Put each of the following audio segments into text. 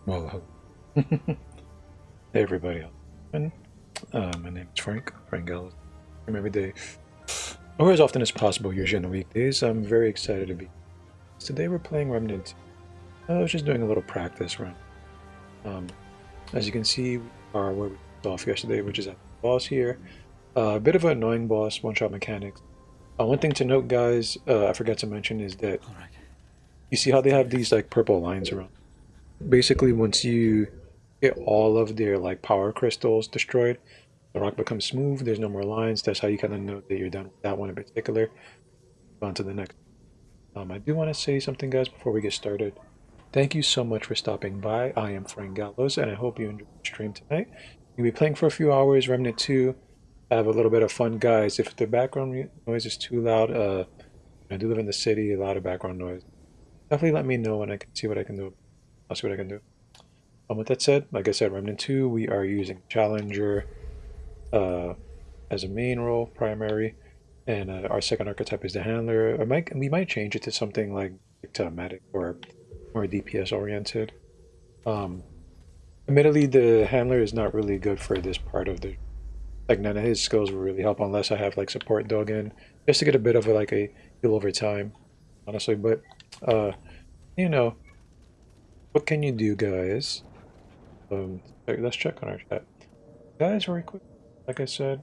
Well, hey everybody else. My name is Frank Ellis. I'm every day, or as often as possible, usually on the weekdays. I'm very excited to be. Today we're playing Remnant. I was just doing a little practice run. Um, as you can see, we are where we left off yesterday, which is at the boss here. A bit of an annoying boss, one-shot mechanics. One thing to note, guys, I forgot to mention is that you see how they have these like purple lines around. Basically, once you get all of their like power crystals destroyed, the rock becomes smooth. There's no more lines. That's how you kind of know that you're done with that one in particular. On to the next. I do want to say something, guys, before we get started. Thank you so much for stopping by. I am Frank Gallows, and I hope you enjoyed the stream tonight. We'll be playing for a few hours, Remnant 2. Have a little bit of fun, guys. If the background noise is too loud, I do live in the city, a lot of background noise. Definitely let me know and I can see what I can do. I'll see what I can do. With that said, like I said, Remnant 2, we are using Challenger uh, as a main role, primary, and our second archetype is the handler. We might change it to something like medic or more DPS oriented. Um, Admittedly, the handler is not really good for this part of the. Like none of his skills will really help unless I have like support dog in, just to get a bit of like a heal over time, honestly. But uh, you know, what can you do, guys? Let's check on our chat, guys, very quick. Like I said,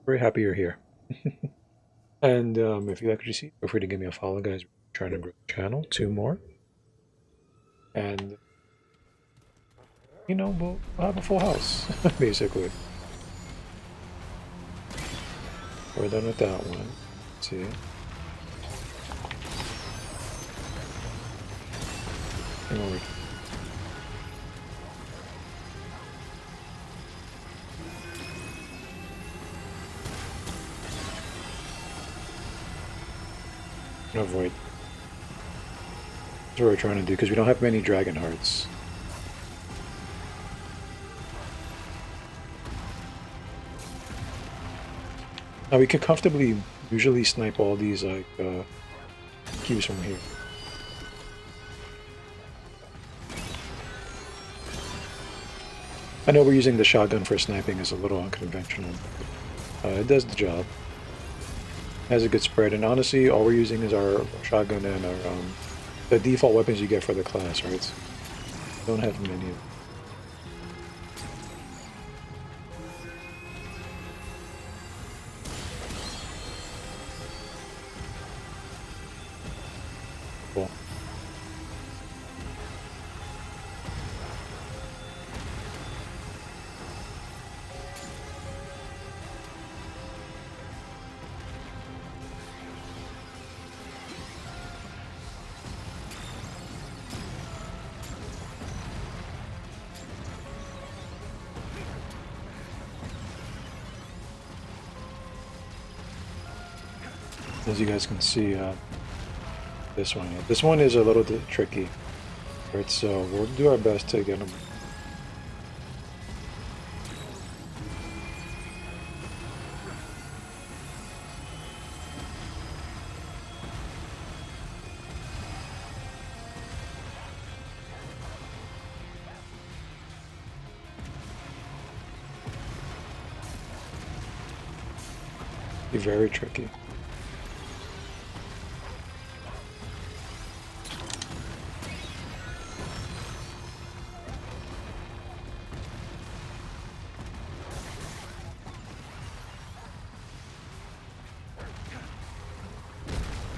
very happy you're here. And if you like what you see, feel free to give me a follow, guys. We're trying to grow the channel, 2 more. And, we'll have a full house, basically. We're done with that one. Let's see. Avoid. That's what we're trying to do, because we don't have many dragon hearts. Now we could comfortably usually snipe all these like cubes from here. I know we're using the shotgun for sniping is a little unconventional. It does the job. Has a good spread, and honestly, all we're using is our shotgun and our the default weapons you get for the class, right? Don't have many. Cool. As you guys can see, this one is a little bit tricky, right? So we'll do our best to get them. Be very tricky.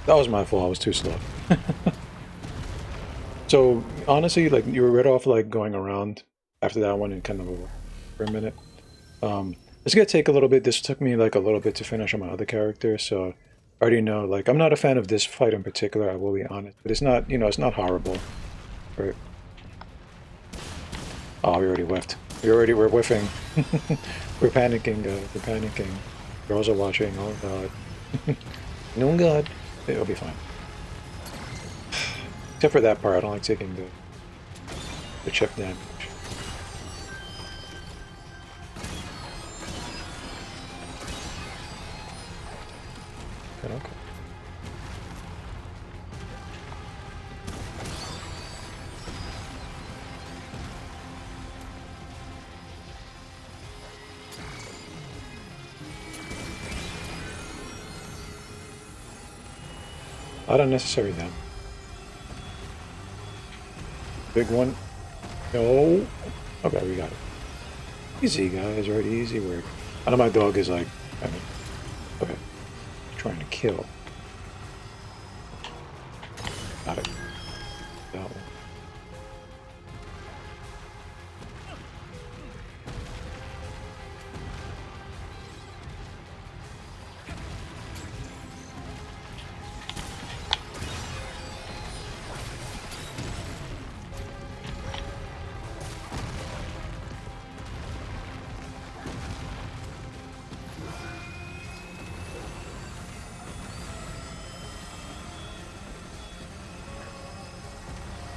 That was my fault. I was too slow. So honestly, like you were right off like going around after that one and kind of for a minute. It's gonna take a little bit. This took me like a little bit to finish on my other character, so I already know. Like I'm not a fan of this fight in particular. I will be honest, but it's not. It's not horrible. Right? Oh, we already whiffed. We're whiffing. We're panicking. We're panicking. Girls are watching. Oh god. No god. It'll be fine. Except for that part, I don't like taking the chip damage. Okay. lot of unnecessary damage. Big one. No. Okay, we got it. Easy, guys, right? Easy work. I know my dog is like, okay, trying to kill. Got it. That one.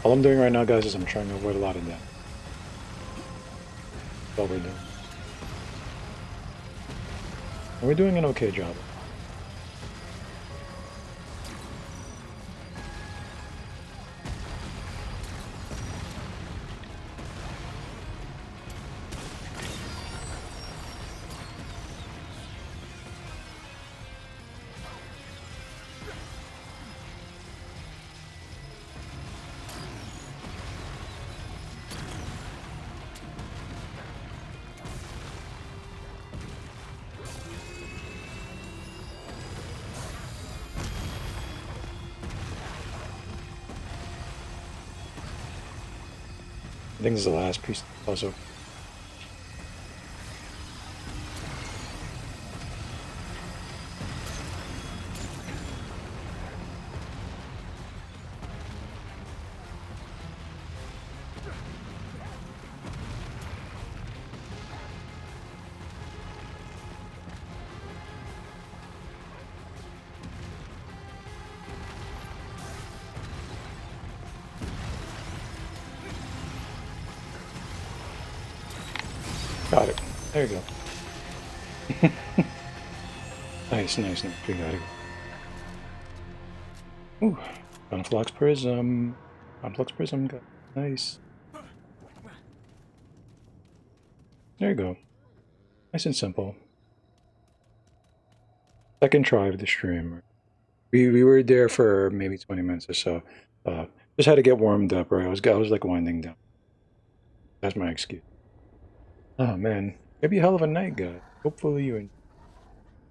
All I'm doing right now, guys, is I'm trying to avoid a lot of damage. That's all we're doing. And we're doing an okay job. I think this is the last piece of the puzzle. Got it. There you go. Nice, nice, nice. We got it. Ooh, Conflux Prism. Conflux Prism. Nice. There you go. Nice and simple. Second try of the stream. We were there for maybe 20 minutes or so. Just had to get warmed up, right? I was like winding down. That's my excuse. Oh man, maybe a hell of a night, guys. Hopefully you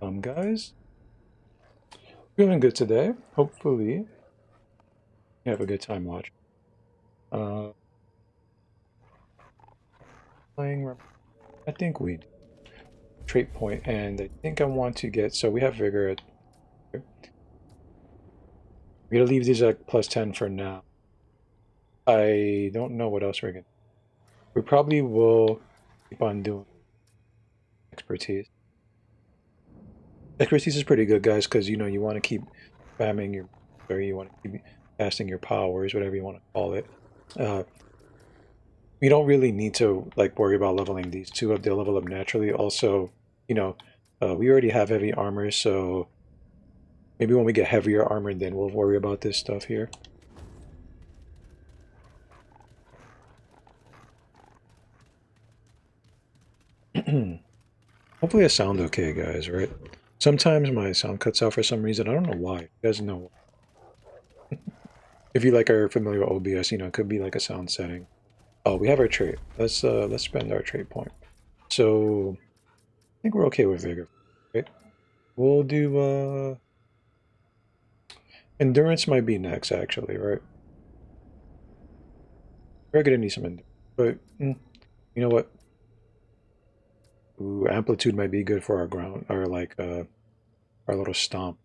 enjoy. Guys, feeling good today. Hopefully you have a good time watching. Playing. I think we do. Trait point, and I think I want to get. So we have vigor. We're gonna leave these at +10 for now. I don't know what else we're gonna. We probably will keep on doing expertise. Expertise is pretty good, guys, because you know you want to keep spamming your, or you want to keep casting your powers, whatever you want to call it. You don't really need to like worry about leveling these two up; they'll level up naturally. Also, you know, we already have heavy armor, so maybe when we get heavier armor, then we'll worry about this stuff here. Hopefully I sound okay, guys, right? Sometimes my sound cuts out for some reason. I don't know why. You guys know. If you like are familiar with OBS, you know, it could be like a sound setting. Oh, we have our trait. Let's spend our trait point. So I think we're okay with vigor, right? We'll do endurance might be next actually, right? We're gonna need some endurance. But you know what? Ooh, amplitude might be good for our ground or like our little stomp.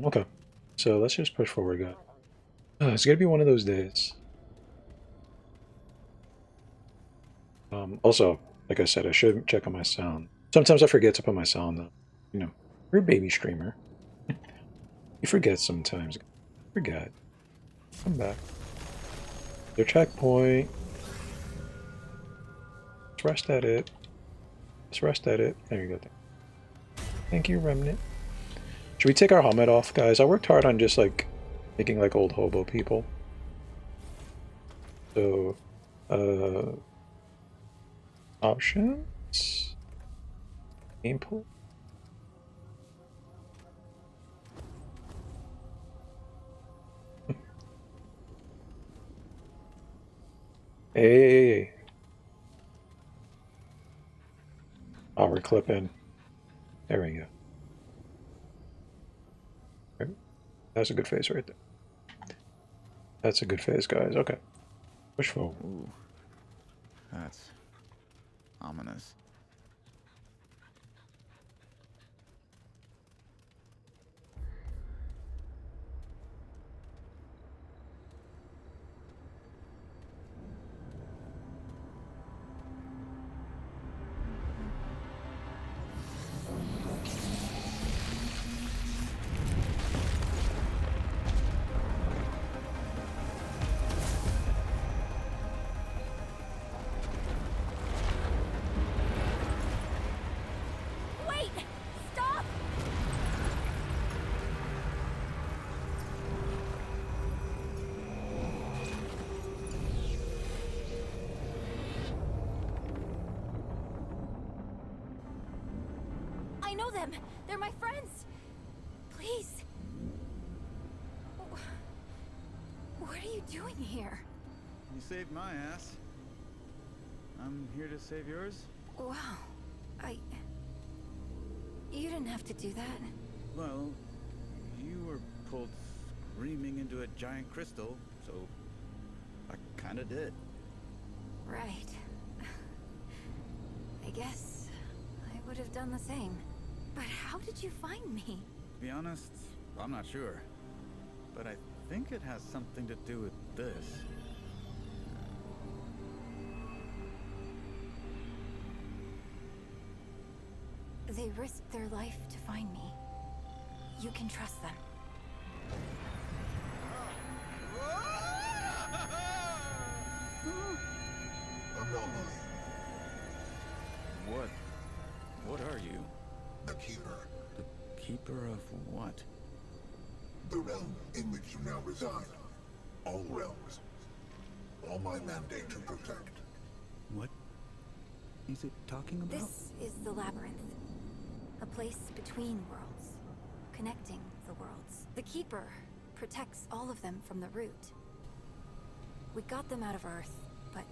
Okay. So let's just push forward, guys. It's gonna be one of those days. Also, like I said, I should check on my sound. Sometimes I forget to put my sound up. You know, you're a baby streamer. You forget sometimes. Forget. Come back. The checkpoint. Let's rest at it. Let's rest at it. There you go. Thank you, Remnant. Should we take our helmet off, guys? I worked hard on just like making like old hobo people. So, options, game pool. Hey, oh, we're clipping. There we go. That's a good face right there. That's a good face, guys. Okay. Push forward. Ooh, that's ominous. I know them! They're my friends! Please! What are you doing here? You saved my ass. I'm here to save yours? Wow. You didn't have to do that. Well, you were pulled screaming into a giant crystal, so I kinda did. Right. I guess I would have done the same. But how did you find me? To be honest, I'm not sure. But I think it has something to do with this. They risked their life to find me. You can trust them. Anomaly. What are you? The Keeper. The keeper of what? The realm in which you now reside. All realms. All my mandate to protect. What is it talking about? This is the Labyrinth. A place between worlds. Connecting the worlds. The Keeper protects all of them from the root. We got them out of Earth, but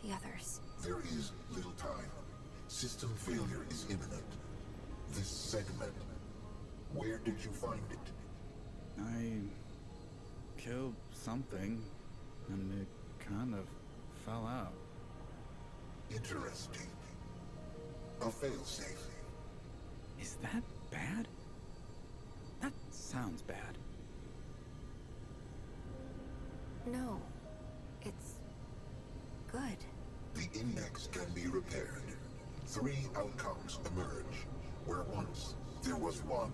the others... There is little time. System failure is imminent. This segment. Where did you find it? I killed something, and it kind of fell out. Interesting. A failsafe. Is that bad? That sounds bad. No. It's... good. The index can be repaired. 3 outcomes emerge, where once there was one.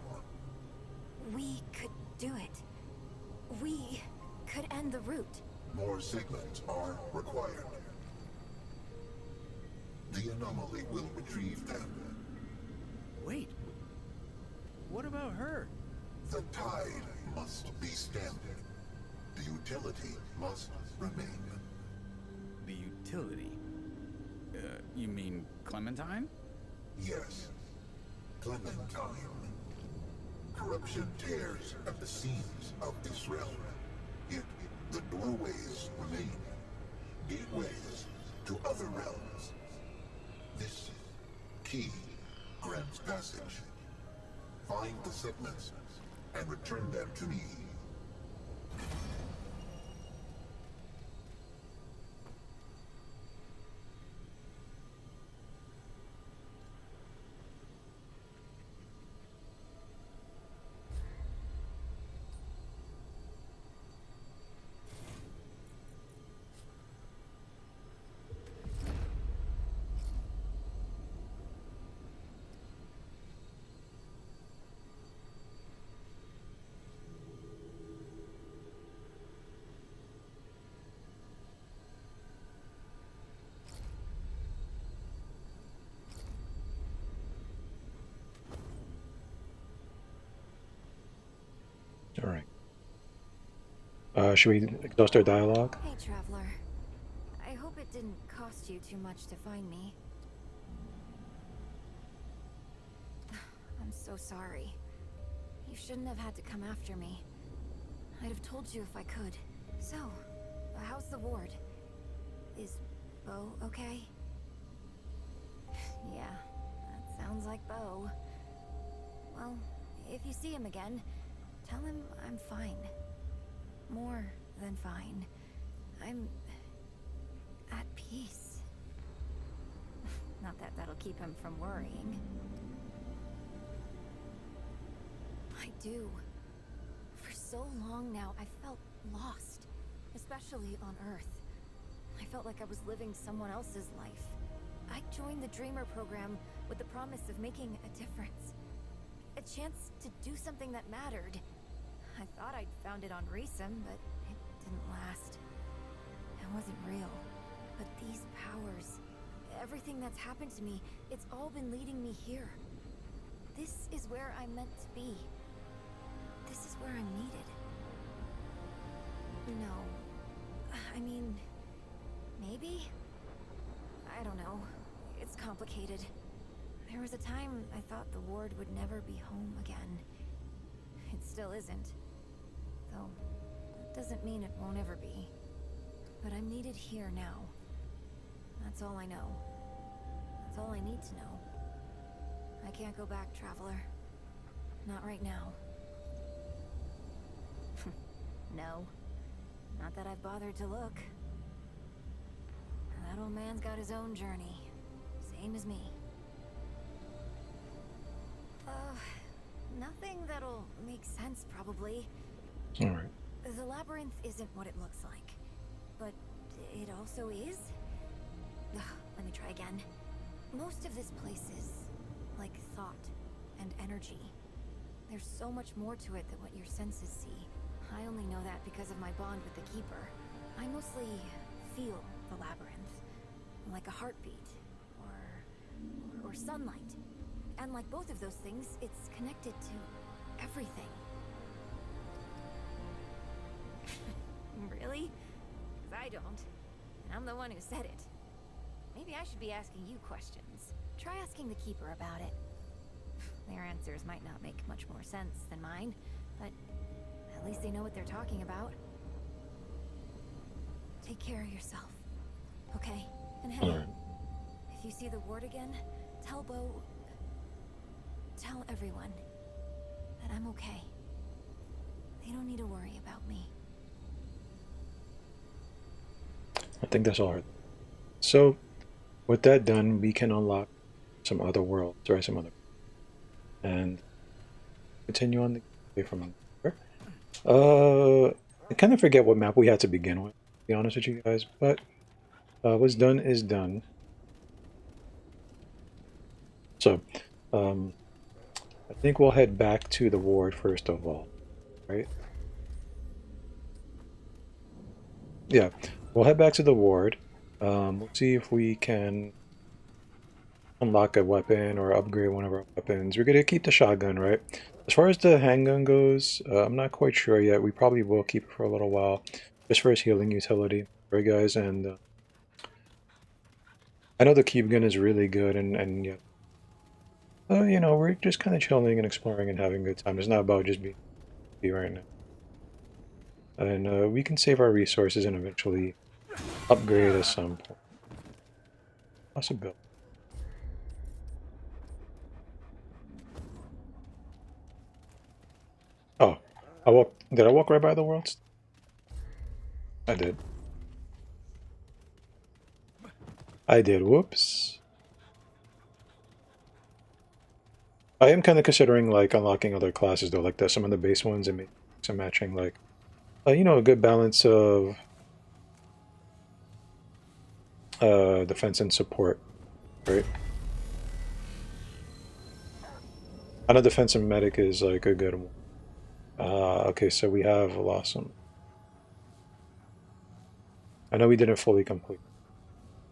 We could do it. We could end the root. More segments are required. The anomaly will retrieve them. Wait. What about her? The tide must be stemmed. The utility must remain. The utility? You mean Clementine? Yes. Clementine. Corruption tears at the seams of this realm. Yet the doorways remain. Gateways to other realms. This key grants passage. Find the segments and return them to me. All right. Should we exhaust our dialogue? Hey, traveler. I hope it didn't cost you too much to find me. I'm so sorry. You shouldn't have had to come after me. I'd have told you if I could. So, how's the ward? Is Bo okay? Yeah, that sounds like Bo. Well, if you see him again, tell him I'm fine. More than fine. I'm at peace. Not that that'll keep him from worrying. I do. For so long now, I felt lost, especially on Earth. I felt like I was living someone else's life. I joined the Dreamer program with the promise of making a difference. A chance to do something that mattered. I thought I'd found it on Reesum, but it didn't last. It wasn't real. But these powers, everything that's happened to me, it's all been leading me here. This is where I'm meant to be. This is where I'm needed. No. I mean, maybe? I don't know. It's complicated. There was a time I thought the ward would never be home again. It still isn't. Though, that doesn't mean it won't ever be. But I'm needed here now. That's all I know. That's all I need to know. I can't go back, Traveler. Not right now. No. Not that I've bothered to look. That old man's got his own journey. Same as me. Nothing that'll make sense, probably. All right. The labyrinth isn't what it looks like. But it also is? Ugh, let me try again. Most of this place is like thought and energy. There's so much more to it than what your senses see. I only know that because of my bond with the Keeper. I mostly feel the labyrinth, like a heartbeat, or sunlight. And like both of those things, it's connected to everything. Really? 'Cause I don't. And I'm the one who said it. Maybe I should be asking you questions. Try asking the Keeper about it. Their answers might not make much more sense than mine, but at least they know what they're talking about. Take care of yourself, okay? And hey, Alright. if you see the ward again, tell Bo... Tell everyone that I'm okay. They don't need to worry about me. I think that's all right. So, with that done, we can unlock some other worlds, right? Some other, and continue on the way from there. I kind of forget what map we had to begin with, to be honest with you guys, but what's done is done. So, I think we'll head back to the ward first of all, right? Yeah, we'll head back to the ward. We'll see if we can unlock a weapon or upgrade one of our weapons. We're gonna keep the shotgun, right? As far as the handgun goes, I'm not quite sure yet. We probably will keep it for a little while, just for its healing utility, right, guys? And I know the keep gun is really good, and yeah, you know, we're just kind of chilling and exploring and having a good time. It's not about just being happy right now. And we can save our resources and eventually upgrade at some point. Possibility. Oh, did I walk right by the worlds? I did. I did. Whoops. I am kind of considering like unlocking other classes though, like some of the base ones, and maybe some matching, like you know, a good balance of defense and support, right? I know defense and medic is like a good one. Okay, so we have lost some. I know we didn't fully complete.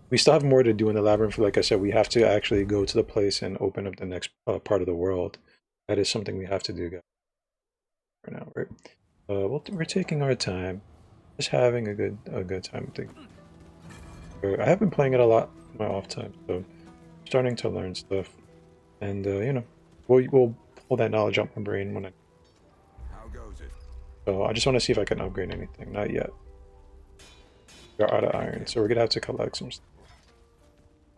We still have more to do in the labyrinth. Like I said, we have to actually go to the place and open up the next part of the world. That is something we have to do, guys. for now, right? We're taking our time, just having a good time. I have been playing it a lot in my off time, so I'm starting to learn stuff, and you know, we'll pull that knowledge out my brain when I. How goes it? So I just want to see if I can upgrade anything. Not yet. We're out of iron, so we're gonna have to collect some stuff.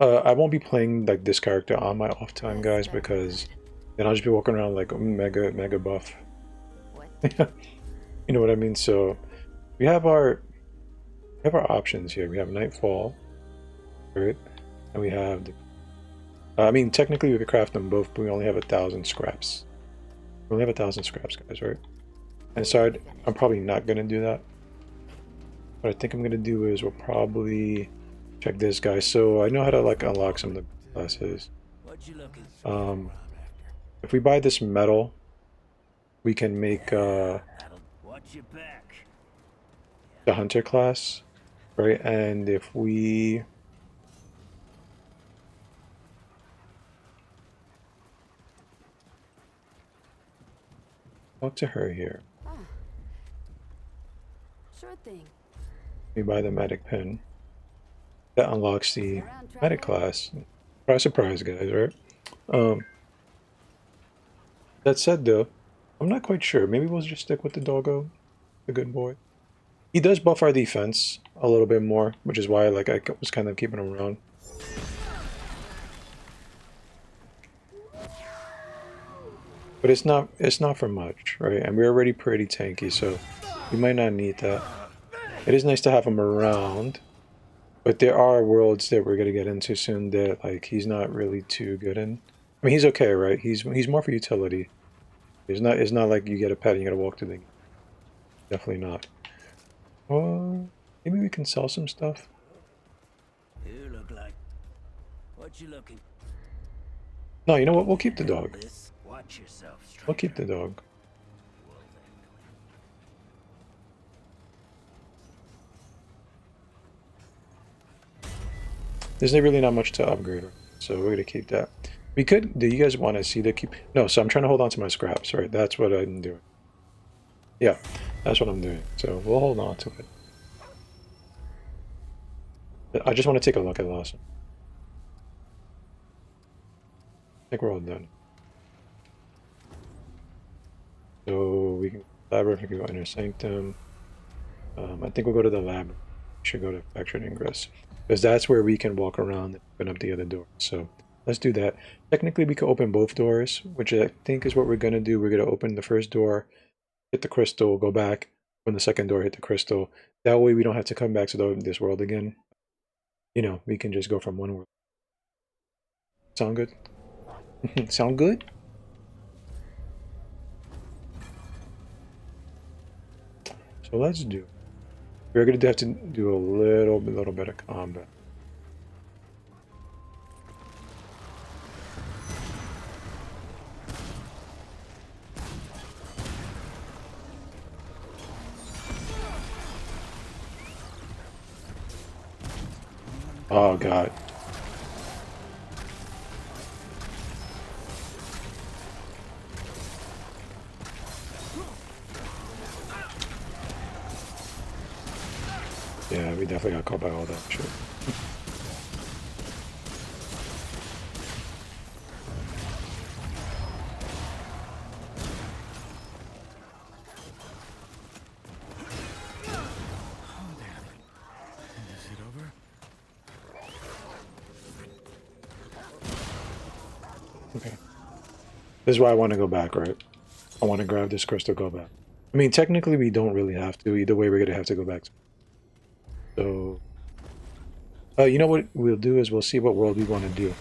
I won't be playing like this character on my off time, guys, because then I'll just be walking around like mega buff. You know what I mean? So we have our options here. We have Nightfall, right? And we have the, I mean, technically we could craft them both, but we only have 1,000 scraps. We only have 1,000 scraps, guys, right? And so I'm probably not gonna do that. What I think I'm gonna do is we'll probably check this guy. So I know how to like unlock some of the classes. If we buy this metal, we can make the hunter class, right? And if we talk to her here, Sure thing. we buy the medic pin. That unlocks the medic class. Surprise, surprise, guys, right? That said, though, I'm not quite sure. Maybe we'll just stick with the doggo, the good boy. He does buff our defense a little bit more, which is why like I was kind of keeping him around. But it's not for much, right? And we're already pretty tanky, so we might not need that. It is nice to have him around, but there are worlds that we're gonna get into soon that like he's not really too good in. I mean, he's okay, right? He's more for utility. It's not like you get a pet and you gotta walk through the. Definitely not. Maybe we can sell some stuff. You look like. What you looking? No, you know what? We'll keep the dog. Watch yourself, stranger. We'll keep the dog. There's really not much to upgrade, so we're gonna keep that. We could. Do you guys want to see the keep? No, so I'm trying to hold on to my scraps. Right, that's what I'm doing. Yeah, that's what I'm doing. So we'll hold on to it. I just want to take a look at Lawson. I think we're all done. So we can labyrinth. We can go inner sanctum. I think we'll go to the lab. We should go to factory ingress because that's where we can walk around and open up the other door. So let's do that. Technically, we could open both doors, which I think is what we're gonna do. We're gonna open the first door, hit the crystal, go back, open the second door, hit the crystal. That way, we don't have to come back to this world again. You know, we can just go from one world. Sound good? Sound good? So let's do. We're gonna have to do a little bit of combat. Oh god. Yeah, we definitely got caught by all that shit. Okay. This is why I want to go back, right? I want to grab this crystal, go back. I mean, technically, we don't really have to. Either way, we're going to have to go back. So, you know what we'll do is we'll see what world we want to do.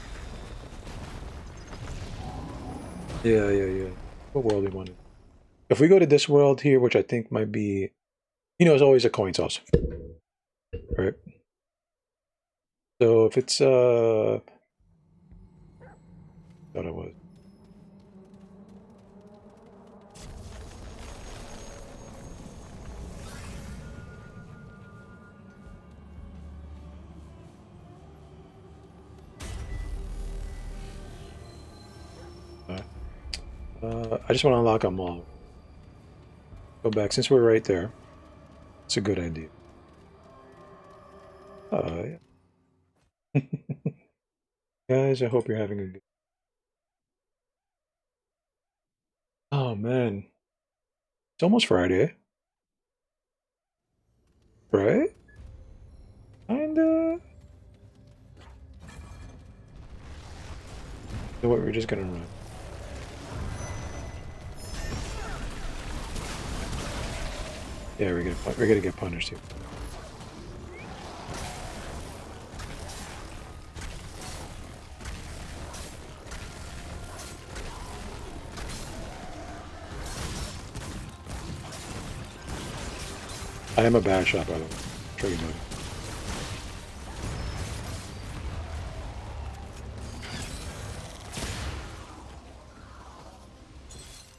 Yeah. What world we want to do. If we go to this world here, which I think might be, you know, it's always a coin toss. Right? So if it's, thought it was. I just want to unlock them all. Go back since we're right there. It's a good idea. Yeah. Guys, I hope you're having a good. Oh man, it's almost Friday, right? Kinda. So what? We're just gonna run. Yeah, we're gonna get punished here. I am a bad shot, by the way. I'm sure you know.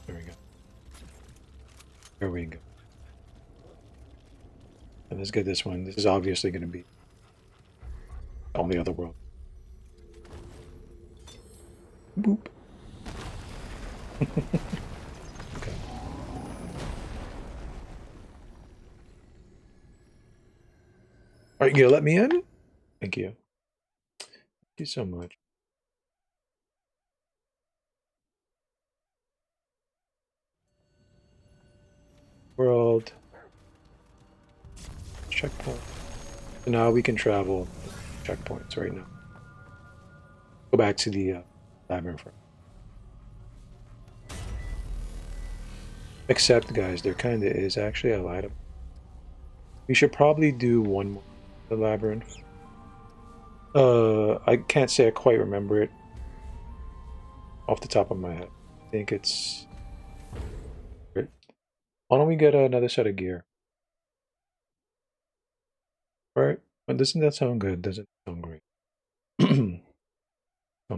There we go. There we go. And let's get this one. This is obviously going to be the only other world. Boop. Okay. Are you gonna let me in? Thank you. Thank you so much. World. Checkpoint. So now we can travel checkpoints right now. Go back to the labyrinth. Except, guys, there kind of is actually. I lied. We should probably do one more. The labyrinth. I can't say I quite remember it off the top of my head. I think it's. Why don't we get another set of gear? Right? But doesn't that sound good? Doesn't it sound great? Sound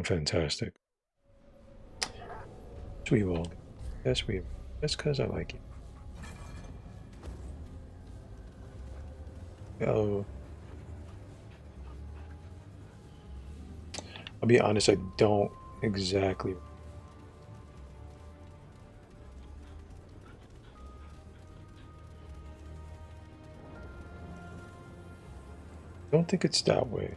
fantastic. Yes, we will. Yes, we will. Just because I like you. Oh. I'll be honest, I don't exactly. I don't think it's that way.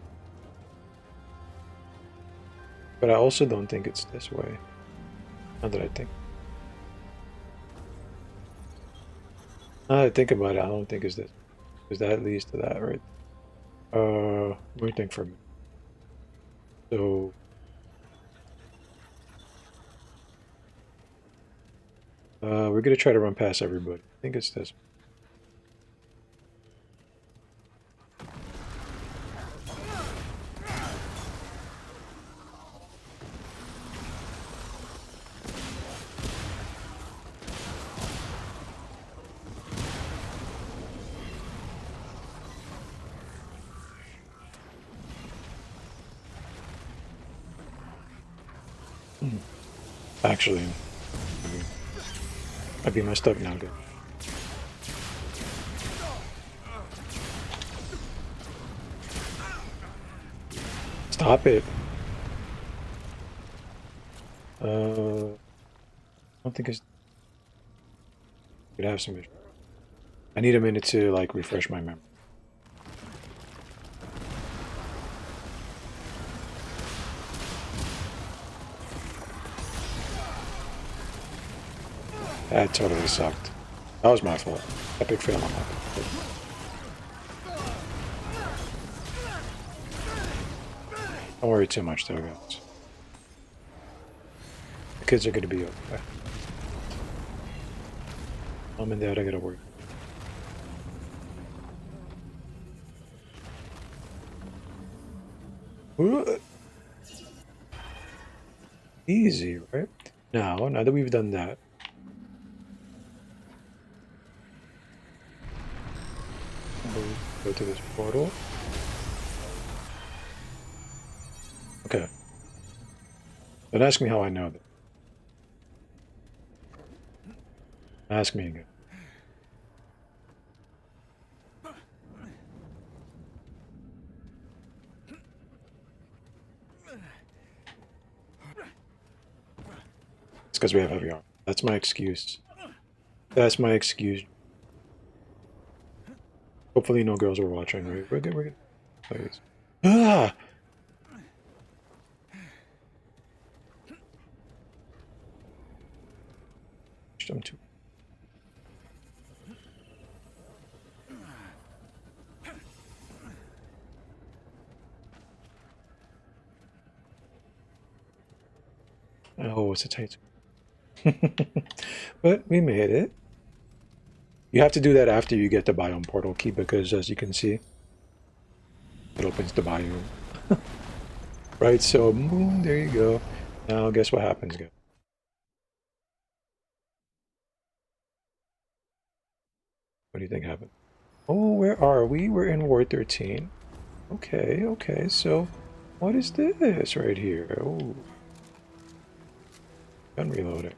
But I also don't think it's this way. Now that I think. Now that I think about it, I don't think it's this. Because that leads to that, right? Let me think for a minute. So. We're gonna try to run past everybody. I think it's this. Actually, I'd be messed up now, good. Stop it. I don't think it's. Could have some issues. I need a minute to like refresh my memory. That totally sucked. That was my fault. Epic fail on my part. Don't worry too much though, guys. The kids are gonna be okay. Mom and Dad, I gotta work. Ooh. Easy, right? Now that we've done that, we'll go to this portal. Okay. Don't ask me how I know that. Ask me again. It's because we have heavy armor. That's my excuse. That's my excuse. Hopefully no girls were watching, right? We're good, we're good. Please. Ah! I'm too. Oh, it's a tight. But we made it. You have to do that after you get the biome portal key because, as you can see, it opens the biome. Right, so there you go. Now guess what happens, guys? What do you think happened? Oh, where are we? We're in Ward 13. Okay, okay, so what is this right here? Oh, gun reloading.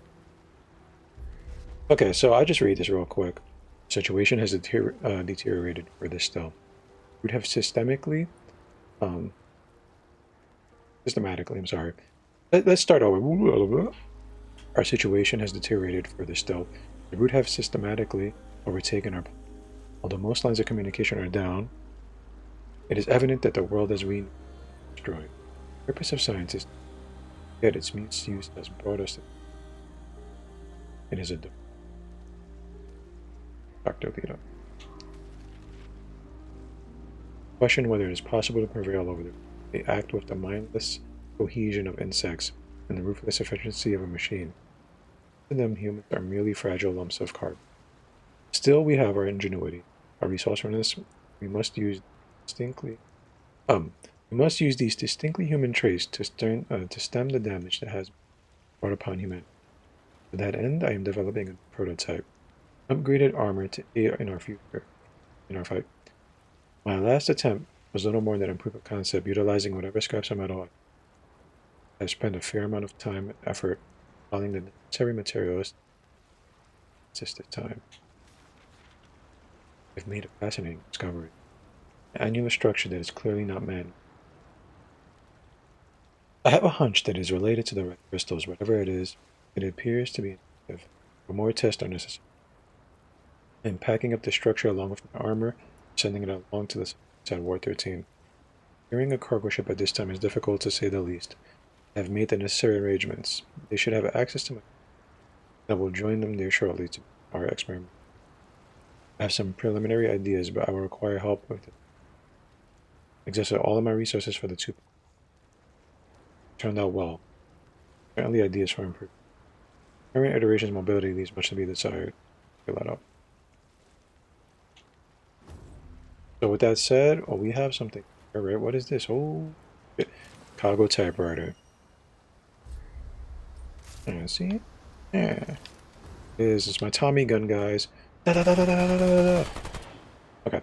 Okay, so I'll just read this real quick. Situation has deteriorated for this still. Would have systematically, I'm sorry. Let's start over. Our situation has deteriorated further still. The root have systematically overtaken our. Although most lines of communication are down, it is evident that the world as we know is destroyed. The purpose of science is yet its misuse has brought us to. It is a Dr. Lita. Question whether it is possible to prevail over the act with the mindless cohesion of insects and the ruthless efficiency of a machine. To them, humans are merely fragile lumps of carbon. Still, we have our ingenuity, our resourcefulness. We must use distinctly, we must use these distinctly human traits to stem the damage that has been brought upon humanity. To that end, I am developing a prototype, upgraded armor to aid in our future, in our fight. My last attempt was little more than a proof of concept, utilizing whatever scraps of metal I have spent a fair amount of time and effort finding the necessary materials just this time. I've made a fascinating discovery. An annular structure that is clearly not man. I have a hunch that it is related to the red crystals. Whatever it is, it appears to be inactive. For more tests are necessary. I am packing up the structure along with my armor, sending it along to the at War 13. Carrying a cargo ship at this time is difficult to say the least. I have made the necessary arrangements. They should have access to my. I will join them there shortly to our experiment. I have some preliminary ideas, but I will require help with it. Exhausted all of my resources for the two. Turned out well. Apparently ideas for improvement. Current iteration's mobility leaves much to be desired. Fill that up. So with that said, oh, we have something. All right, what is this? Oh, cargo typewriter. See? Yeah. This is my Tommy gun, guys. Da, da, da, da, da, da, da, da. Okay.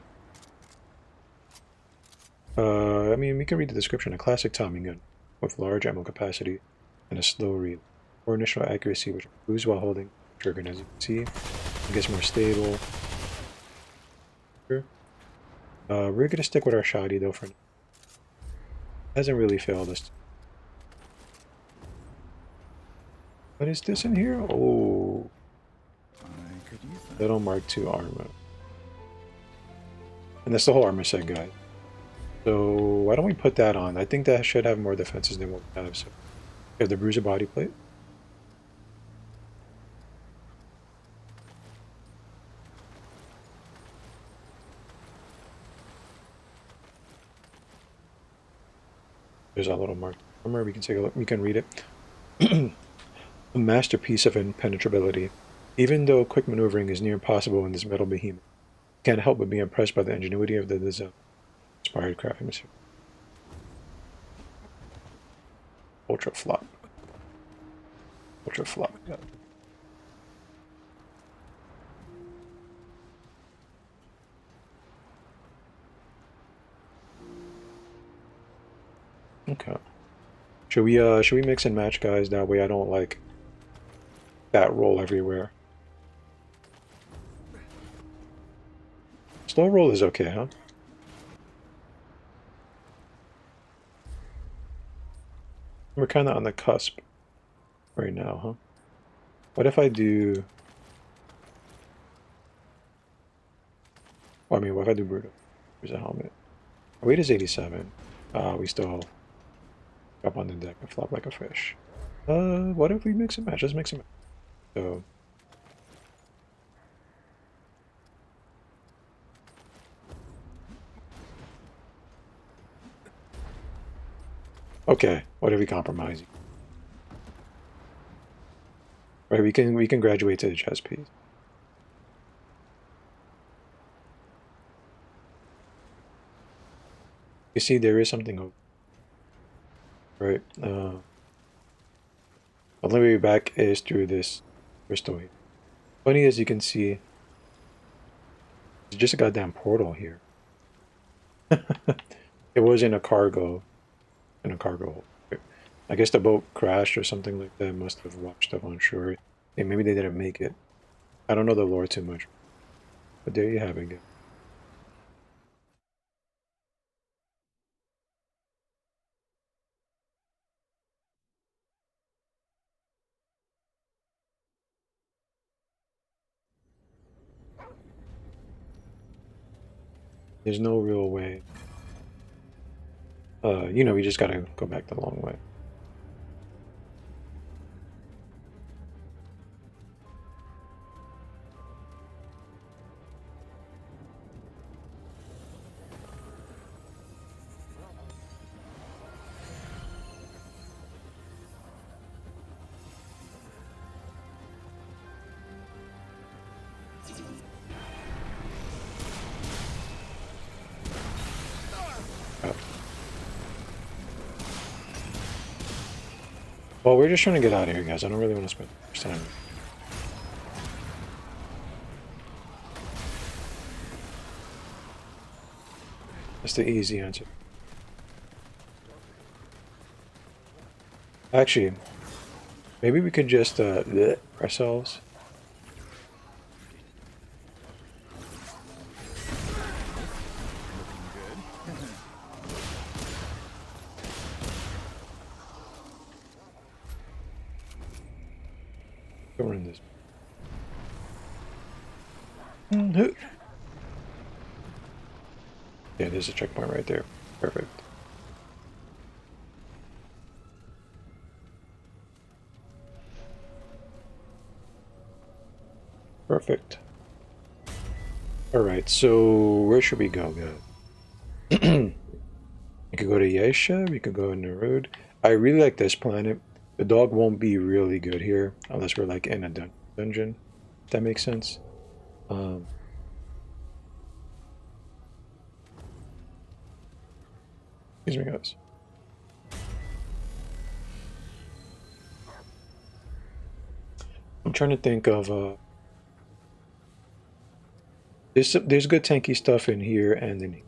I mean, we can read the description. A classic Tommy gun with large ammo capacity and a slow read. Poor initial accuracy, which improves while holding the trigger. And as you can see, it gets more stable. We're gonna stick with our shoddy though for now. Hasn't really failed us. What is this in here? Oh, I could use that. little Mark II armor. And that's the whole armor set, guys. So why don't we put that on? I think that should have more defenses than what we have. So we have the bruiser body plate. There's our little Mark armor. We can take a look. We can read it. A masterpiece of impenetrability. Even though quick maneuvering is near impossible in this metal behemoth, I can't help but be impressed by the ingenuity of the design. Inspired crafting material. Ultra flop. Ultra flop. Yeah. Okay. Should we mix and match, guys? That way I don't like that roll everywhere. Slow roll is okay, huh? We're kind of on the cusp right now, huh? What if I do Well, I mean, what if I do brutal? Here's a helmet. Our weight is 87. We still up on the deck and flop like a fish. What if we mix and match? Let's mix and match. So, okay, what if we compromise? Right, we can graduate to the chess piece. You see, there is something over, right? The only way back is through this crystal here. Funny as you can see, it's just a goddamn portal here. It was in a cargo hold. I guess the boat crashed or something like that. Must have washed up on shore. And maybe they didn't make it. I don't know the lore too much. But there you have it, guys. There's no real way. We just gotta go back the long way. Uh, well, we're just trying to get out of here, guys. I don't really want to spend much time. That's the easy answer. Actually, maybe we could just bleh ourselves. Go in this. Mhm. Yeah, there's a checkpoint right there. Perfect. Perfect. Alright, so where should we go, guys? We could go to Yesha, we could go to Narud. I really like this planet. The dog won't be really good here unless we're like in a dungeon. If that makes sense. Excuse me, guys. I'm trying to think of there's good tanky stuff in here and in here.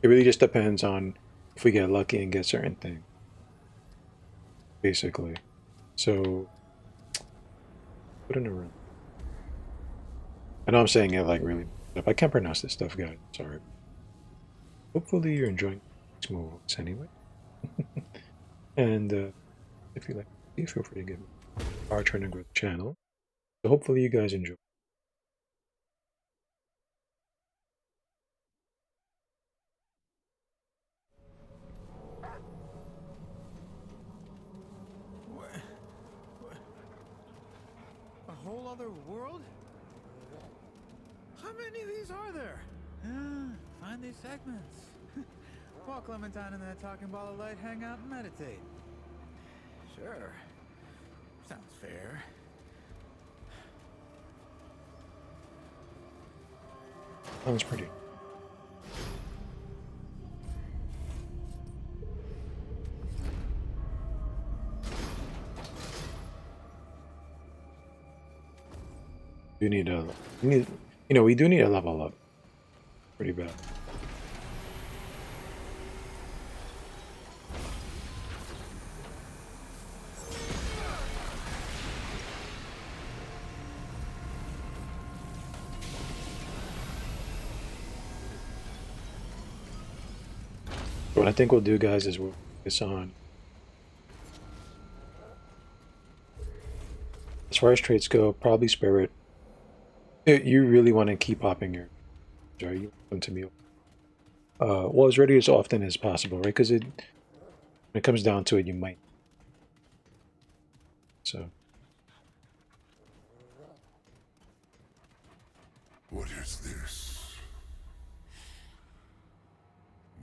It really just depends on if we get lucky and get certain things, basically. So put in a room. I know I'm saying it like really I can't pronounce this stuff, guys. Sorry. Hopefully you're enjoying these moves anyway. And if you like, feel free to give me our trying to grow the channel. So hopefully you guys enjoy. A whole other world? How many of these are there? Find these segments. While Clementine and that talking ball of light hang out and meditate. Sure. Sounds fair. Sounds pretty. We do need a, we do need a level up. Pretty bad. What I think we'll do, guys, is we'll focus on, as far as traits go, probably Spirit. You really want to keep popping your right? You want them to be well, as ready as often as possible, right? Because when it comes down to it, you might. So. What is this?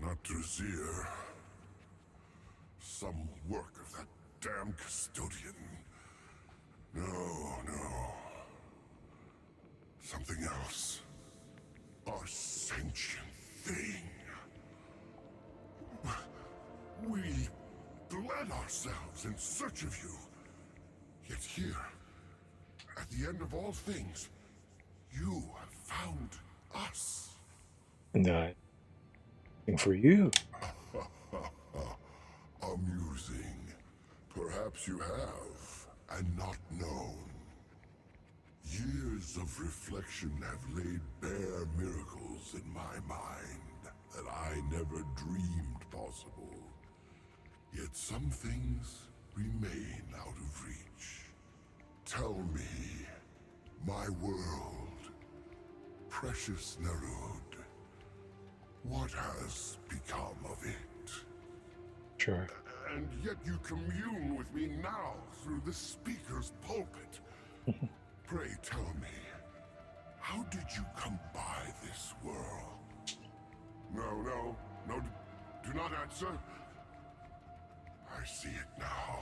Not Drasier. Some work of that damn custodian. No, no. Something else. A sentient thing. We bled ourselves in search of you. Yet here, at the end of all things, you have found us. And for you. Amusing. Perhaps you have, and not known. Years of reflection have laid bare miracles in my mind that I never dreamed possible. Yet some things remain out of reach. Tell me, my world, precious Nerud, what has become of it? Sure. And yet you commune with me now through the speaker's pulpit. Pray tell me, how did you come by this world? No, do not answer. I see it now.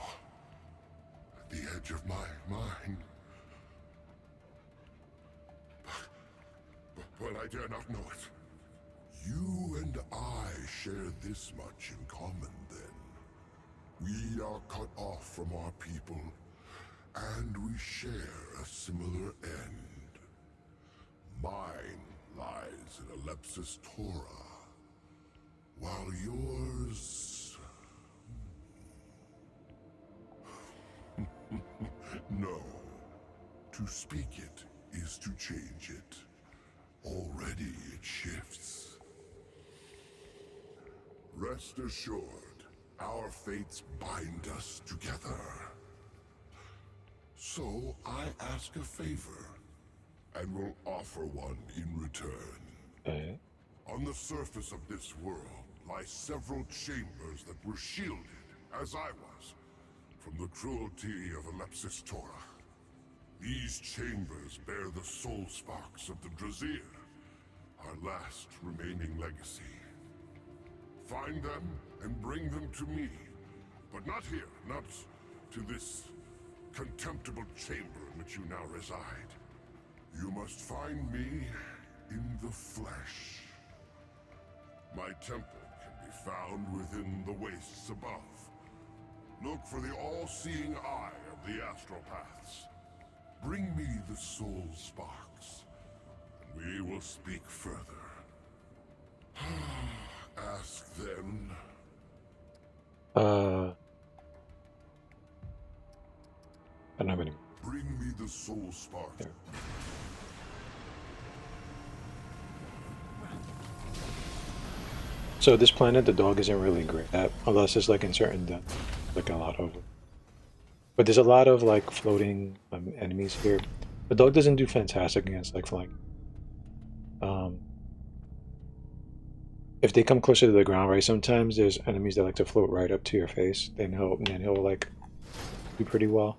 At the edge of my mind. But I dare not know it. You and I share this much in common, then. We are cut off from our people, and we share a similar end. Mine lies in Alepsis Torah, while yours... No. To speak it is to change it. Already it shifts. Rest assured, our fates bind us together. So I ask a favor, and will offer one in return. On the surface of this world lie several chambers that were shielded, as I was, from the cruelty of Alepsis Torah. These chambers bear the soul sparks of the Drasier, our last remaining legacy. Find them and bring them to me. But not here, not to this contemptible chamber in which you now reside. You must find me in the flesh. My temple can be found within the wastes above. Look for the all-seeing eye of the astral paths. Bring me the soul sparks, and we will speak further. Ask then. I don't have any. Bring me the soul sparks. There. So this planet, the dog isn't really great at, unless it's like in certain depths, like a lot of them. But there's a lot of like floating enemies here. The dog doesn't do fantastic against like flying. If they come closer to the ground, right? Sometimes there's enemies that like to float right up to your face. Then he'll like do pretty well.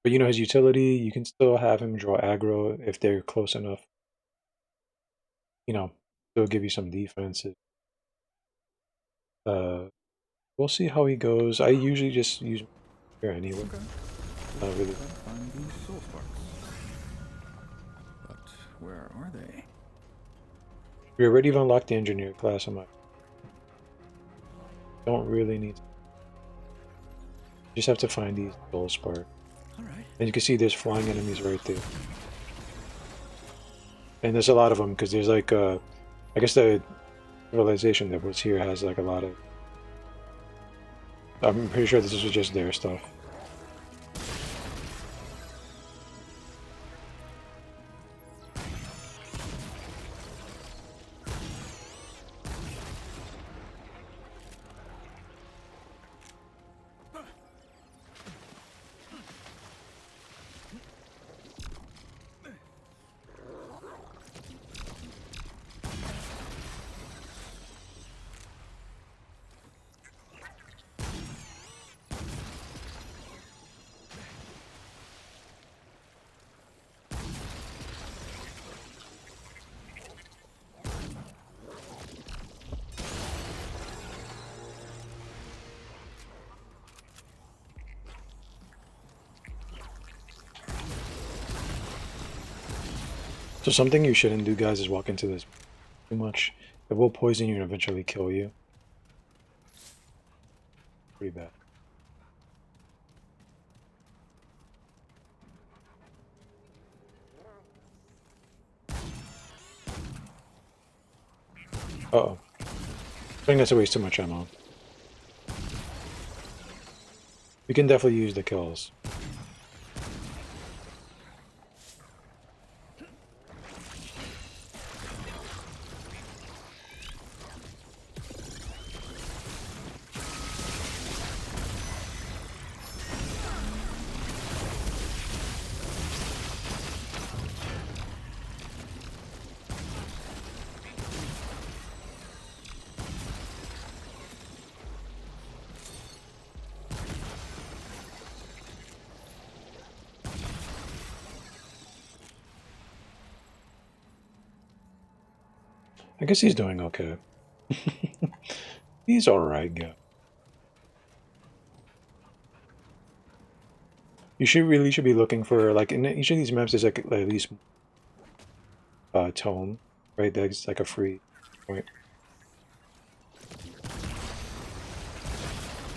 But you know his utility. You can still have him draw aggro if they're close enough. You know, it'll give you some defense. We'll see how he goes. I usually just use him here anyway. Okay. Really. Find these soul sparks. But where are they? We already unlocked the engineer class. Don't really need. You just have to find these soul sparks. All right. And you can see there's flying enemies right there. And there's a lot of them because there's like I guess the civilization that was here has like a lot of. I'm pretty sure this is just their stuff. So something you shouldn't do, guys, is walk into this too much. It will poison you and eventually kill you. Pretty bad. Uh-oh. I think that's a waste too much ammo. We can definitely use the kills. I guess he's doing okay. He's alright, guy. You should be looking for, like, in each of these maps there's like at least tome, right? That's like a free point.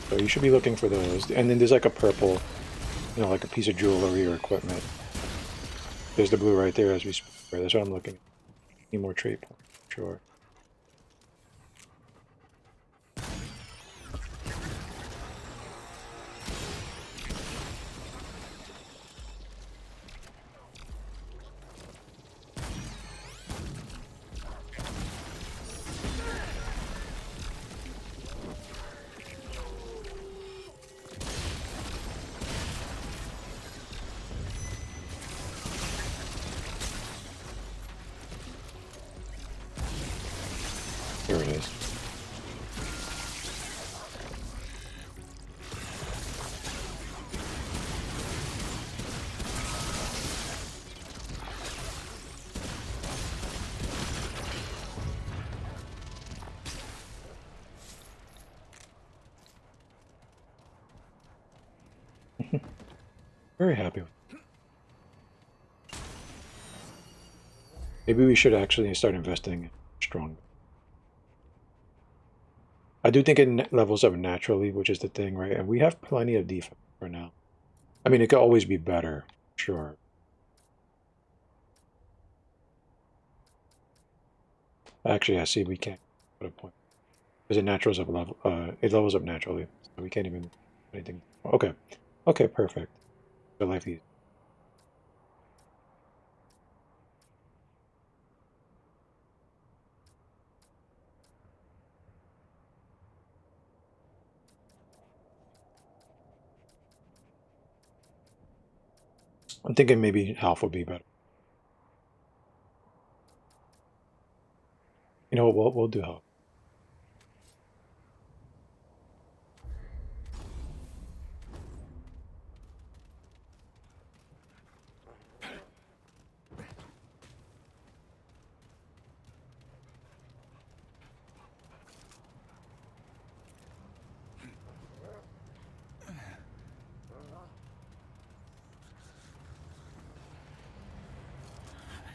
So you should be looking for those. And then there's like a purple, you know, like a piece of jewelry or equipment. There's the blue right there as we speak. Right, that's what I'm looking at. Need more trait points, sure. Here it is. Very happy with it. Maybe we should actually start investing strong. I do think it levels up naturally, which is the thing, right? And we have plenty of defense for now. I mean, it could always be better, sure. Actually, I see we can't put a point. Because it naturals up level, it levels up naturally. So we can't even do anything. Okay. Okay, perfect. The life easy. I'm thinking maybe half would be better. You know what, we'll do half.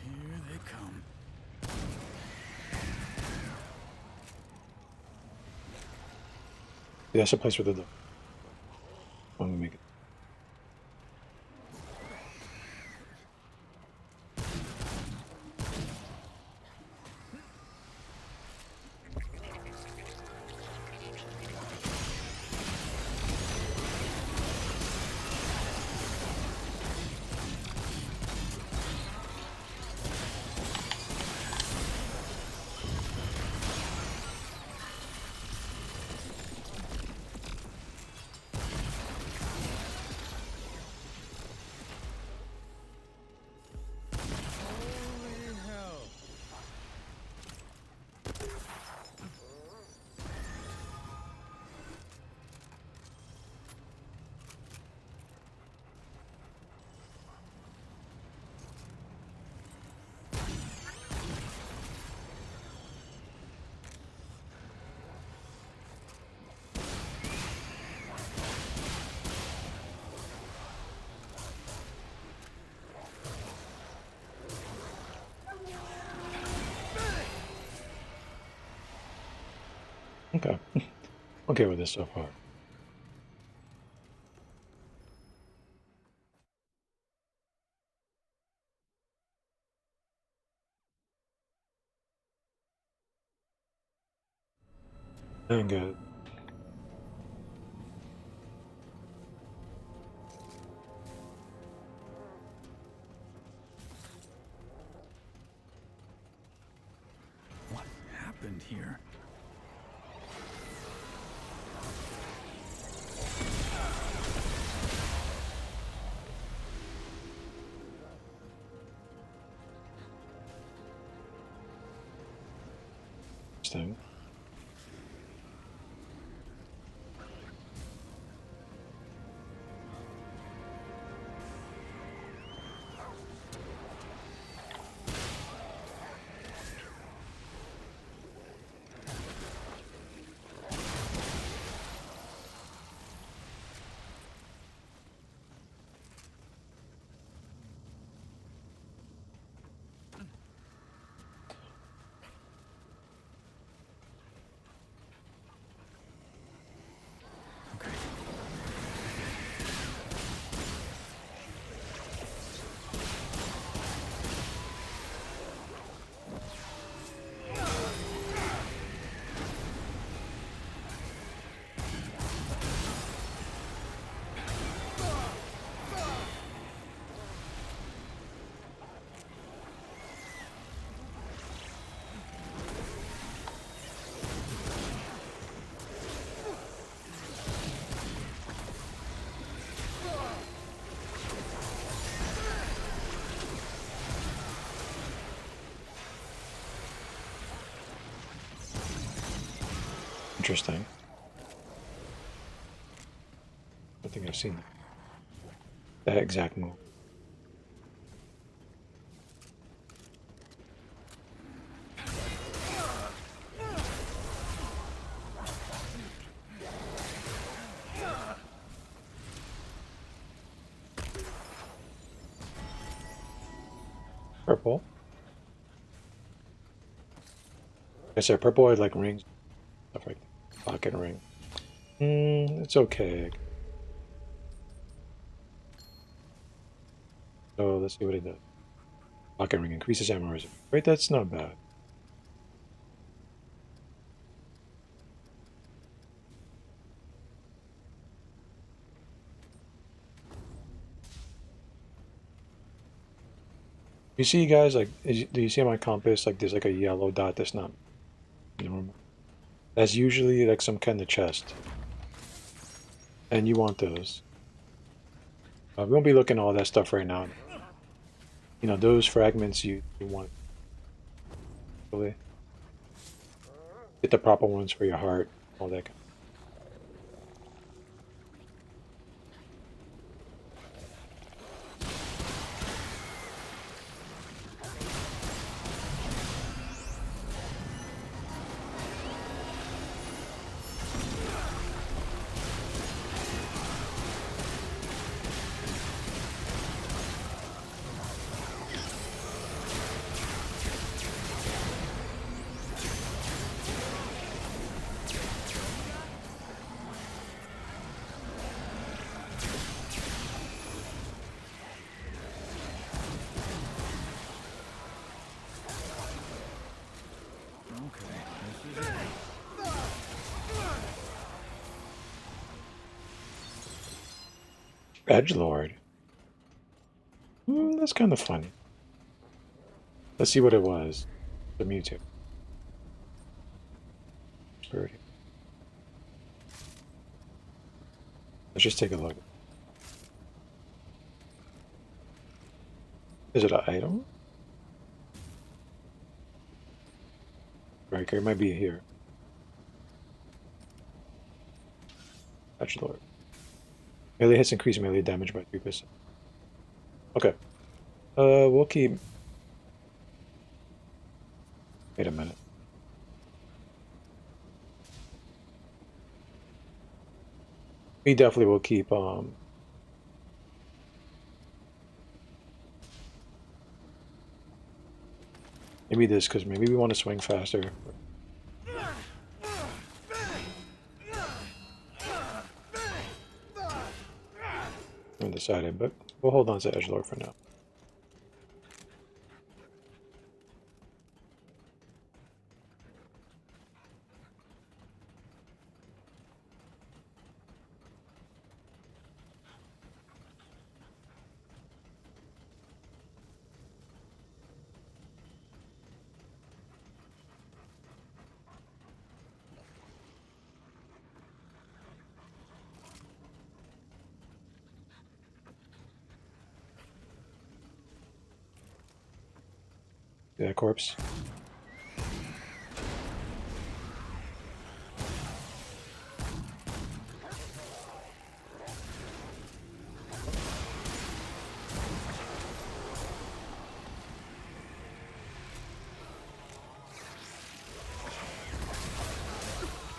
Here they come. Yeah, that's the place where the I'm gonna make it. Okay. Okay with this so far. And good. What happened here? Interesting. Interesting. I think I've seen that exact move. Purple. I said purple had like rings, stuff like that. Pocket ring. It's okay. So let's see what it does. Pocket ring increases ammo reserve. Right, that's not bad. You see, guys, like, do you see my compass? Like, there's like a yellow dot that's not normal. That's usually like some kind of chest. And you want those. We won't be looking at all that stuff right now. You know, those fragments you want. Really. Get the proper ones for your heart, all that kind of. Edgelord. That's kind of funny. Let's see what it was. The mutate. Spirit. Let's just take a look. Is it an item? Right, it might be here. Edgelord. Melee hits increase melee damage by 3%. Okay. We'll keep. Wait a minute. We definitely will keep maybe this, because maybe we want to swing faster. haven't decided, but we'll hold on to Edgelord for now. Yeah, corpse.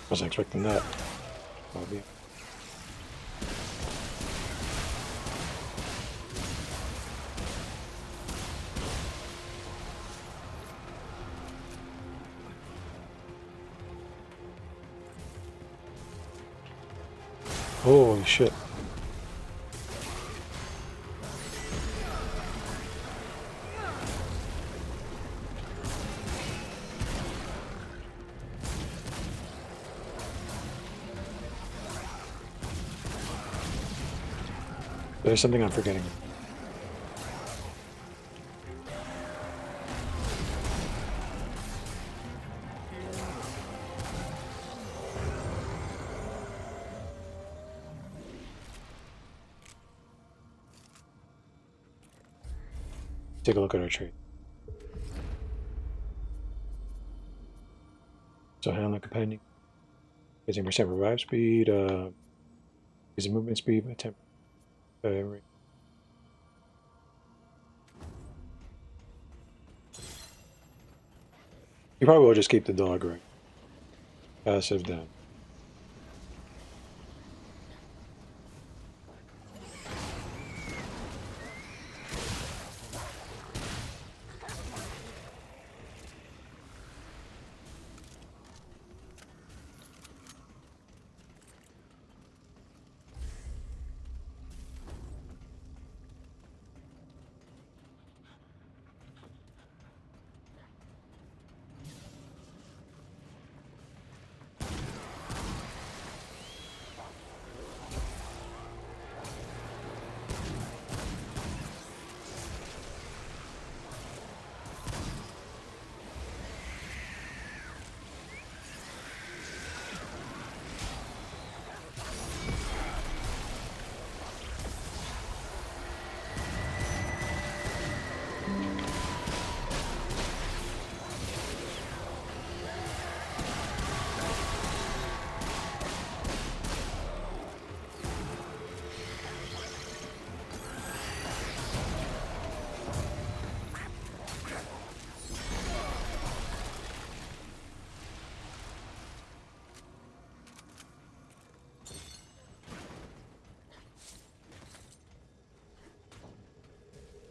Wasn't expecting that. Maybe. Holy shit. There's something I'm forgetting. Take a look at our trade. So handler companion, 15% revive speed, is movement speed, 10. You probably will just keep the dog, right? Passive down.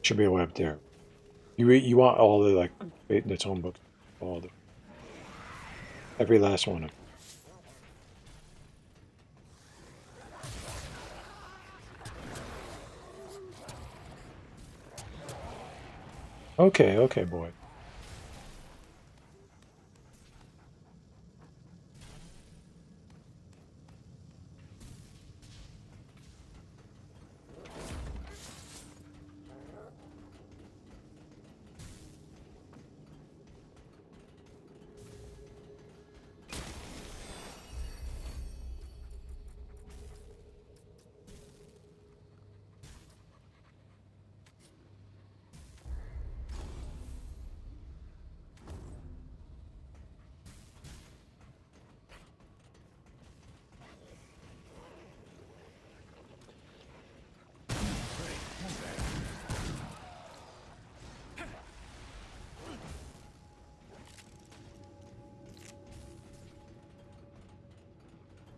Should be a web there. You want all the like the tone books, all the every last one of them. Okay, okay, boy.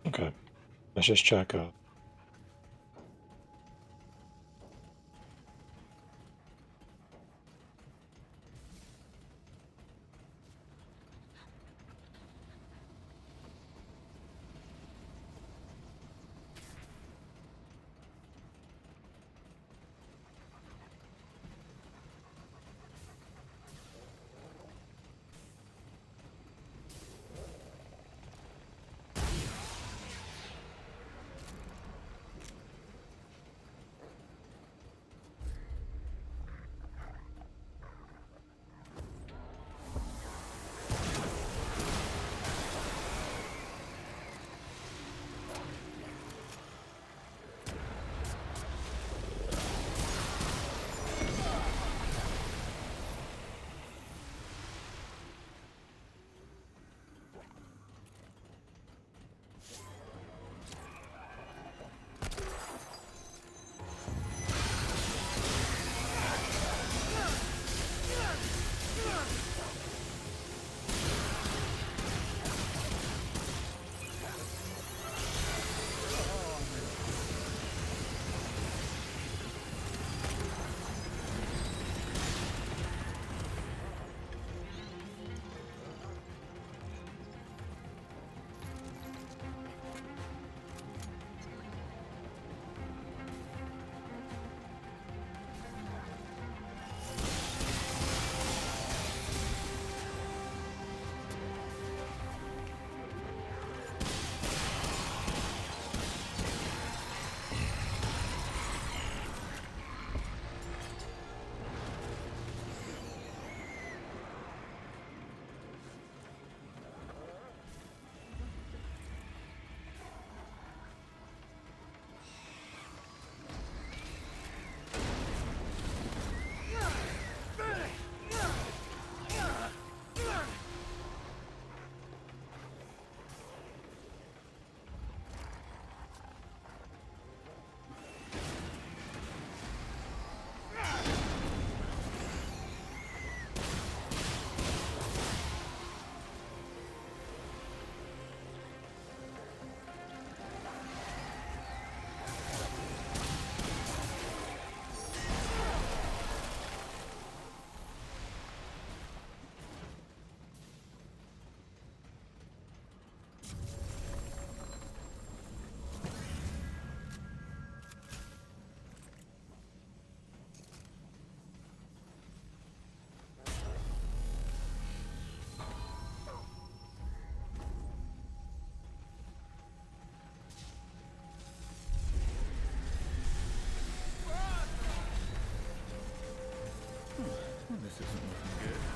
Okay, let's just check. isn't looking good.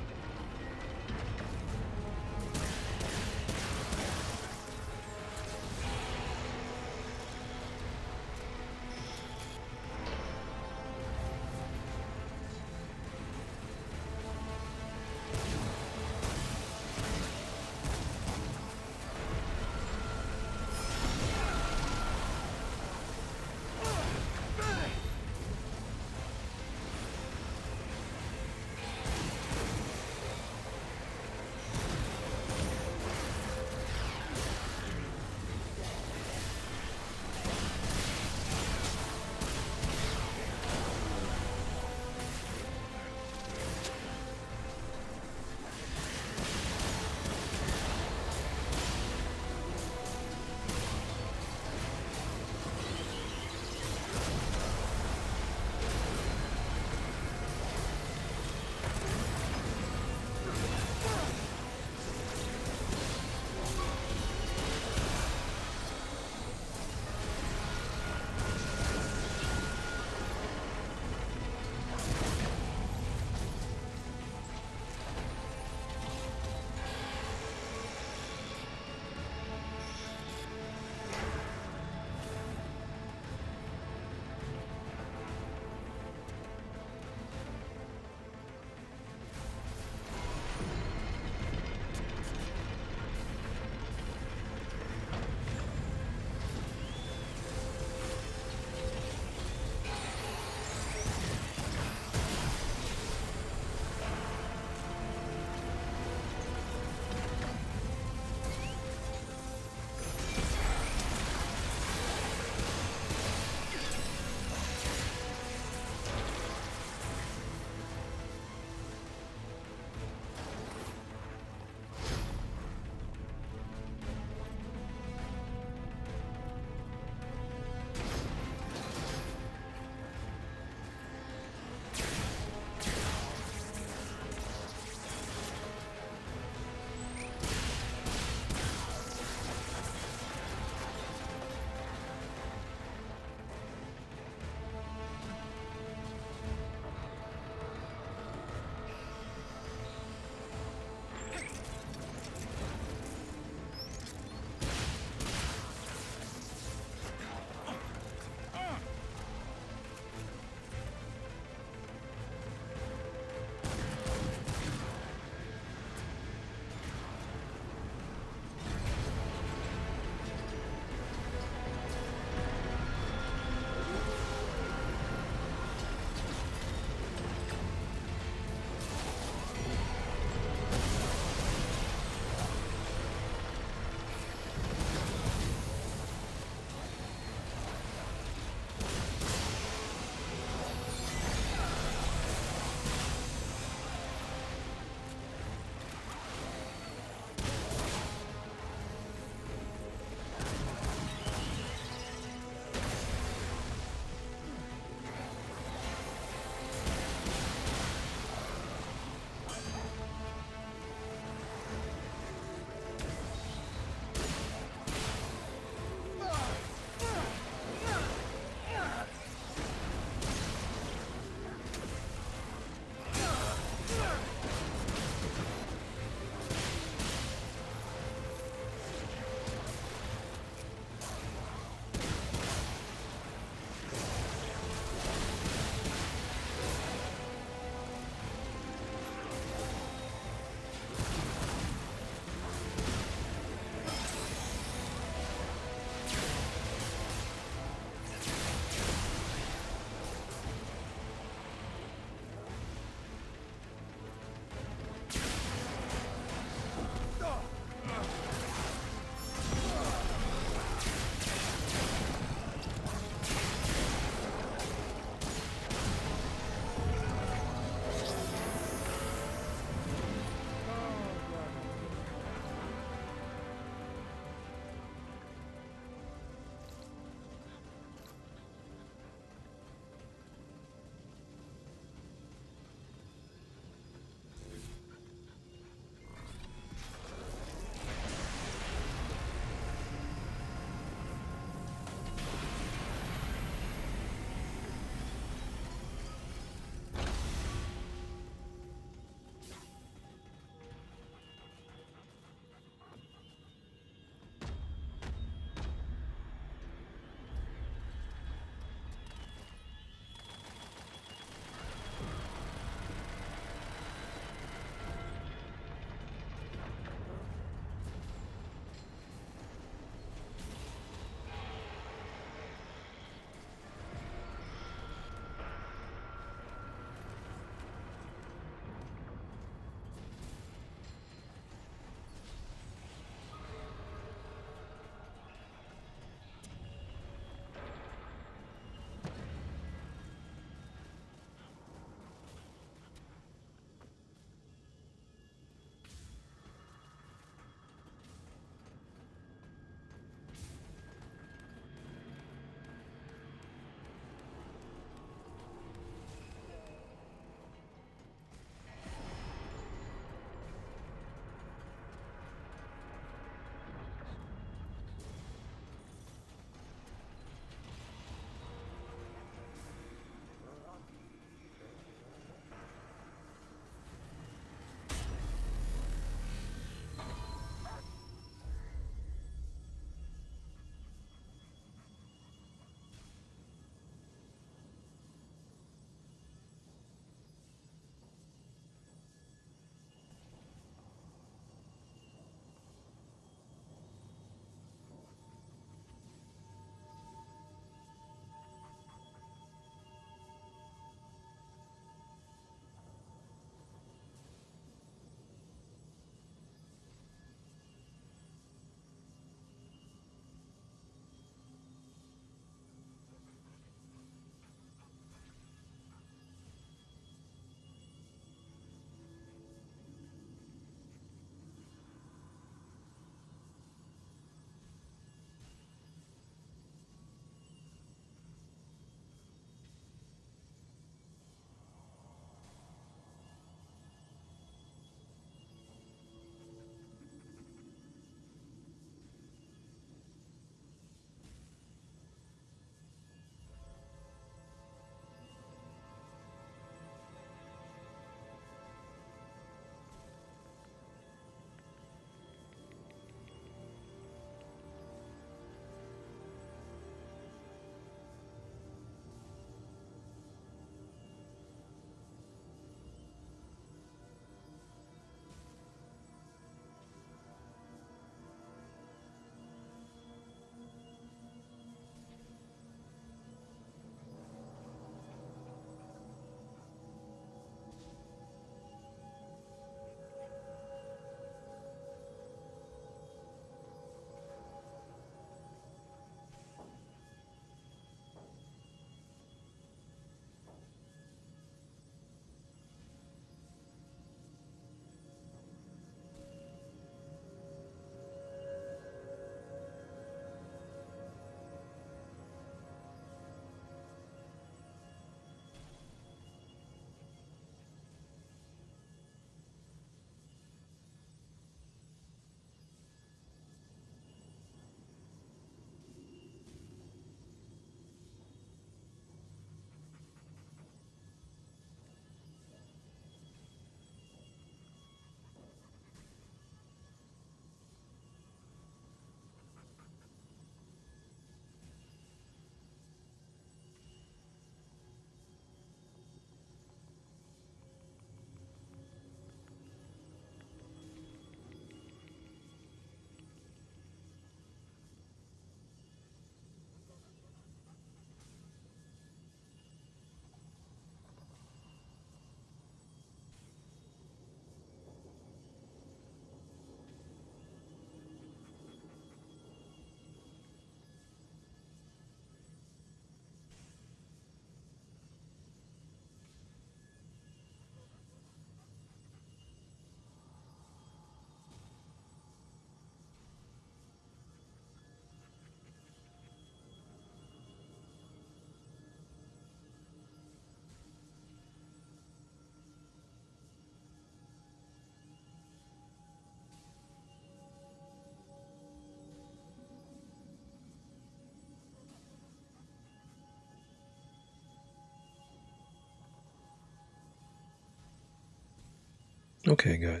Okay, guys.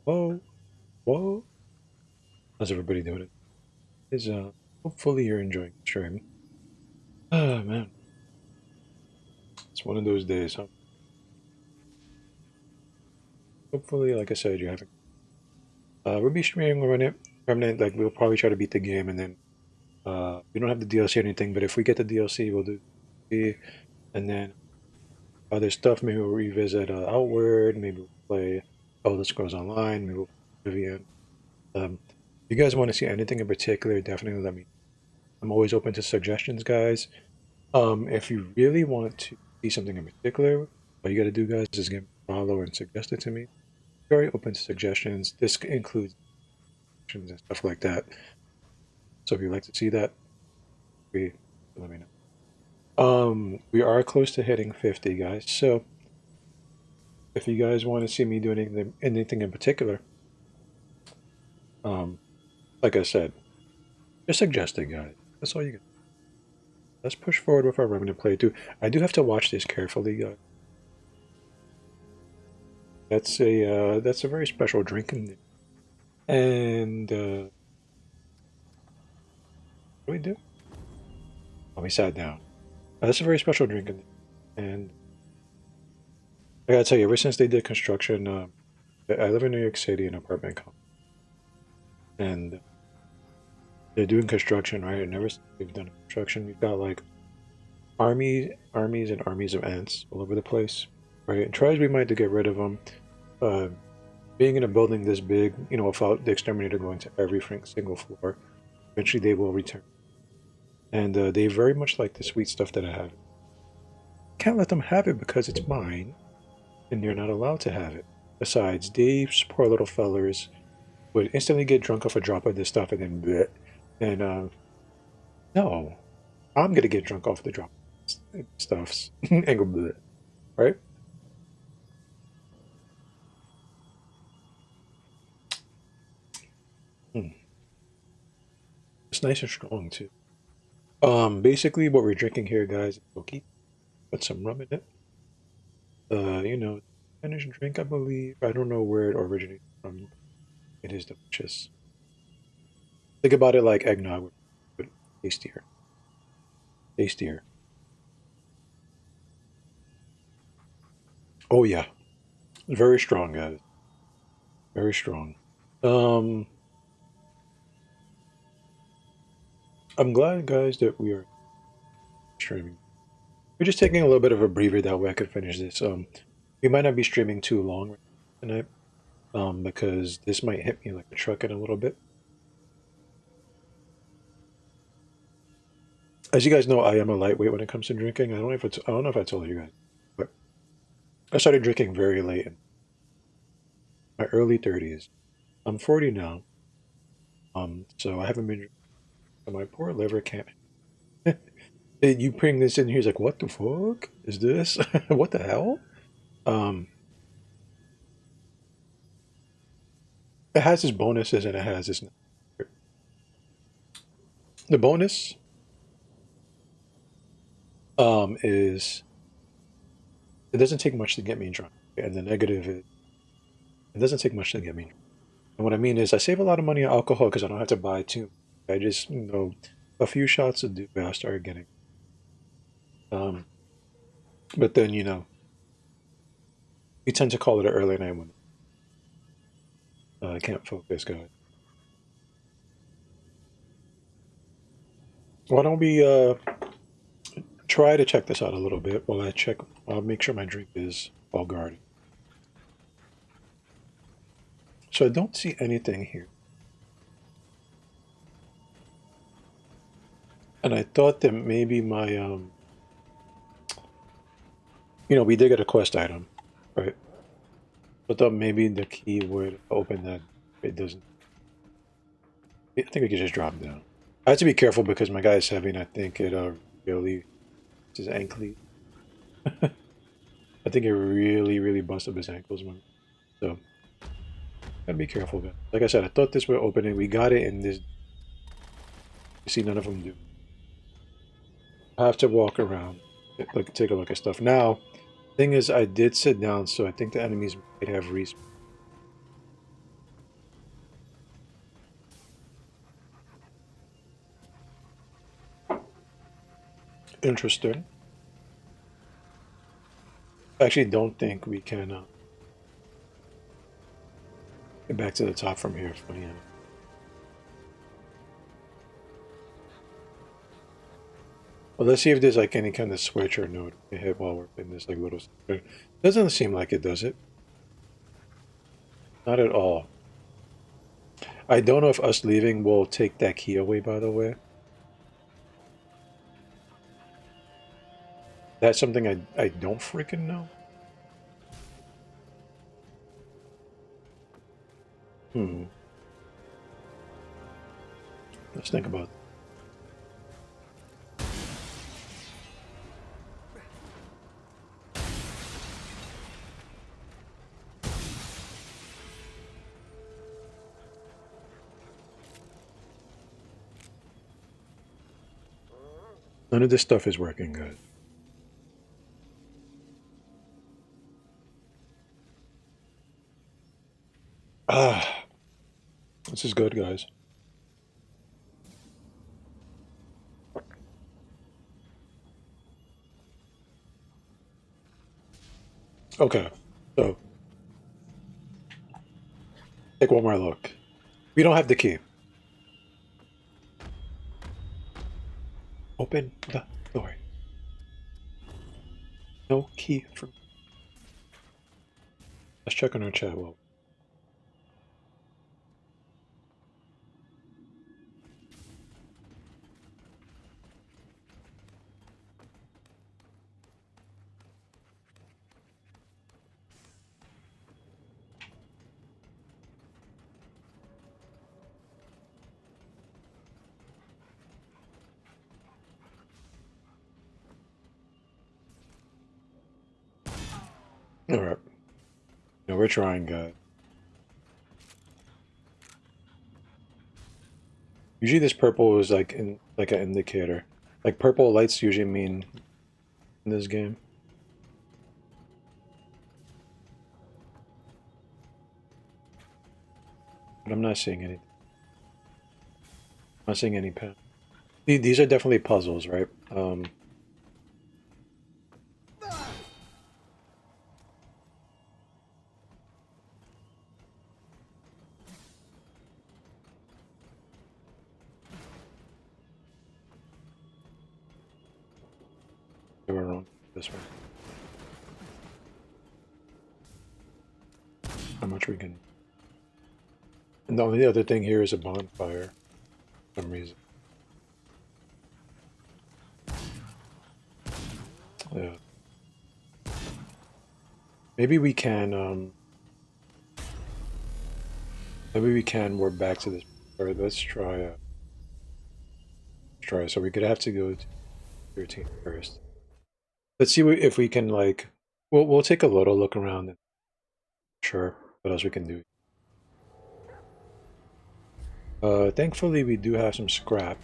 Whoa, whoa. How's everybody doing? Is hopefully you're enjoying the stream. Ah man, it's one of those days, huh? Hopefully, like I said, you're having. We'll be streaming Remnant. Like we'll probably try to beat the game, and then we don't have the DLC or anything. But if we get the DLC, we'll do. And then other stuff. Maybe we'll revisit Outward. Maybe we'll play Elder Scrolls Online. Maybe we'll play Oblivion. If you guys want to see anything in particular, definitely let me. I'm always open to suggestions, guys. If you really want to see something in particular, all you got to do, guys, is give me a follow and suggest it to me. Very open to suggestions. This includes and stuff like that. So if you'd like to see that, let me know. We are close to hitting 50, guys. So if you guys want to see me do anything in particular, like I said, just suggest it, guys. That's all you get. Let's push forward with our Remnant playthrough. I do have to watch this carefully, guys. That's a very special drink, and what do we do? Oh, we sat down. That's a very special drink, and I gotta tell you, ever since they did construction, I live in New York City, an apartment complex, and they're doing construction, right? And ever since they've done construction, we've got like armies and armies of ants all over the place, right? And tries we might to get rid of them. Being in a building this big, you know, without the exterminator going to every single floor, eventually they will return. And they very much like the sweet stuff that I have. Can't let them have it because it's mine, and they're not allowed to have it. Besides, these poor little fellers would instantly get drunk off a drop of this stuff and then bleh. And no, I'm gonna get drunk off the drop stuffs and go bleh, right? It's nice and strong too. Basically, what we're drinking here, guys, is Koki. Put some rum in it. You know, Spanish drink, I believe. I don't know where it originated from. It is delicious. Think about it like eggnog, but tastier. Tastier. Oh yeah, very strong, guys. Very strong. Um, I'm glad, guys, that we are streaming. We're just taking a little bit of a breather that way I could finish this. We might not be streaming too long tonight, because this might hit me like a truck in a little bit. As you guys know, I am a lightweight when it comes to drinking. I don't know if I told you guys, but I started drinking very late in my early 30s. I'm 40 now, so I haven't been drinking. My poor liver can't. You bring this in here, he's like, "What the fuck is this? What the hell?" Um, it has its bonuses and it has its. The bonus is it doesn't take much to get me drunk, and the negative is it doesn't take much to get me drunk. And what I mean is I save a lot of money on alcohol because I don't have to buy too. I just a few shots of Duke I start getting. But then we tend to call it an early night when I can't focus, guys. Why don't we try to check this out a little bit while I check? I'll make sure my drink is all guarded. So I don't see anything here. And I thought that maybe my we did get a quest item, right? I thought maybe the key would open that. It doesn't. I think we could just drop down. I have to be careful because my guy is heavy, and I think it really his ankle. I think it really busted his ankles, man. So gotta be careful, guys. Like I said, I thought this would open it. We got it, and this. You see, none of them do. I have to walk around, take a look at stuff now. Thing is, I did sit down, so I think the enemies might have respawn. Interesting. I actually don't think we can get back to the top from here. Funny enough. Well, let's see if there's like any kind of switch or node we can hit while we're in this like little. Doesn't seem like it does it. Not at all. I don't know if us leaving will take that key away, by the way. That's something I don't freaking know. Let's think about it. None of this stuff is working good. Ah, this is good, guys. Okay, so take one more look. We don't have the key. Open the door. No key for. Let's check on our chat. Well, all right. No, we're trying, guys. Usually, this purple is like in like an indicator. Like purple lights usually mean in this game. But I'm not seeing anything. I'm not seeing any pen. These are definitely puzzles, right? We're wrong. This one. How much we can. And the only other thing here is a bonfire. For some reason. Yeah. Maybe we can. Maybe we can work back to this. All right, let's try. Let's try. So we could have to go to 13 first. Let's see if we can like. We'll take a little look around and sure what else we can do. Thankfully we do have some scrap.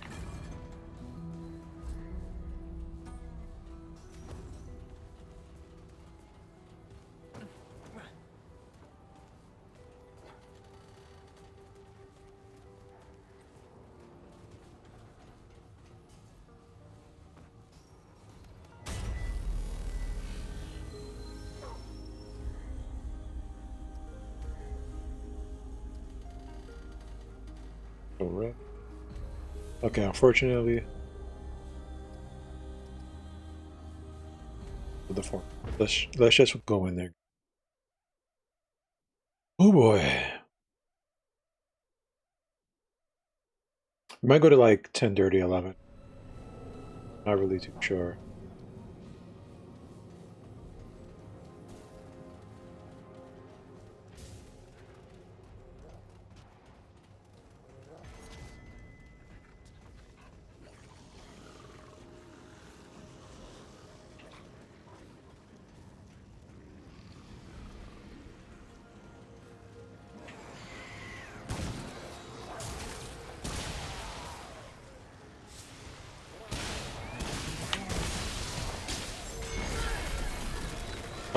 Alright. Okay, unfortunately, the form. Let's just go in there. Oh boy. We might go to like 10, 30, 11. Not really too sure.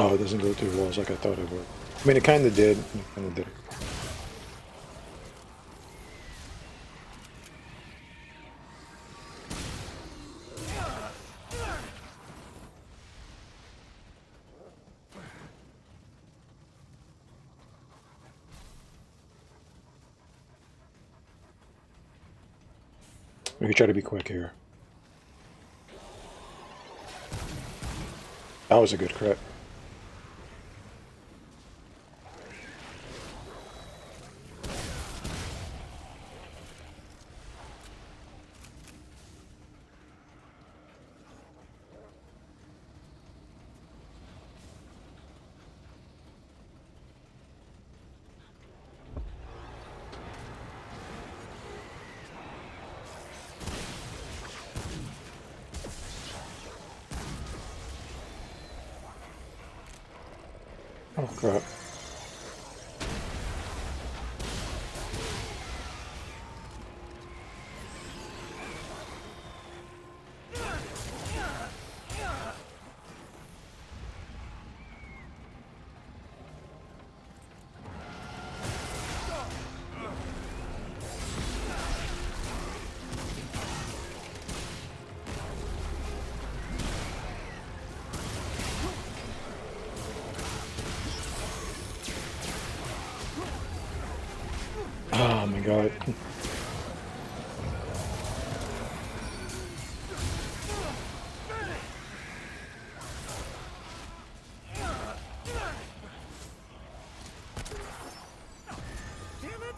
Oh, it doesn't go through walls like I thought it would. I mean, it kind of did. It kind of did. We can try to be quick here. That was a good crit. Oh crap. Oh my god. Damn it!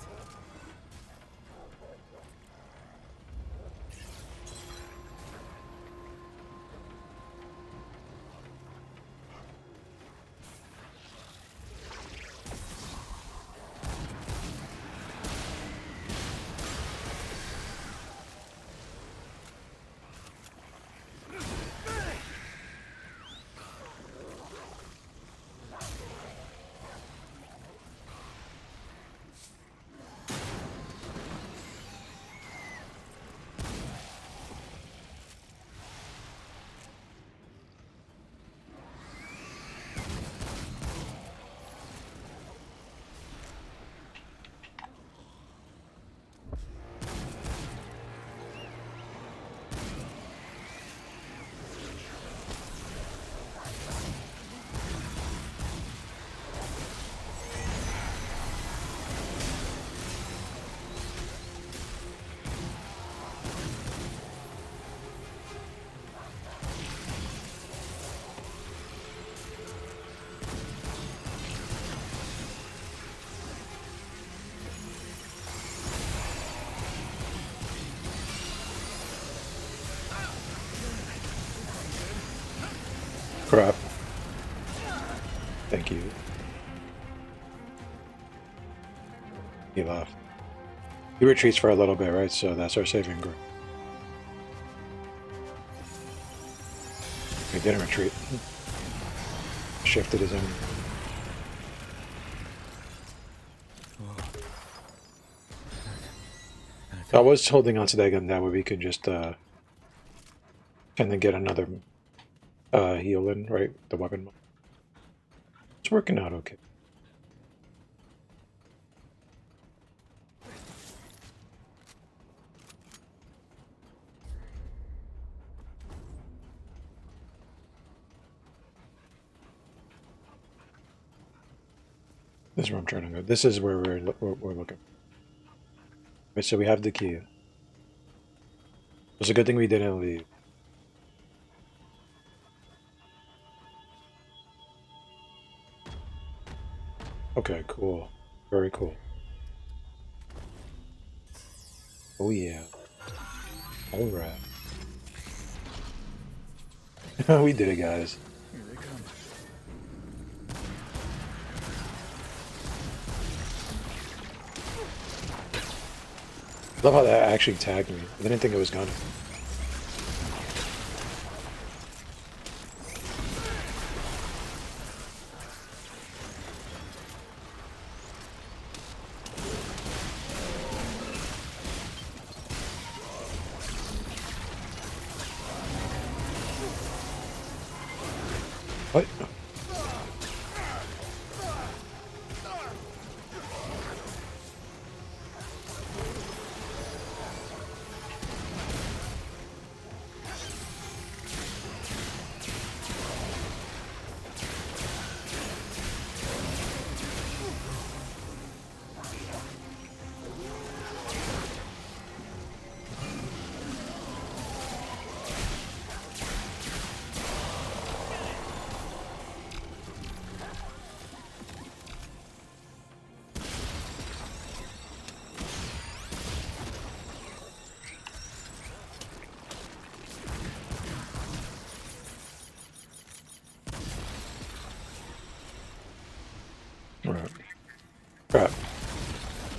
Crap. Thank you. He left. He retreats for a little bit, right? So that's our saving grace. He didn't retreat. Shifted his enemy. I was holding onto that gun that way we could just and then get another heal in, right? The weapon. It's working out okay. This is where I'm trying to go. This is where we're looking. Right, so we have the key. It was a good thing we didn't leave. Okay, cool. Very cool. Oh yeah. Alright. We did it, guys. Here they come. Love how that actually tagged me. I didn't think it was gonna. What?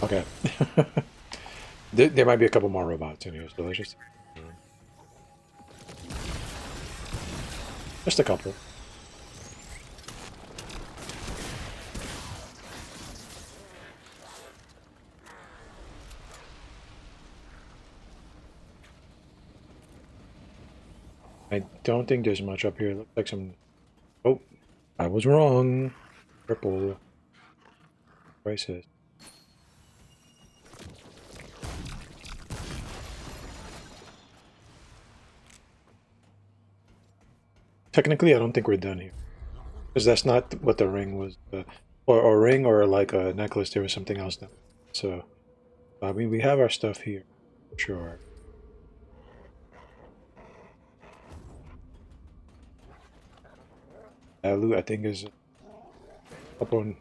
Okay. There might be a couple more robots in here, so let's just a couple. I don't think there's much up here. Looks like some... Oh, I was wrong. Purple. Crisis. Technically, I don't think we're done here. Because that's not what the ring was. Or a ring or like a necklace. There was something else. So, I mean, we have our stuff here. Sure. Loot, I think, is up on...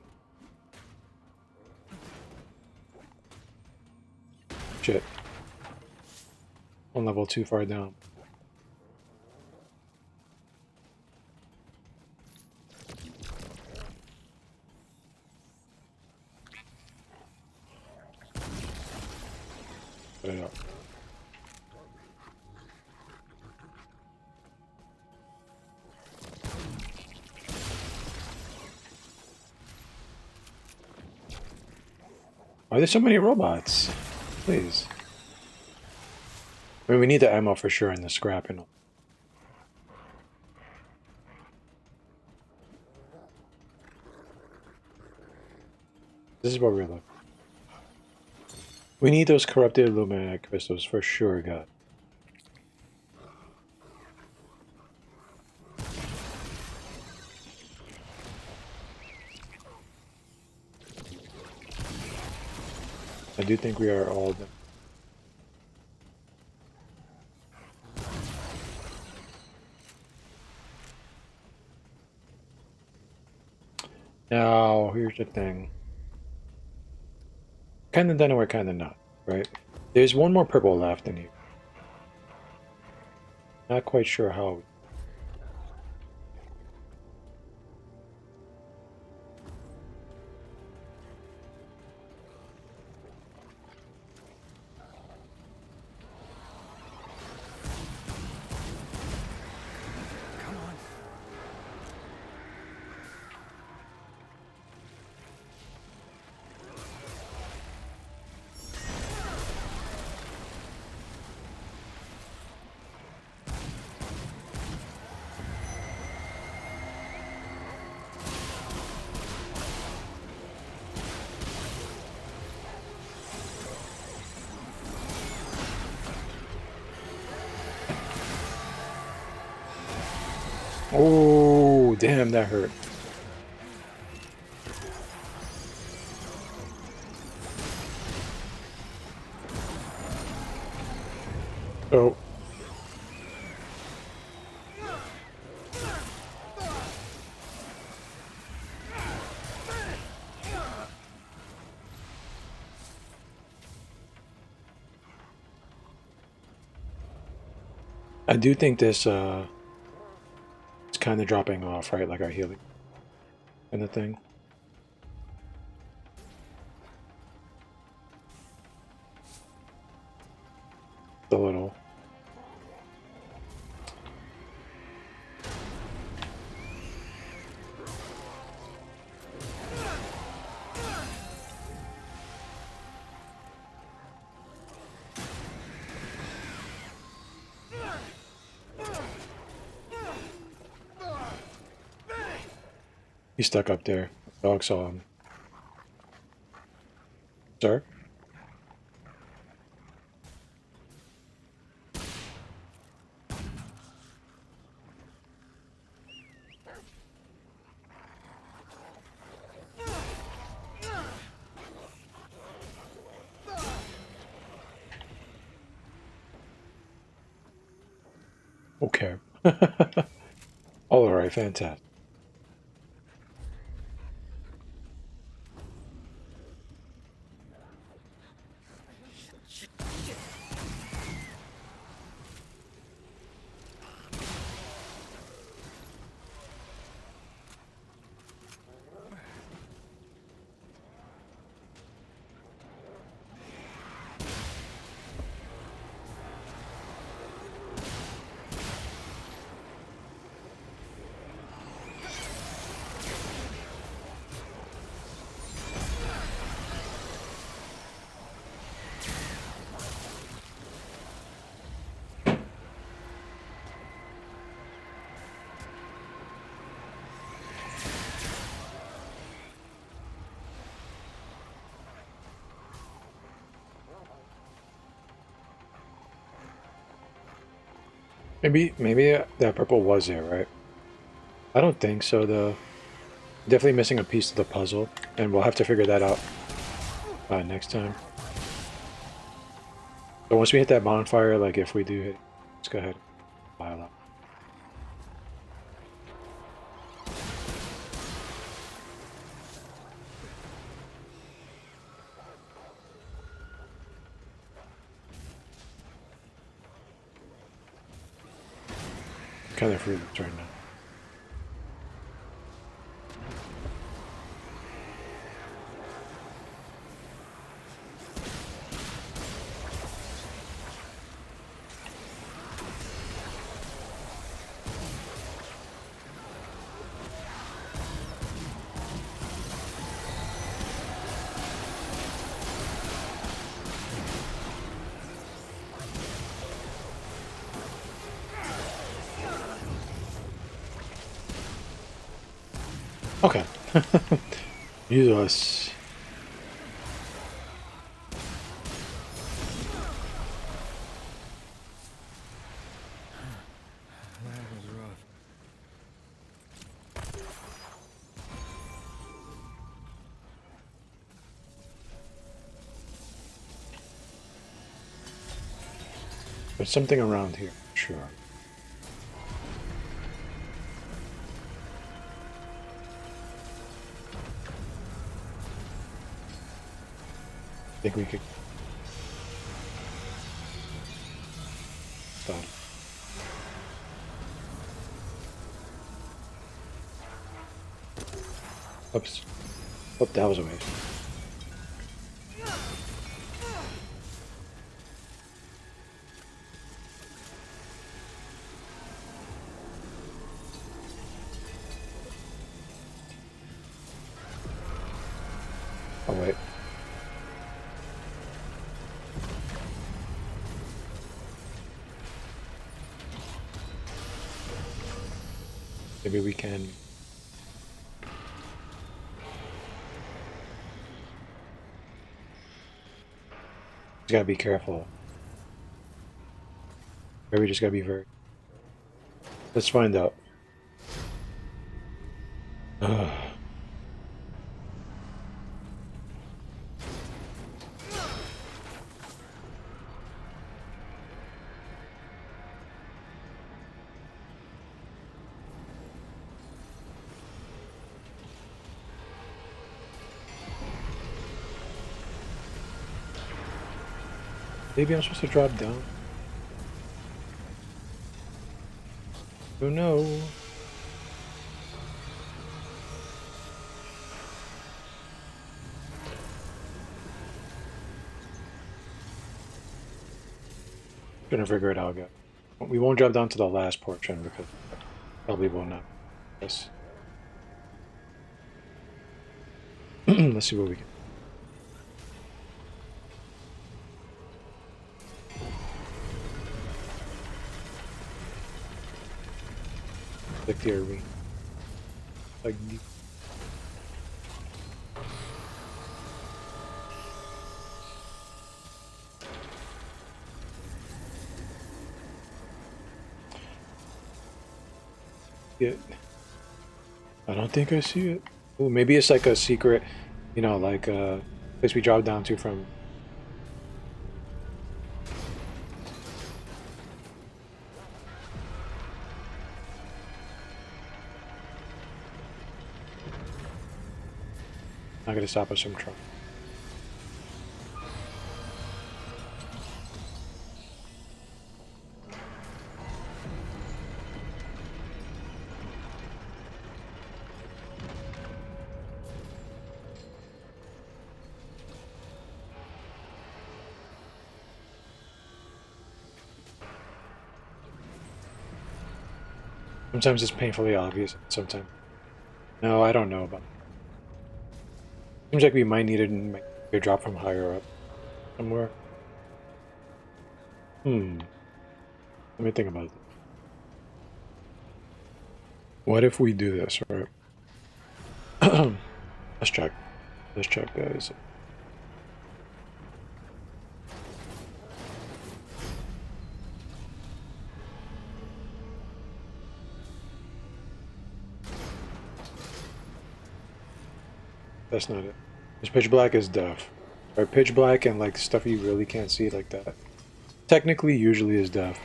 Shit. On level 2 far down. Put it up. Why are there so many robots? Please. I mean, we need the ammo for sure and the scrap and all. This is what we're looking. We need those corrupted illuminate crystals for sure, God. I do think we are all done. Now, here's the thing. Kinda done or kinda not, right? There's one more purple left in here. Not quite sure how. Come on. Oh, damn, that hurt. Oh. I do think this, it's kind of dropping off, right? Like our healing kind of thing. A little. He's stuck up there. Dog saw him. Sir? Okay. All right, fantastic. Maybe that purple was there, right? I don't think so, though. Definitely missing a piece of the puzzle, and we'll have to figure that out next time. But once we hit that bonfire, like if we do hit, let's go ahead and pile up. Kind of fruitless right now. Okay. Use us. That was rough. There's something around here, sure. I think we could stop. Oops. Oh, that was a waste. Oh, wait. Maybe we can. Just gotta be careful. Maybe we just gotta be very. Let's find out. Maybe I'm supposed to drop down. Oh no. Gonna figure it out, guys. We won't drop down to the last portion because probably will not. Yes. Let's see what we can. Like the arena. Like the. Yeah. I don't think I see it. Ooh, maybe it's like a secret, you know, like a place we drop down to from. Not gonna stop us from trying. Sometimes it's painfully obvious. Sometimes. No, I don't know about. Seems like we might need it and might be a drop from higher up somewhere. Let me think about it. What if we do this, right? Let's check. Let's check, guys. That's not it. Because pitch black is deaf. Right, pitch black and like stuff you really can't see like that. Technically, usually is deaf.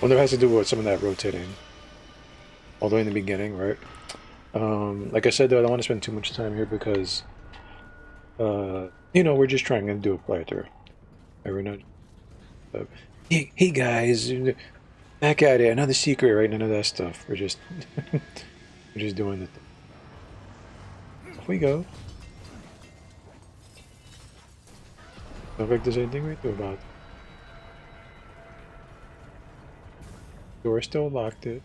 Wonder if it has to do with some of that rotating. Although in the beginning, right? Like I said, though, I don't want to spend too much time here because, you know, we're just trying to do a playthrough. Right, we're not. Hey guys, back at it. Another secret, right? None of that stuff. We're just, we're just doing the thing. Off we go. Don't think there's anything we do about it. Door still locked. It.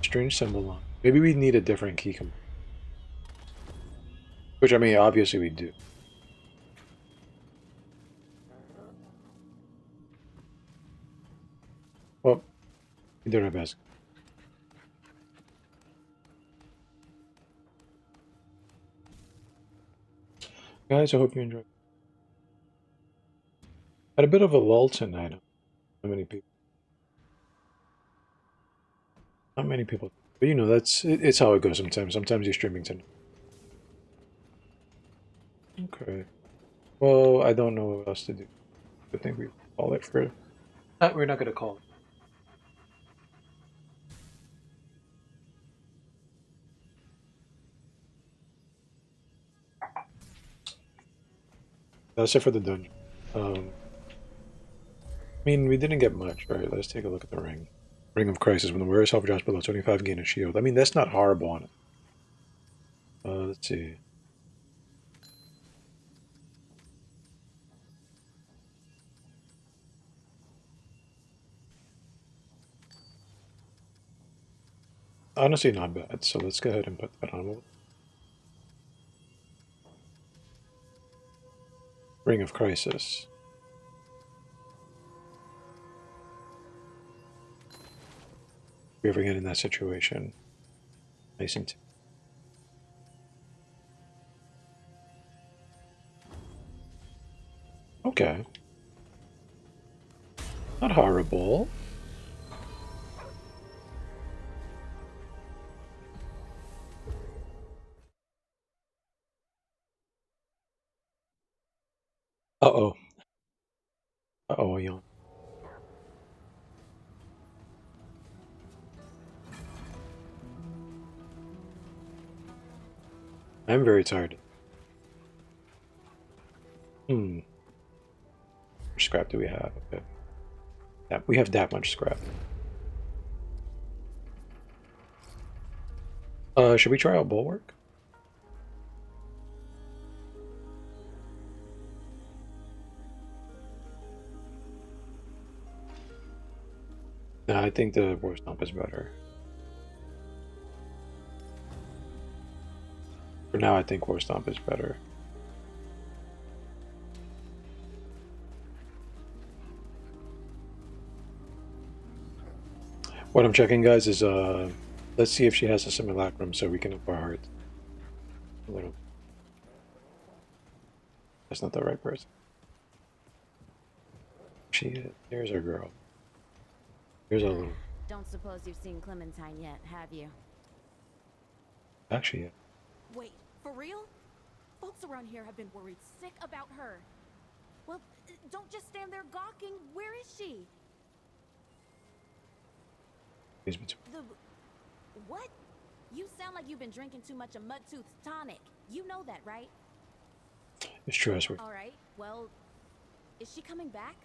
Strange symbol on. Maybe we need a different key command. Which I mean, obviously we do. Well, we did our best. Guys, I hope you enjoyed. Had a bit of a lull tonight. Not many people. Not many people. But you know, it's how it goes sometimes. Sometimes you're streaming tonight. Okay. Well, I don't know what else to do. I think we call it for. We're not gonna call it. That's it for the dungeon. I mean, we didn't get much, right? Let's take a look at the ring. Ring of Crisis. When the wearer self-drops below 25, gain a shield. I mean, that's not horrible on it. Let's see. Honestly, not bad. So let's go ahead and put that on. Ring of Crisis. If we ever get in that situation. Nice and okay. Not horrible. Uh-oh. Uh-oh, yawn. I'm very tired. How much scrap do we have? Okay. Yeah, we have that much scrap. Should we try out Bulwark? No, I think the War Stomp is better. For now, I think War Stomp is better. What I'm checking, guys, is let's see if she has a simulacrum so we can up our heart. A little. That's not the right person. She is. Here's our girl. Here's our little. Don't suppose you've seen Clementine yet, have you? Actually, yeah. Wait, for real? Folks around here have been worried sick about her. Well, don't just stand there gawking. Where is she? He's between. What? You sound like you've been drinking too much of Mudtooth's tonic. You know that, right? It's true, I swear. All right. Well, is she coming back?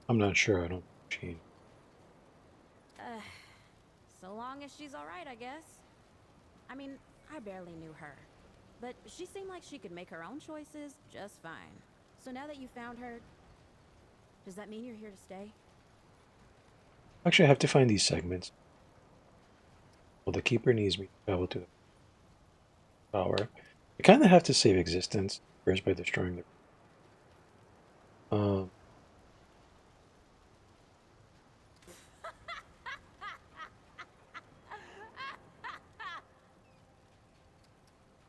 I'm not sure. I don't. She. So long as she's all right, I guess. I mean, I barely knew her, but she seemed like she could make her own choices just fine. So now that you found her, does that mean you're here to stay? Actually, I have to find these segments. Well, the keeper needs me to travel to the power. I kind of have to save existence first by destroying the. Um,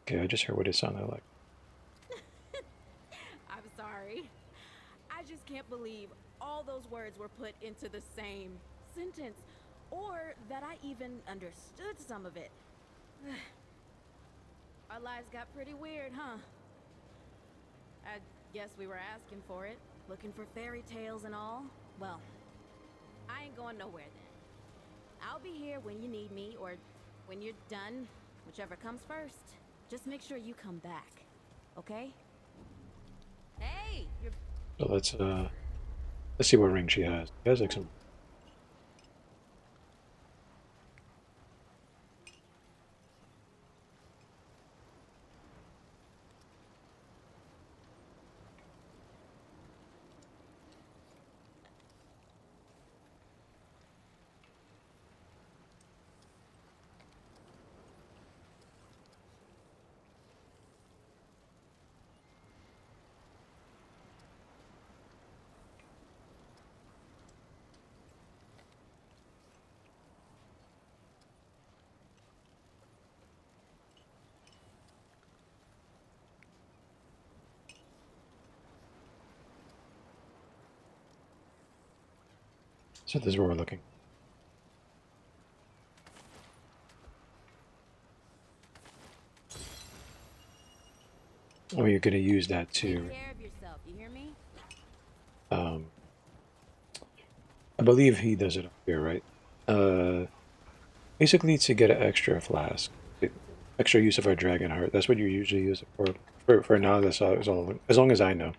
okay, I just heard what it sounded like. I'm sorry. I just can't believe all those words were put into the same sentence, or that I even understood some of it. Our lives got pretty weird, huh? I guess we were asking for it, looking for fairy tales and all. Well, I ain't going nowhere then. I'll be here when you need me, or when you're done, whichever comes first. Just make sure you come back, okay? Hey, you're... So let's see what ring she has. She has like some. So this is where we're looking. Oh, you're gonna use that Take to. care of yourself, you hear me? Um, I believe he does it up here, right? Basically to get an extra flask, extra use of our dragon heart. That's what you usually use it for. For now, that's all. As long as I know.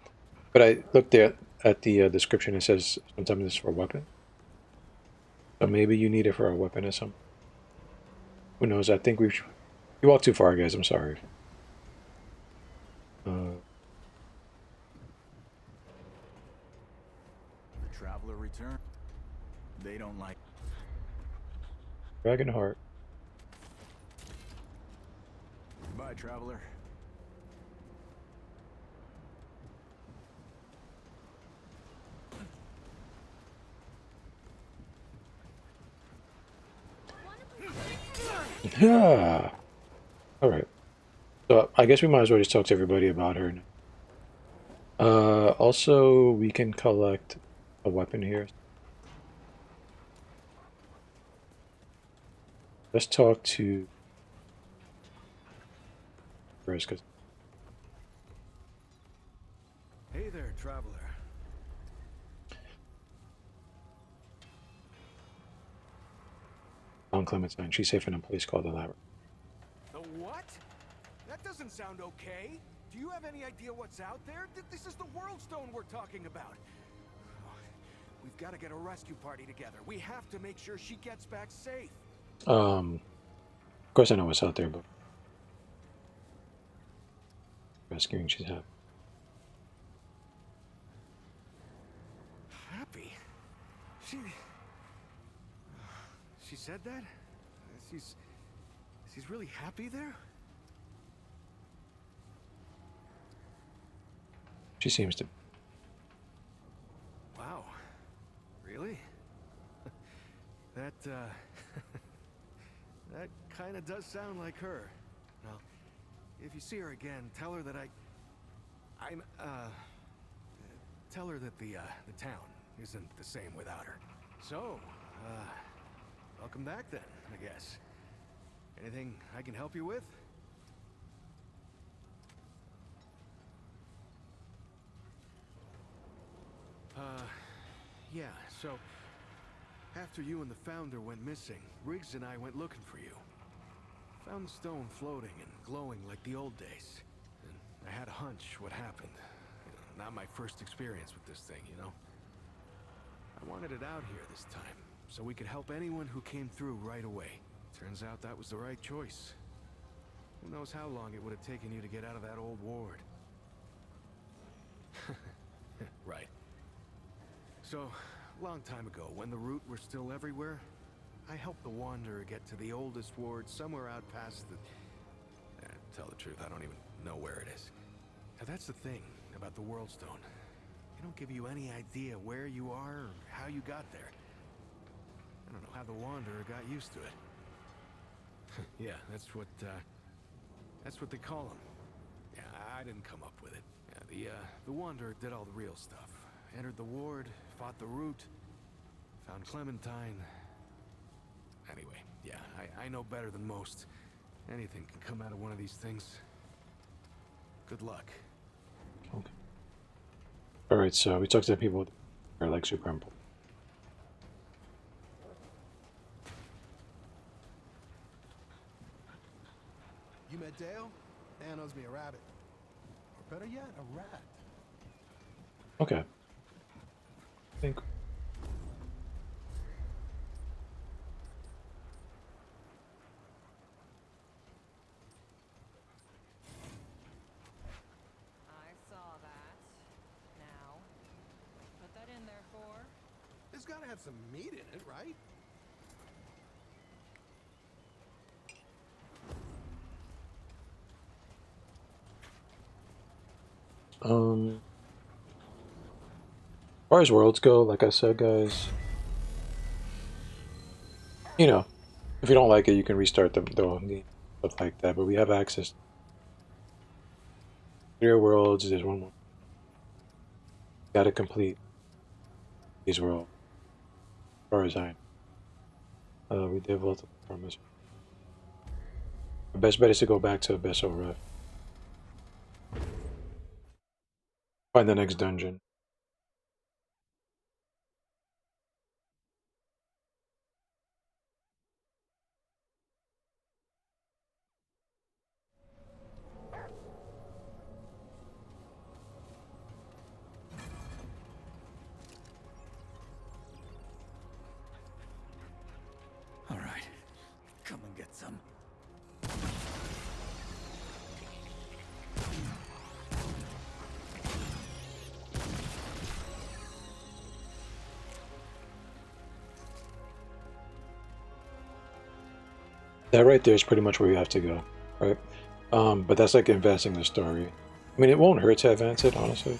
But I looked at the description. It says sometimes it's for a weapon. So maybe you need it for a weapon or something. Who knows? I think we walked too far, guys. I'm sorry. The traveler returned. They don't like... Dragon heart. Goodbye, traveler. Yeah. All right. So I guess we might as well just talk to everybody about her. Also, we can collect a weapon here. Let's talk to first, because Hey there, traveler. Aunt Clementine. She's safe in a place called the Labyrinth. The what? That doesn't sound okay. Do you have any idea what's out there? This is the World Stone we're talking about. We've got to get a rescue party together. We have to make sure she gets back safe. Of course I know what's out there, but rescuing she's happy. Happy? She said that? She's really happy there? She seems to. Wow. Really? That that kind of does sound like her. Well, if you see her again, tell her that tell her that the town isn't the same without her. So, welcome back then, I guess. Anything I can help you with? Yeah, so after you and the founder went missing, Riggs and I went looking for you. Found the stone floating and glowing like the old days. And I had a hunch what happened. Not my first experience with this thing, you know? I wanted it out here this time, so we could help anyone who came through right away. Turns out that was the right choice. Who knows how long it would have taken you to get out of that old ward. Right. So, long time ago, when the root were still everywhere, I helped the Wanderer get to the oldest ward somewhere out past the... tell the truth, I don't even know where it is. Now that's the thing about the World Stone. They don't give you any idea where you are or how you got there. I don't know how the Wanderer got used to it. Yeah, that's what they call him. Yeah, I didn't come up with it. Yeah, the Wanderer did all the real stuff. Entered the ward, fought the Root, found Clementine. Anyway, yeah, I know better than most. Anything can come out of one of these things. Good luck. Okay. Alright, so we talked to people that are like super important. You met Dale? Dan owes me a rabbit. Or better yet, a rat. Okay. I think. I saw that. Now, put that in there for. It's gotta have some meat in it, right? As far as worlds go, like I said, guys, you know, if you don't like it, you can restart the game, stuff like that. But we have access to 3 worlds. There's one more. Got to complete these worlds. As far as I know, we did both of the promise. The best bet is to go back to Abyssal Rift. Find the next dungeon. All right, come and get some. That right there is pretty much where you have to go, right? But that's like advancing the story. I mean, it won't hurt to advance it, honestly.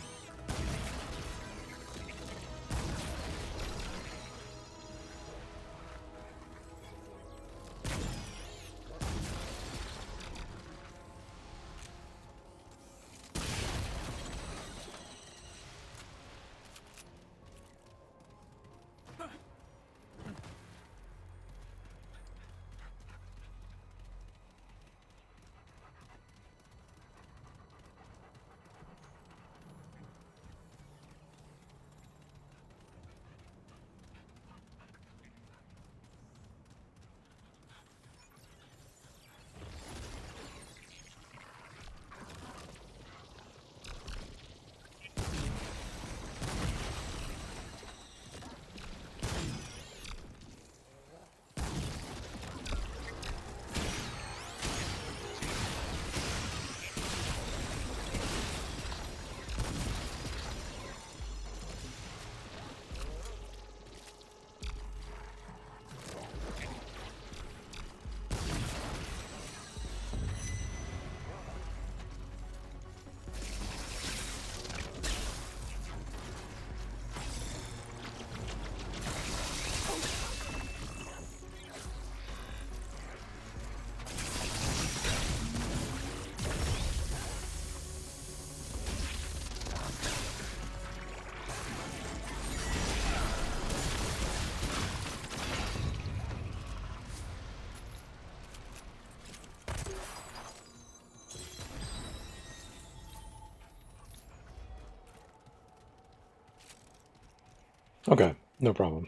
Okay, no problem.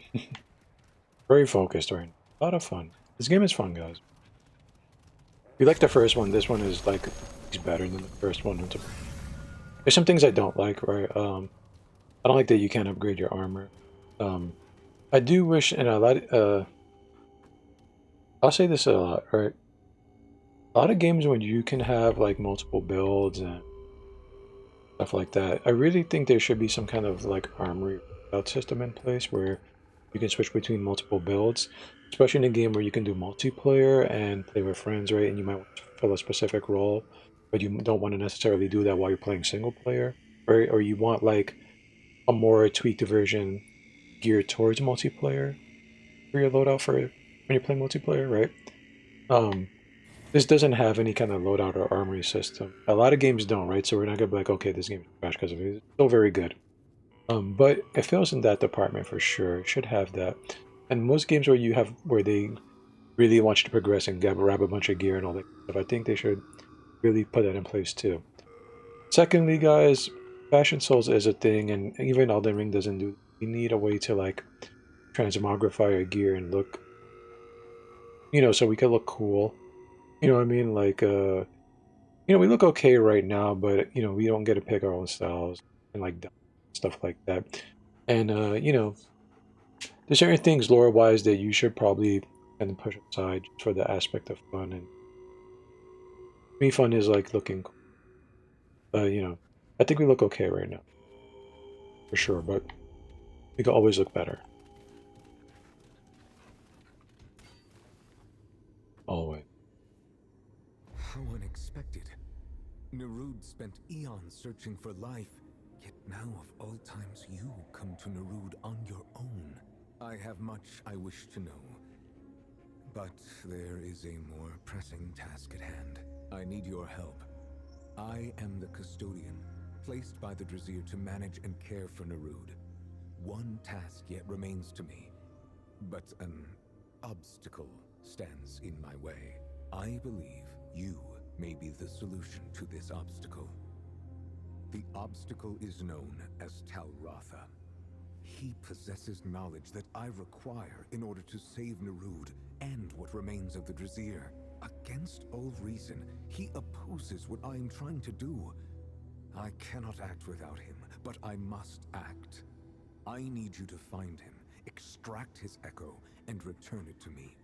Very focused right now. A lot of fun. This game is fun, guys. If you like the first one, this one is like it's better than the first one. There's some things I don't like, right? I don't like that you can't upgrade your armor. Um, I do wish, and a lot. I'll say this a lot, right? A lot of games when you can have like multiple builds and stuff like that, I really think there should be some kind of like armory build system in place where you can switch between multiple builds, especially in a game where you can do multiplayer and play with friends, right? And you might want to fill a specific role, but you don't want to necessarily do that while you're playing single player, right? Or you want like a more tweaked version geared towards multiplayer for your loadout for when you're playing multiplayer, right? This doesn't have any kind of loadout or armory system. A lot of games don't, right? So we're not gonna be like, okay, this game is trash because of it. It's still very good. But it fails in that department for sure. It should have that. And most games where they really want you to progress and grab a bunch of gear and all that stuff, I think they should really put that in place too. Secondly, guys, fashion souls is a thing, and even Elden Ring doesn't do. You need a way to like transmogrify our gear and look, so we can look cool. You know what I mean? Like, we look okay right now, but we don't get to pick our own styles and like stuff like that. And there's certain things lore-wise that you should probably kind of push aside just for the aspect of fun. And me, fun is like looking cool. I think we look okay right now, for sure, but we could always look better. Always. How unexpected. Nerud spent eons searching for life, yet now of all times you come to Nerud on your own. I have much I wish to know, but there is a more pressing task at hand. I need your help. I am the custodian, placed by the Drazir to manage and care for Nerud. One task yet remains to me, but an obstacle stands in my way. I believe you may be the solution to this obstacle. The obstacle is known as Talratha. He possesses knowledge that I require in order to save Nerud and what remains of the Drazir. Against all reason, he opposes what I am trying to do. I cannot act without him, but I must act. I need you to find him, extract his echo, and return it to me.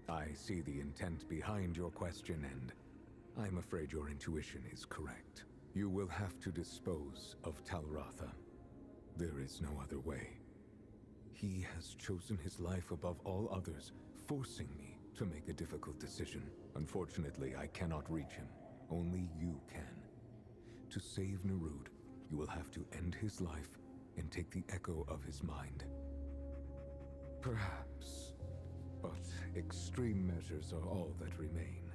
I see the intent behind your question, and I'm afraid your intuition is correct. You will have to dispose of Talratha. There is no other way. He has chosen his life above all others, forcing me to make a difficult decision. Unfortunately, I cannot reach him. Only you can. To save Nerud, you will have to end his life and take the echo of his mind. Perhaps, but extreme measures are all that remain.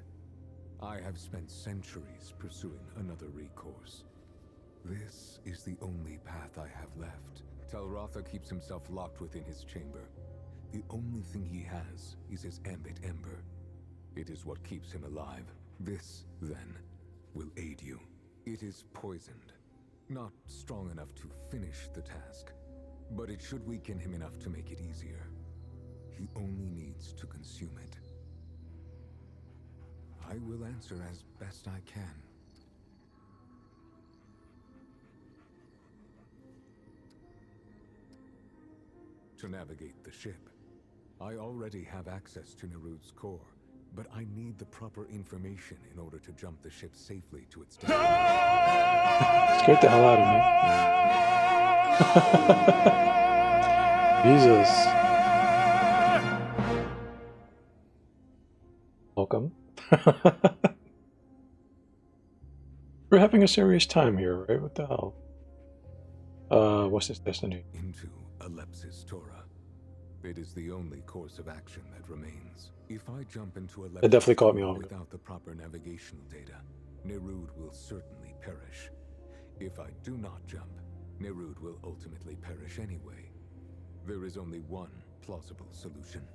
I have spent centuries pursuing another recourse. This is the only path I have left. Talratha keeps himself locked within his chamber. The only thing he has is his ambit ember. It is what keeps him alive. This, then, will aid you. It is poisoned. Not strong enough to finish the task, but it should weaken him enough to make it easier. He only needs to consume it. I will answer as best I can. To navigate the ship, I already have access to Nerud's core, but I need the proper information in order to jump the ship safely to its destination. Scared the hell out of me. Jesus. Welcome. We're having a serious time here, right? What the hell? What's this destiny? Into Alepsis Torah. It is the only course of action that remains. If I jump into Alepsis It definitely caught me off. Without the proper navigational data, Nerud will certainly perish. If I do not jump, Nerud will ultimately perish anyway. There is only one plausible solution.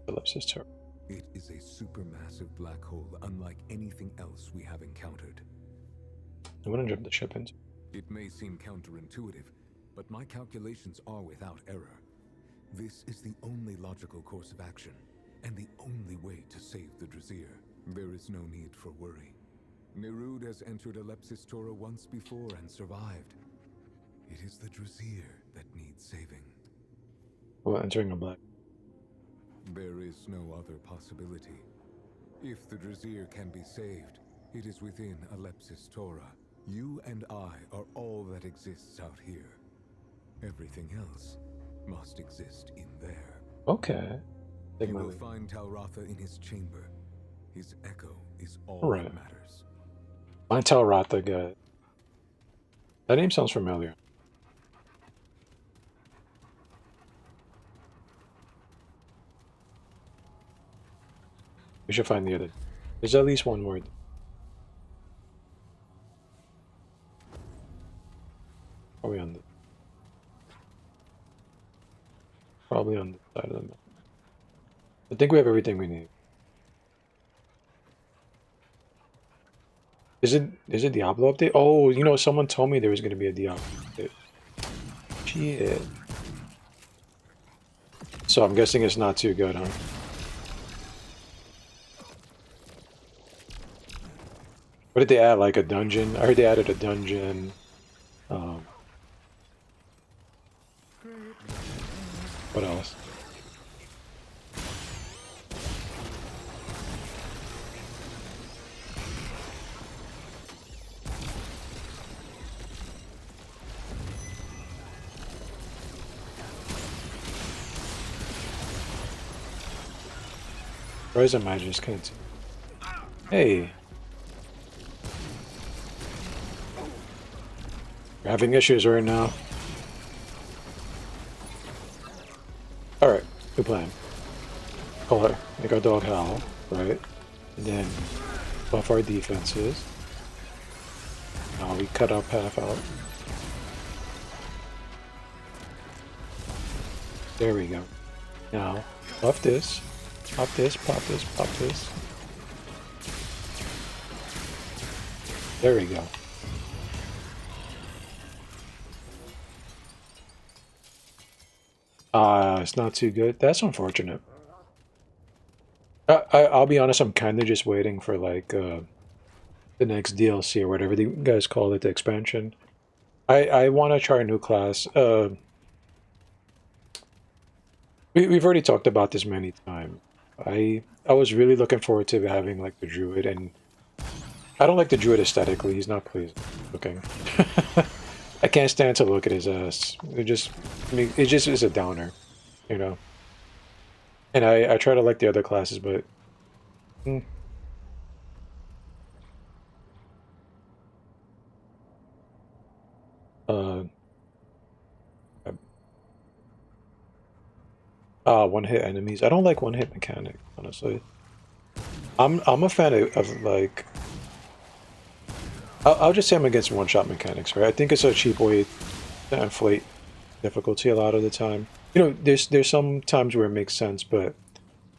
Ellipsis Torah. It is a supermassive black hole unlike anything else we have encountered. I want to jump the ship into. It may seem counterintuitive, but my calculations are without error. This is the only logical course of action, and the only way to save the Drazir. There is no need for worry. Nerud has entered Alepsis Torah once before and survived. It is the Drazir that needs saving. Well, entering a black. There is no other possibility. If the Drazir can be saved, it is within Alepsis Torah. You and I are all that exists out here. Everything else must exist in there. Okay. You will find Talratha in his chamber. His echo is all Right. that matters. Montel Rata guy. That name sounds familiar. We should find the other. There's at least one more. Are we on the? Probably on the side of the map. I think we have everything we need. Is it Diablo update? Oh, you know, someone told me there was gonna be a Diablo update. Shit. So I'm guessing it's not too good, huh? What did they add? Like a dungeon? I heard they added a dungeon. What else? Rise of Magus can't see. Hey. We're having issues right now. Alright, good plan. Call her. Make our dog howl, right? And then buff our defenses. Now we cut our path out. There we go. Now, buff this. Pop this, pop this, pop this. There we go. It's not too good. That's unfortunate. I'll be honest, I'm kind of just waiting for like the next DLC or whatever you guys call it, the expansion. I want to try a new class. We've already talked about this many times. I was really looking forward to having like the druid, and I don't like the druid aesthetically. He's not pleasing looking. I can't stand to look at his ass. It just is a downer, you know. And I try to like the other classes, but one-hit enemies. I don't like one-hit mechanic, honestly. I'm a fan of like. I'll just say I'm against one-shot mechanics, right? I think it's a cheap way to inflate difficulty a lot of the time. You know, there's some times where it makes sense, but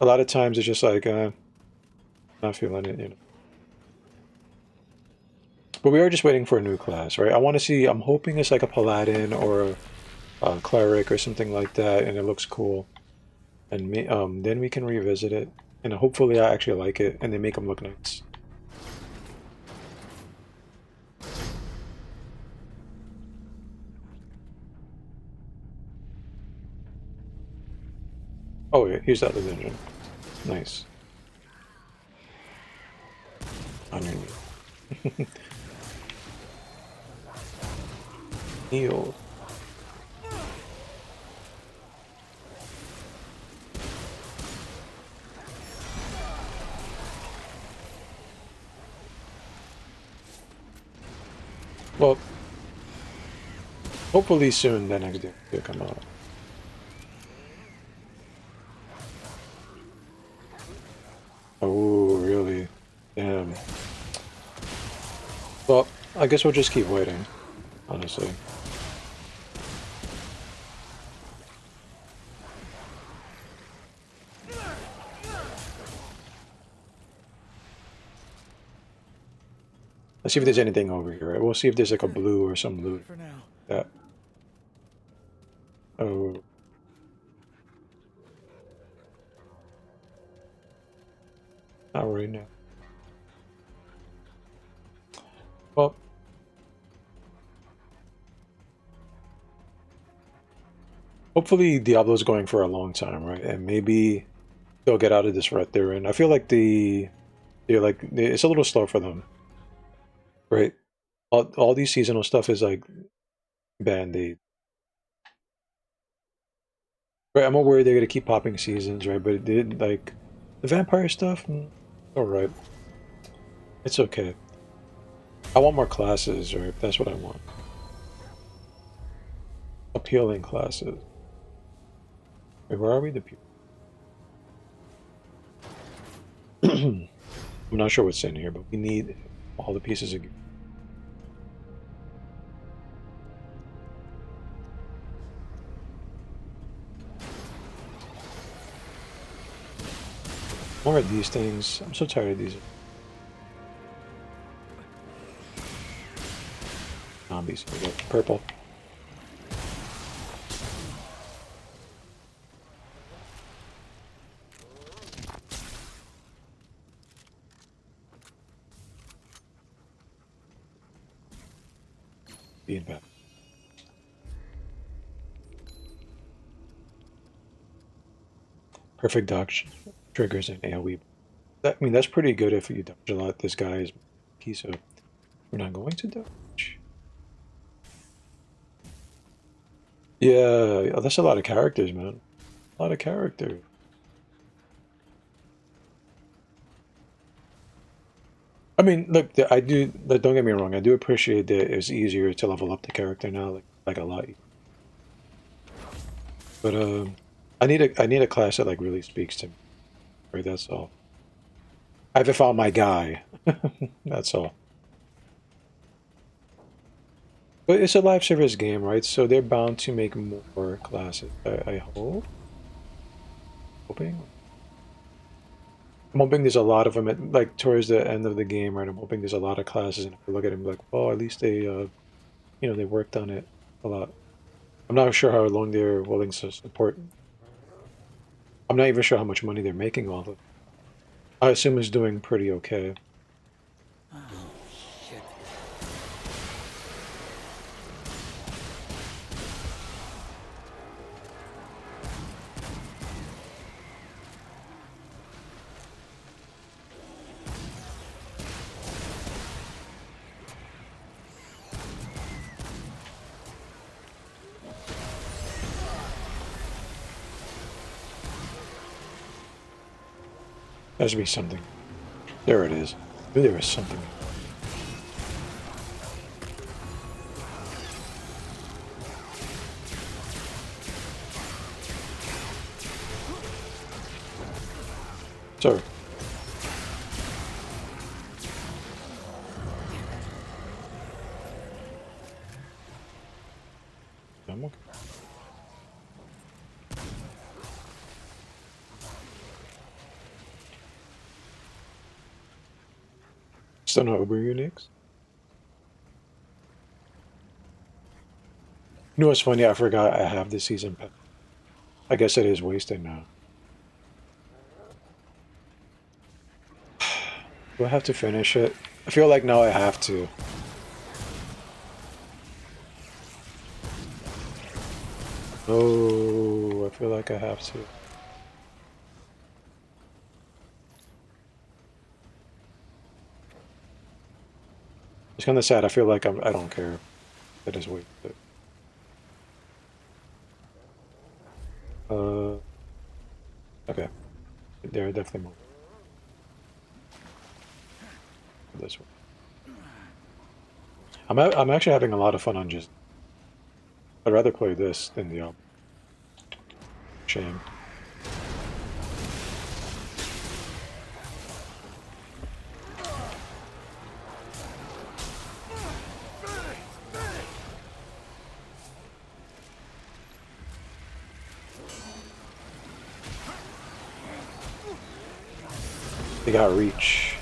a lot of times it's just like, not feeling it, you know. But we are just waiting for a new class, right? I want to see. I'm hoping it's like a paladin or a cleric or something like that, and it looks cool. And then we can revisit it, and hopefully I actually like it, and they make them look nice. Oh yeah, here's that dungeon. Nice. Underneath. Heal. Well, hopefully soon the next day will come out. Oh, really? Damn. Well, I guess we'll just keep waiting, honestly. Let's see if there's anything over here. Right? We'll see if there's like a blue or some loot. For now. Yeah. Oh. Not right now. Well. Hopefully Diablo's going for a long time, right? And maybe they'll get out of this rut they're in. I feel like it's a little slow for them. Right? All these seasonal stuff is like Band-Aid. Right, I'm aware they're gonna keep popping seasons, right? But it did like the vampire stuff, alright. It's okay. I want more classes, or if that's what I want. Appealing classes. Wait, where are we? The people. I'm not sure what's in here, but we need all the pieces of gear. More of these things. I'm so tired of these zombies. Here we go. Purple. Being back. Perfect dodge triggers and AoE. I mean, that's pretty good if you dodge a lot. This guy is key, so we're not going to dodge. Yeah, that's a lot of characters, man. A lot of characters. I mean, look, I do. Don't get me wrong. I do appreciate that it's easier to level up the character now, like a lot. But I need a class that like really speaks to me. Right, that's all. I haven't found my guy. That's all. But it's a live service game, right? So they're bound to make more classes. I hope. Hoping. I'm hoping there's a lot of them at, like towards the end of the game, right? I'm hoping there's a lot of classes, and if I look at them like, oh, at least they, they worked on it a lot. I'm not sure how long they're willing to support. I'm not even sure how much money they're making off of. I assume it's doing pretty okay. There should be something. There it is. I knew there was something. Sorry. I'm okay. Still not Uber Unix? You know what's funny? I forgot I have the season pass. I guess it is wasted now. Do I have to finish it? I feel like now I have to. Oh, I feel like I have to. It's kind of sad. I feel like I don't care. That is wasted. Okay. There are definitely more. This one. I'm actually having a lot of fun on just. I'd rather play this than the album. Shame. They got reach.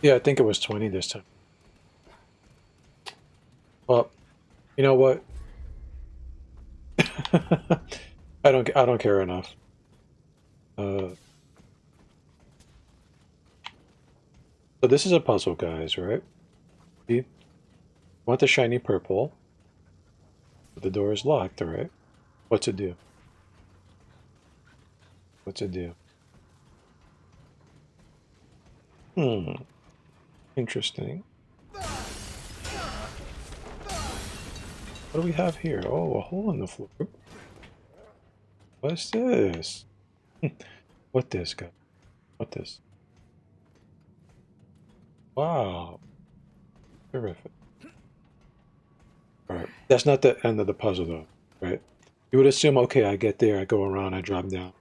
Yeah, I think it was 20 this time. Well, you know what? I don't care enough. So this is a puzzle, guys, right? You want the shiny purple. But the door is locked, right? What to do? What to do? Interesting. What do we have here? Oh, a hole in the floor. What's this? What this, guy? What this? Wow. Terrific. Alright. That's not the end of the puzzle, though, right? You would assume, okay, I get there, I go around, I drop down.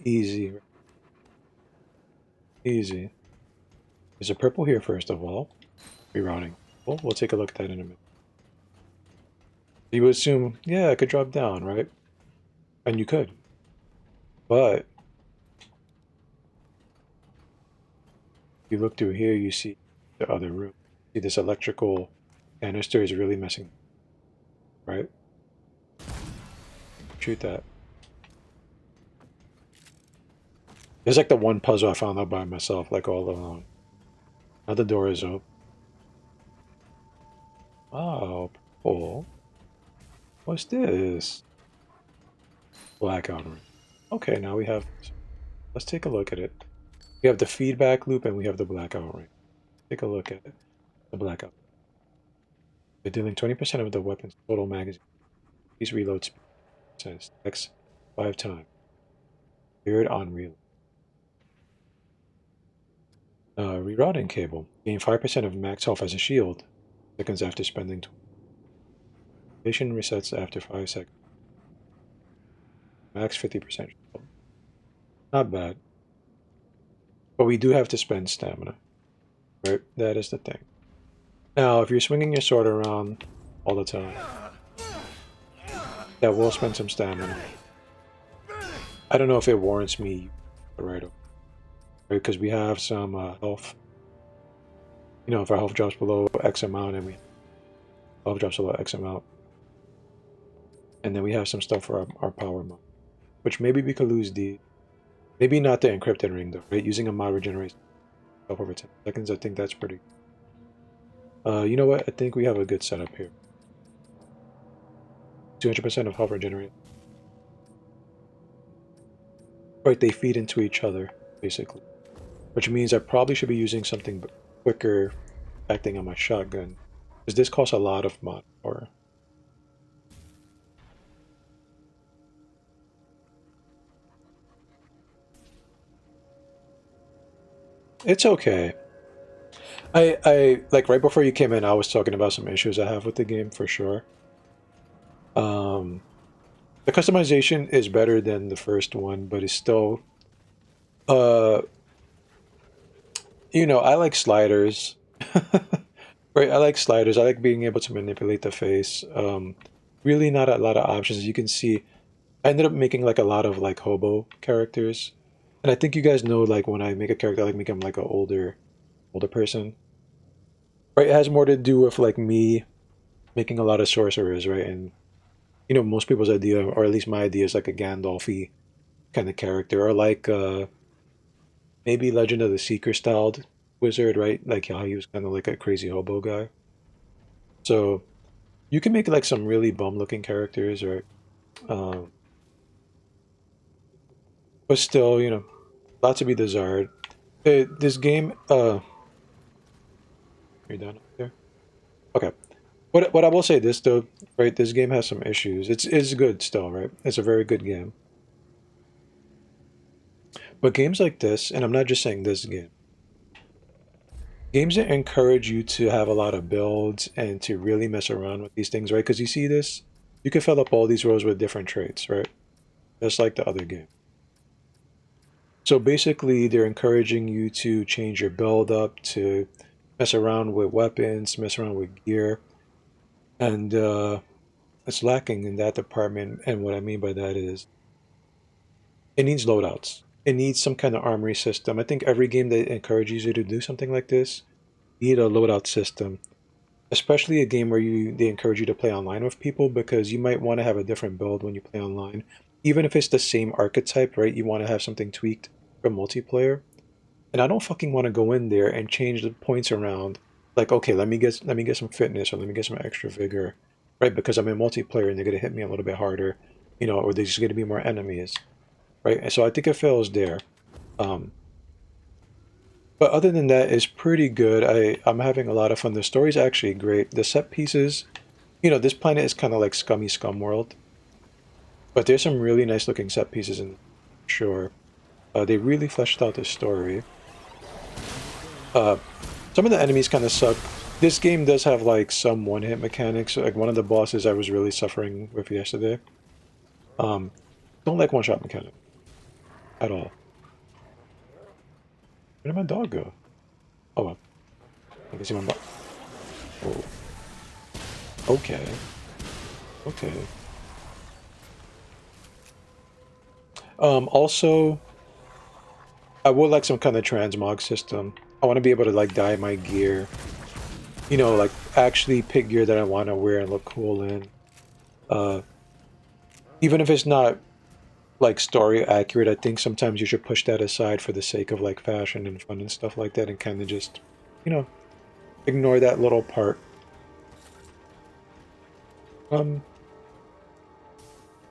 Easy. Easy. There's a purple here, first of all. Rerouting. Well, we'll take a look at that in a minute. You would assume, yeah, I could drop down, right? And you could. But you look through here, you see the other room. See, this electrical canister is really messing, right? Shoot that. It's like the one puzzle I found out by myself, like all alone. Now the door is open. Oh, purple. What's this? Blackout ring. Okay, now we have... Let's take a look at it. We have the feedback loop and we have the blackout ring. Take a look at it. The blackout. They're dealing 20% of the weapon's total magazine. Please reload speed. Says X 5 times. Period on reload. Rerouting cable. Gain 5% of max health as a shield. Seconds after spending. Patient resets after 5 seconds. Max 50% shield. Not bad. But we do have to spend stamina. Right? That is the thing. Now, if you're swinging your sword around all the time, that will spend some stamina. I don't know if it warrants me right away. Right? Because we have some health. You know, if our health drops below X amount, and health drops below X amount. And then we have some stuff for our power mod. Which maybe we could lose the... Maybe not the encrypted ring, though, right? Using a mod regenerates health over 10 seconds. I think that's pretty... you know what? I think we have a good setup here. 200% of health regenerated. Right, they feed into each other, basically. Which means I probably should be using something quicker acting on my shotgun. Because this costs a lot of mod power. It's okay. I like right before you came in, I was talking about some issues I have with the game for sure. The customization is better than the first one, but it's still, you know, I like sliders. Right, I like sliders. I like being able to manipulate the face. Really not a lot of options. As you can see, I ended up making like a lot of like hobo characters. And I think you guys know, like when I make a character, I like make him like an older person. Right, it has more to do with like me making a lot of sorcerers, right? And you know, most people's idea, or at least my idea, is like a Gandalfy kind of character, or like maybe Legend of the Seeker styled wizard, right? Like how he was kind of like a crazy hobo guy. So you can make like some really bum looking characters, right? Um, but still, you know, lots to be desired. This game, you're done up there. Okay. What I will say this though, right? This game has some issues. It's good still, right? It's a very good game. But games like this, and I'm not just saying this game, games that encourage you to have a lot of builds and to really mess around with these things, right? Because you see this, you can fill up all these rows with different traits, right? Just like the other game. So basically, they're encouraging you to change your build up, to mess around with weapons, mess around with gear, and it's lacking in that department. And what I mean by that is, it needs loadouts. It needs some kind of armory system. I think every game that encourages you to do something like this need a loadout system especially a game where they encourage you to play online with people, because you might want to have a different build when you play online. Even if it's the same archetype, right? You want to have something tweaked for multiplayer. And I don't fucking want to go in there and change the points around. Like, okay, let me get some fitness, or let me get some extra vigor, right? Because I'm in multiplayer and they're gonna hit me a little bit harder, or there's just gonna be more enemies, right? And so I think it fails there. Um, but other than that, it's pretty good. I'm having a lot of fun. The story's actually great. The set pieces, this planet is kind of like scummy scum world, but there's some really nice looking set pieces in. Sure, they really fleshed out the story. Some of the enemies kind of suck. This game does have like some one-hit mechanics. Like one of the bosses I was really suffering with yesterday. Um, don't like one-shot mechanic at all. Where did my dog go? Oh, well. I can see my dog. Oh. Okay. Okay. Also, I would like some kind of transmog system. I want to be able to like dye my gear. Like actually pick gear that I want to wear and look cool in. Even if it's not like story accurate, I think sometimes you should push that aside for the sake of like fashion and fun and stuff like that, and kind of just, ignore that little part.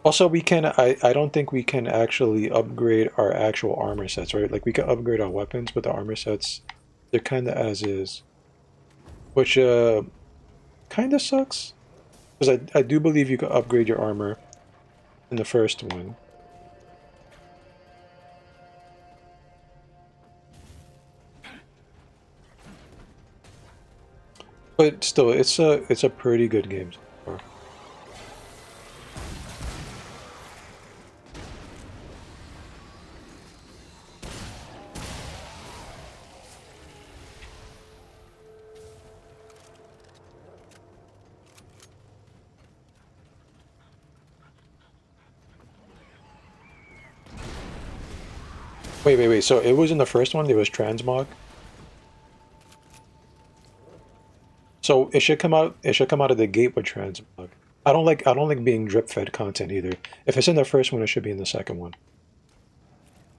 Also, I don't think we can actually upgrade our actual armor sets, right? Like we can upgrade our weapons, but the armor sets, they're kind of as is, which kind of sucks, because I do believe you can upgrade your armor in the first one. But still, it's a pretty good game so far. Wait. So it was in the first one, there was transmog. So it should come out of the gate with transmog. I don't like being drip fed content either. If it's in the first one, it should be in the second one.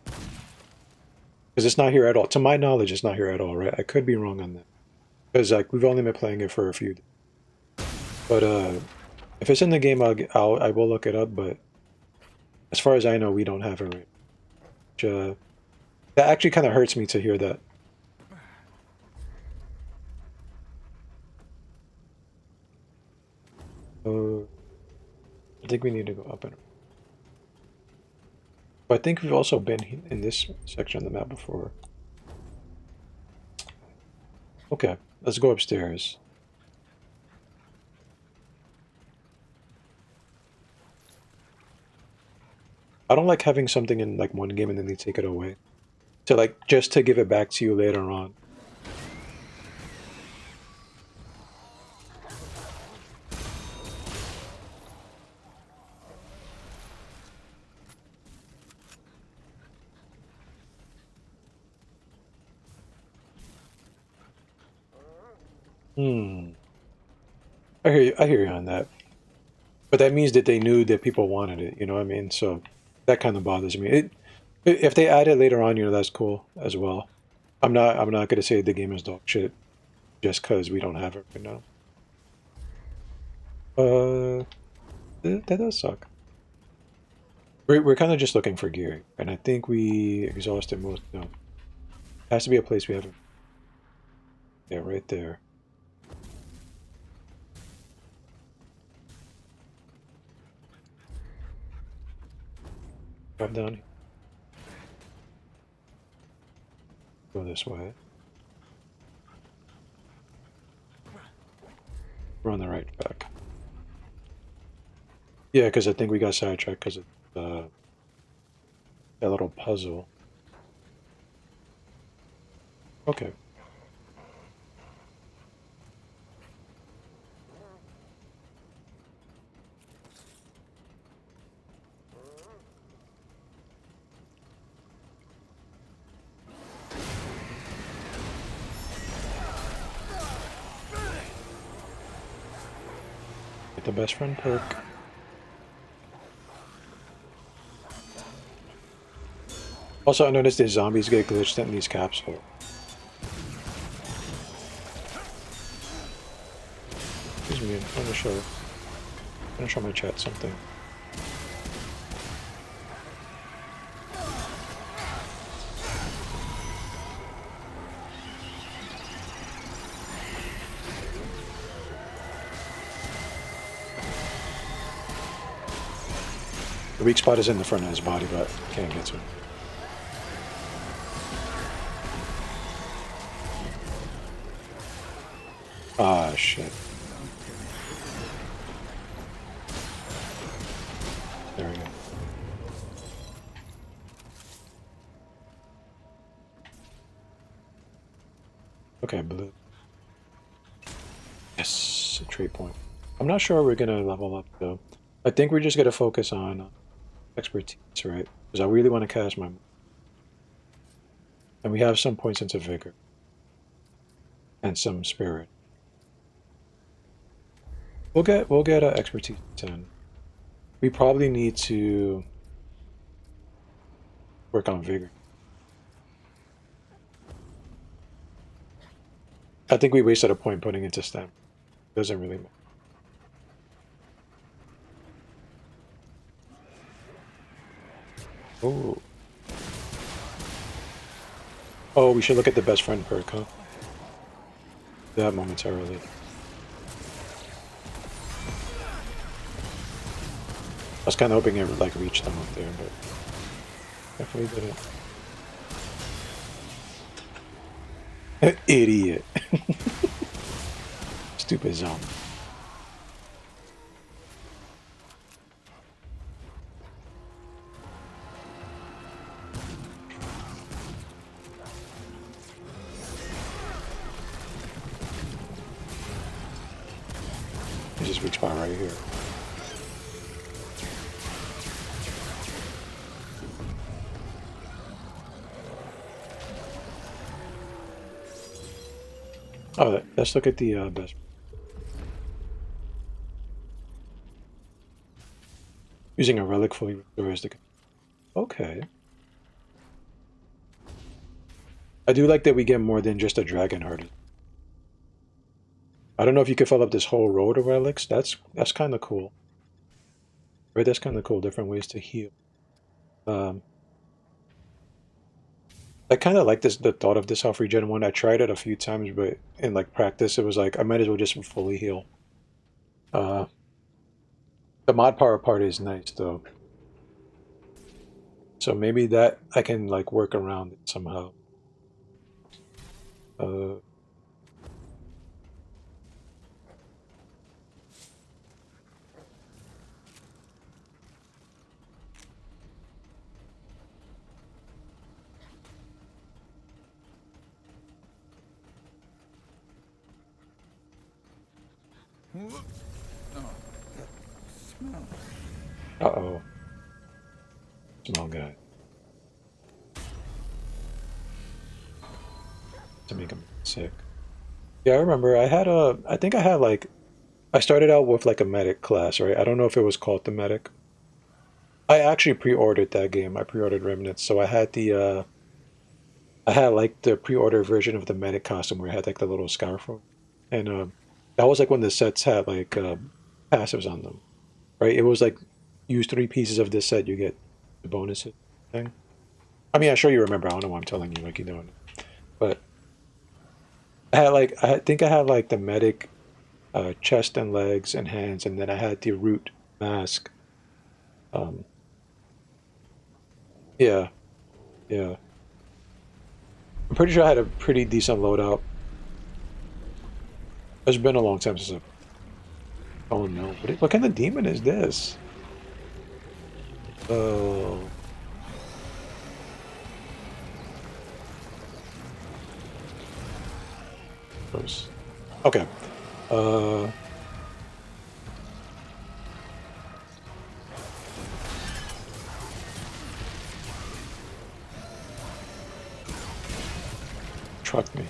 Because it's not here at all. To my knowledge, it's not here at all, right? I could be wrong on that. Because like we've only been playing it for a few days. But if it's in the game, I will look it up, but as far as I know, we don't have it right. Which, that actually kind of hurts me to hear that. I think we need to go up and. But I think we've also been in this section of the map before. Okay, let's go upstairs. I don't like having something in like one game and then they take it away. To like just to give it back to you later on. I hear you on that. But that means that they knew that people wanted it, you know what I mean? So that kind of bothers me. If they add it later on, that's cool as well. I'm not gonna say the game is dog shit just because we don't have it right now. That does suck. We're kind of just looking for gear, and I think we exhausted most. No, has to be a place we haven't. Yeah, right there. Drop down. Go this way. We're on the right track. Yeah, because I think we got sidetracked because of that little puzzle. Okay. Get the best friend perk. Also, I noticed the zombies get glitched in these capsules. Excuse me, I'm gonna show my chat something. The weak spot is in the front of his body, but can't get to him. Ah, shit. There we go. Okay, blue. Yes, a trade point. I'm not sure we're gonna level up though. I think we're just gonna focus on expertise, right? Because I really want to cast my... And we have some points into vigor. And some spirit. We'll get expertise 10. We probably need to work on vigor. I think we wasted a point putting into stem. Doesn't really matter. Oh. Oh, we should look at the best friend perk, huh? That momentarily. I was kind of hoping it would like reach them up there, but definitely didn't. Idiot. Stupid zombie. There's this weak spot right here. Oh, let's look at the best. Using a relic fully restores the... Okay. I do like that we get more than just a dragon heart. I don't know if you could fill up this whole road of relics. That's kind of cool. Right, that's kind of cool. Different ways to heal. I kind of like the thought of this health regen one. I tried it a few times, but in like practice, it was like I might as well just fully heal. The mod power part is nice though, so maybe that I can like work around it somehow. Uh-oh. Small guy. To make him sick. Yeah, I remember I think I had like, I started out with like a medic class, right? I don't know if it was called the medic. I actually pre-ordered that game. I pre-ordered Remnant, so I had I had like the pre-order version of the medic costume where it had like the little scarf on. And that was like when the sets had like passives on them, right? It was like use 3 pieces of this set, you get the bonuses thing. I mean, I'm sure you remember. I don't know why I'm telling you like you don't. But I had like I think I had like the medic chest and legs and hands, and then I had the root mask. Yeah, yeah. I'm pretty sure I had a pretty decent loadout. It's been a long time since I've... Oh no, what kind of demon is this? Oh. Gross. Okay. Truck me.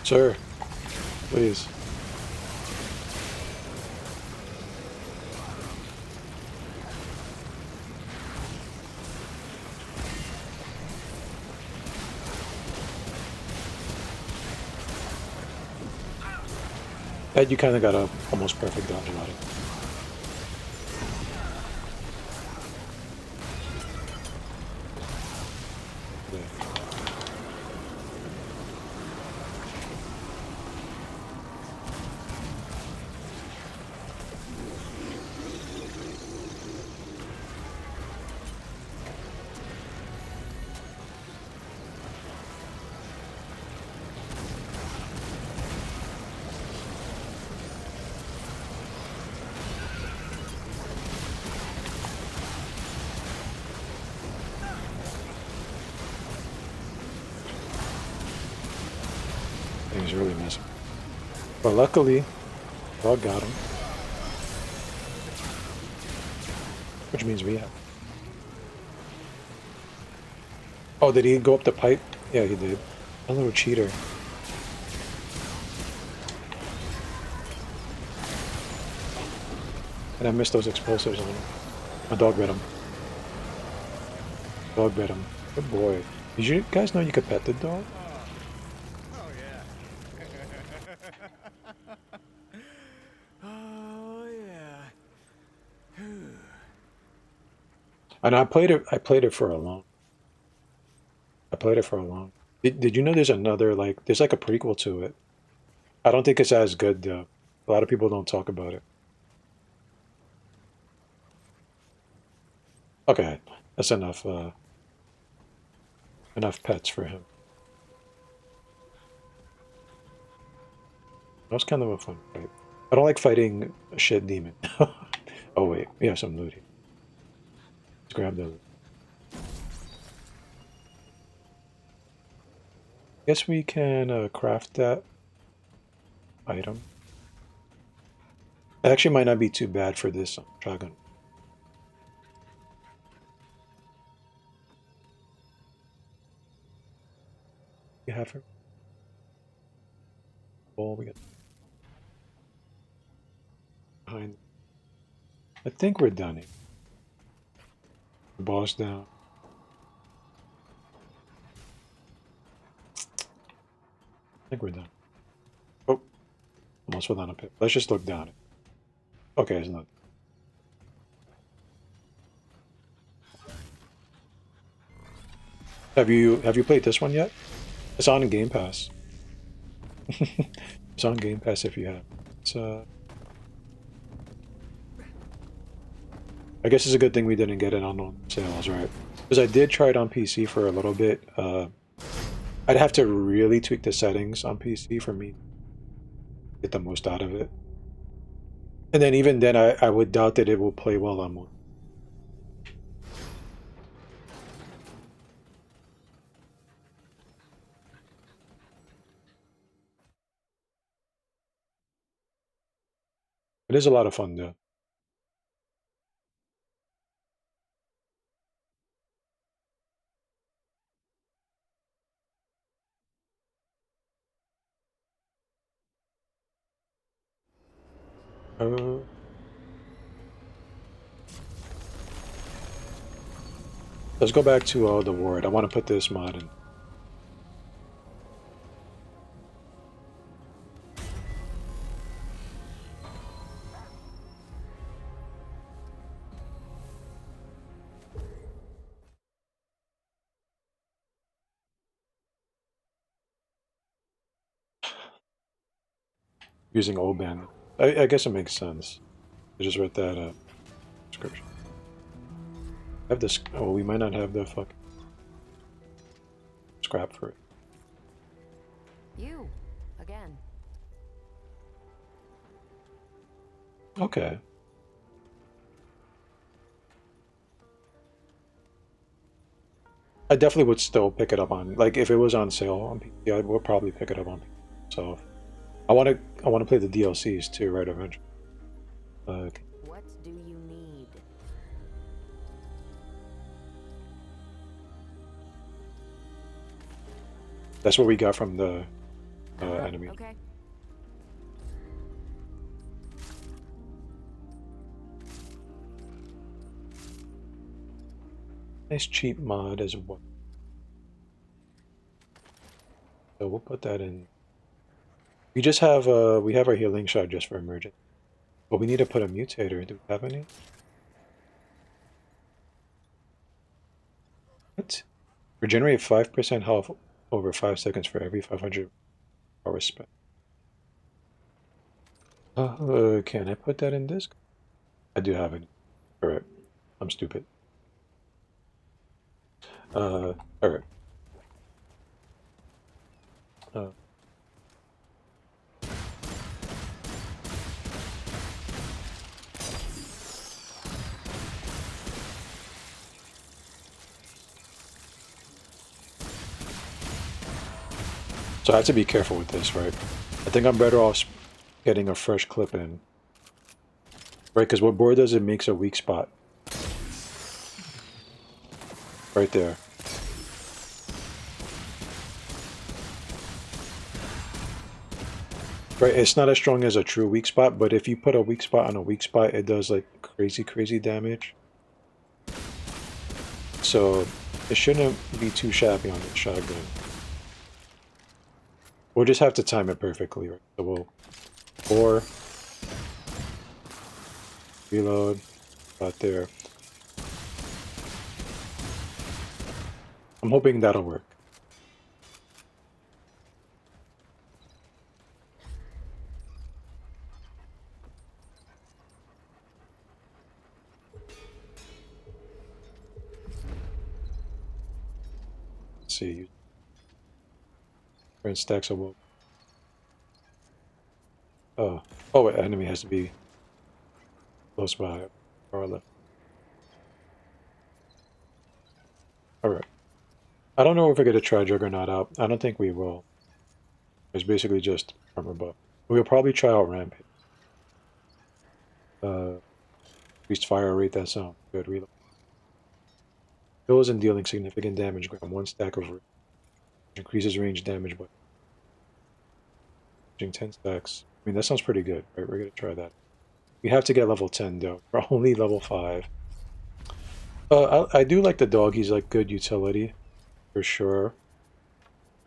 Sir, please. Ed, you kind of got a almost perfect dodge about it. Things really messing. But luckily, dog got him. Which means we have. Oh, did he go up the pipe? Yeah, he did. A little cheater. And I missed those explosives on him. My dog read him. Dog read him. Good boy. Did you guys know you could pet the dog? Oh yeah. Oh yeah. And I played it for a long. I played it for a long. Did you know there's another there's like a prequel to it? I don't think it's as good though. A lot of people don't talk about it. Okay, that's enough. Enough pets for him. That was kind of a fun fight. I don't like fighting a shit demon. Oh wait, we have some loot here. Let's grab the loot. Guess we can craft that item. It actually might not be too bad for this dragon. You have her. Oh, we got behind. I think we're done here. The boss down. I think we're done. Oh, almost went on a pit. Let's just look down it. Okay, it's not. Have you played this one yet? It's on Game Pass. It's on Game Pass if you have. It's I guess it's a good thing we didn't get it on sales, right? Because I did try it on PC for a little bit. I'd have to really tweak the settings on PC for me to get the most out of it. And then even then, I would doubt that it will play well on one. It is a lot of fun though. Uh, let's go back to the ward. I want to put this mod in. Using old band. I guess it makes sense. I just read that description. I have this. Oh, we might not have the fucking scrap for it. You again. Okay. I definitely would still pick it up on if it was on sale on PC, I would probably pick it up on PC. So I want to play the DLCs too, right? Eventually. What do you need? That's what we got from the enemy. Okay. Nice cheap mod as well. So we'll put that in. We just have we have our healing shot just for emergency. But we need to put a mutator. Do we have any? What? Regenerate 5% health over 5 seconds for every 500 hours spent. Can I put that in this? I do have it. Alright. I'm stupid. Alright. So I have to be careful with this, right? I think I'm better off getting a fresh clip in. Right, because what board does, it makes a weak spot. Right there. Right, it's not as strong as a true weak spot, but if you put a weak spot on a weak spot, it does like crazy damage. So it shouldn't be too shabby on the shotgun. We'll just have to time it perfectly, right? So we'll 4 reload about there. I'm hoping that'll work. Let's see. Current stacks of wolf. Oh, wait, enemy has to be close by or left. Alright. I don't know if we're going to try Juggernaut out. I don't think we will. It's basically just armor buff. We'll probably try out Rampage. Increased fire rate, that sounds good. Reload. Kills and dealing significant damage. Grab 1 stack of range. Increases range damage by 10 stacks. I mean, that sounds pretty good, right? We're going to try that. We have to get level 10, though. We're only level 5. I do like the dog. He's like good utility, for sure.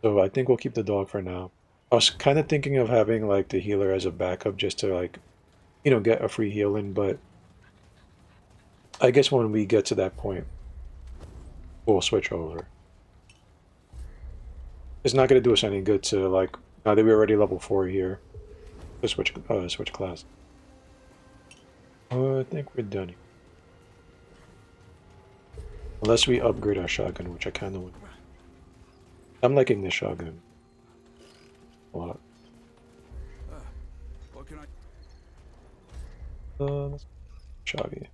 So I think we'll keep the dog for now. I was kind of thinking of having like the healer as a backup just to like, you know, get a free healing, but I guess when we get to that point, we'll switch over. It's not going to do us any good to like, now that we're already level 4 here, to switch class. I think we're done. Unless we upgrade our shotgun, which I kind of want. I'm liking this shotgun a lot. What can I... Let's shotgun.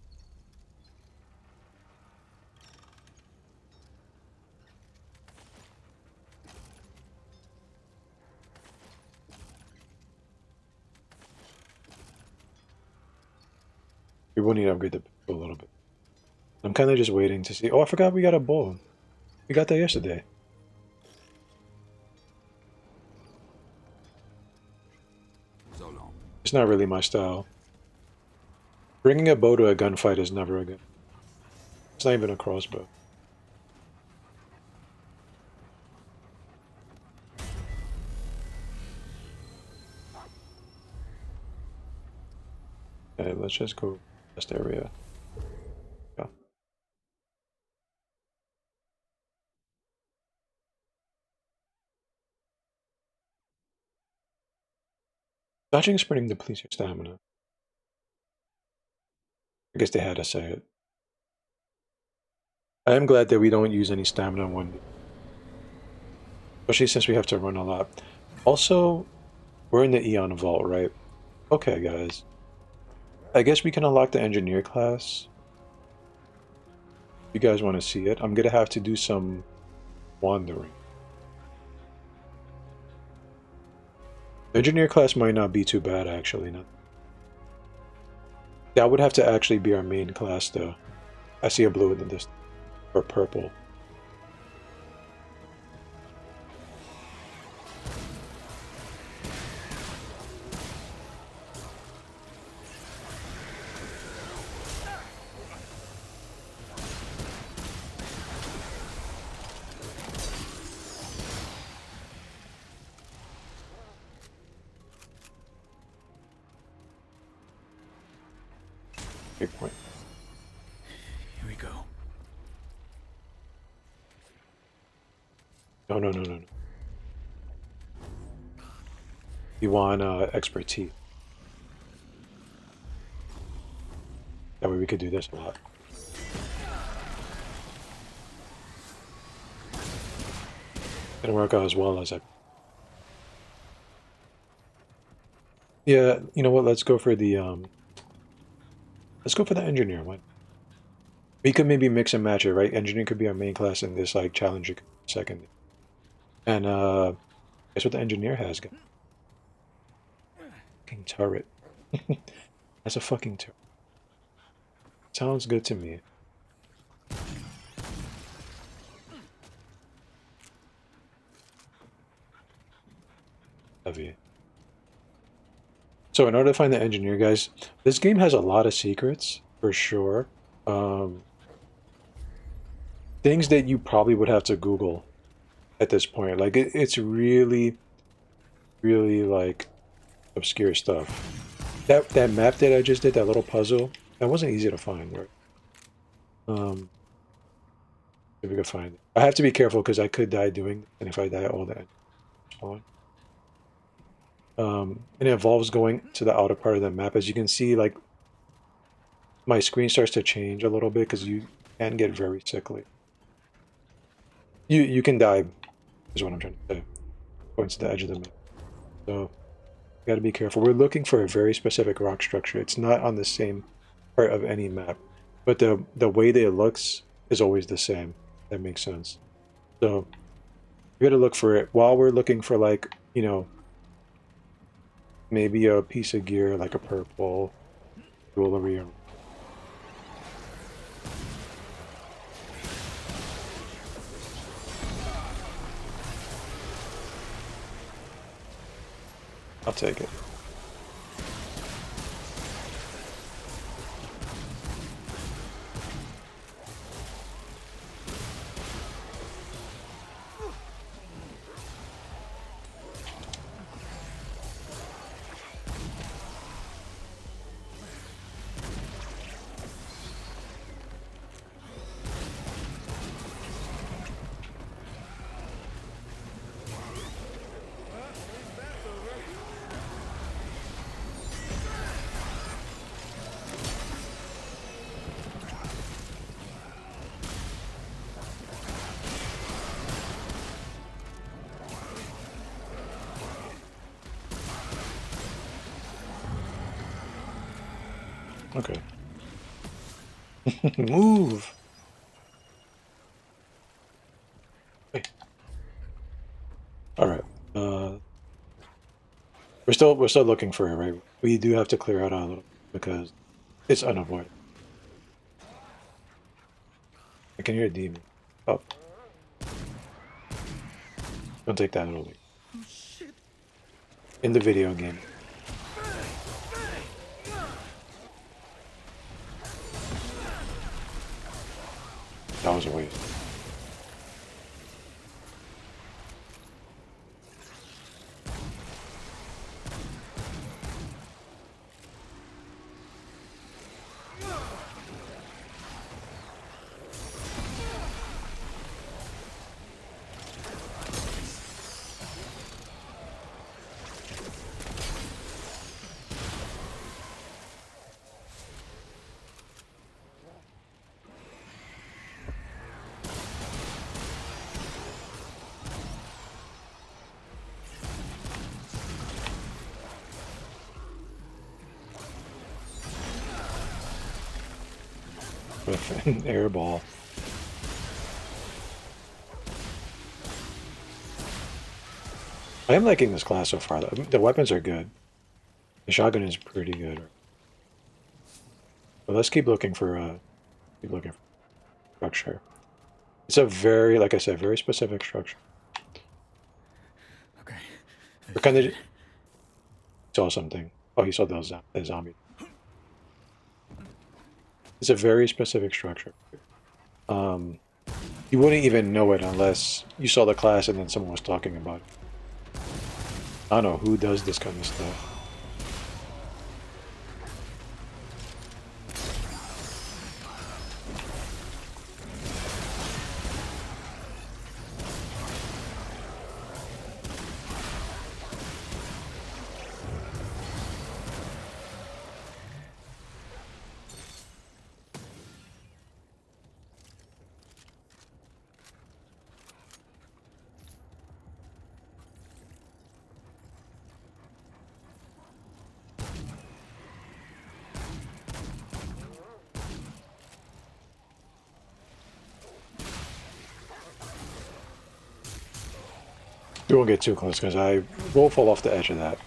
We will need to upgrade the pistol a little bit. I'm kind of just waiting to see. Oh, I forgot we got a bow. We got that yesterday. So long. It's not really my style. Bringing a bow to a gunfight is never a good. It's not even a crossbow. Okay, let's just go test area. Yeah. Dodging sprinting depletes your stamina. I guess they had to say it. I am glad that we don't use any stamina on one, especially since we have to run a lot. Also, we're in the Eon Vault, right? Okay, guys. I guess we can unlock the engineer class. If you guys want to see it, I'm gonna have to do some wandering. The engineer class might not be too bad, actually. No. That would have to actually be our main class, though. I see a blue in the distance. Or purple. Big point. Here we go. No, no, no, no, no. You want expertise. That way we could do this a lot. Didn't work out as well as I. Yeah, you know what? Let's go for the engineer one. We could maybe mix and match it, right? Engineer could be our main class, and this like challenger could be second. And guess what the engineer has, guys? Fucking turret. That's a fucking turret. Sounds good to me. Heavy. So in order to find the engineer, guys, this game has a lot of secrets, for sure. Things that you probably would have to Google at this point. Like, it's really, really, like, obscure stuff. That map that I just did, that little puzzle, that wasn't easy to find, right? If we could find it. I have to be careful because I could die doing it, and if I die, all that spawn. And it involves going to the outer part of the map. As you can see, like, my screen starts to change a little bit because you can get very sickly. You can die, is what I'm trying to say. Going to the edge of the map. So, you gotta be careful. We're looking for a very specific rock structure. It's not on the same part of any map. But the way that it looks is always the same. That makes sense. So, we gotta look for it. While we're looking for, like, you know, maybe a piece of gear, like a purple jewelry or I'll take it. Okay. Move. Hey. All right. We're still looking for it, right? We do have to clear out a little because it's unavoidable. I can hear a demon. Oh. Don't take that early. In the video game. That was a waste. With an air ball. I am liking this class so far. The weapons are good. The shotgun is pretty good. But let's keep looking for structure. It's a very, like I said, very specific structure. Okay. We're kind of saw something. Oh, he saw those the zombie. It's a very specific structure. You wouldn't even know it unless you saw the class and then someone was talking about it. I don't know who does this kind of stuff. We won't get too close because I will fall off the edge of that.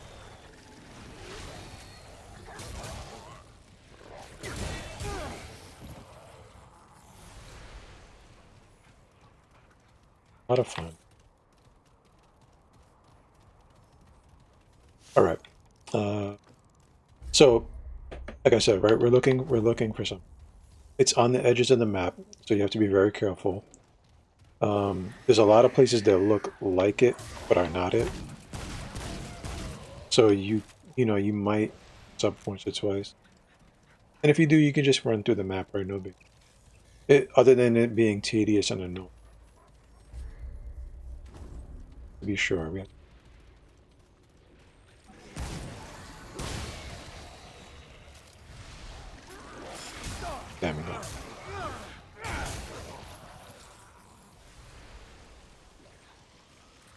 A lot of fun. All right. So, like I said, right, we're looking for something. It's on the edges of the map, so you have to be very careful. There's a lot of places that look like it, but are not it. So you know, you might sub once or twice. And if you do, you can just run through the map, right? No big. Other than it being tedious and annoying. To be sure, we have. Damn it.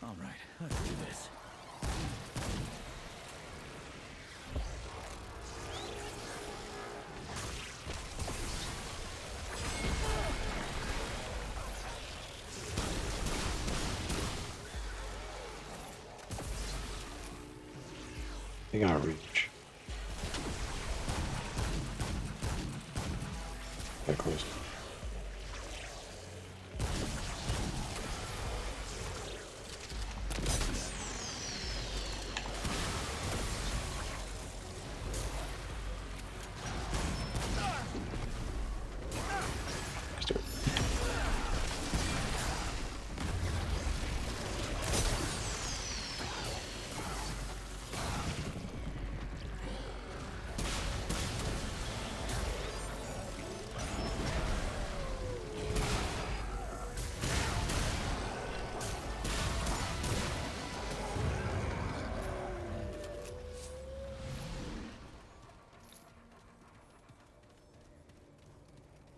All right, let's do this. You gotta reach. That close.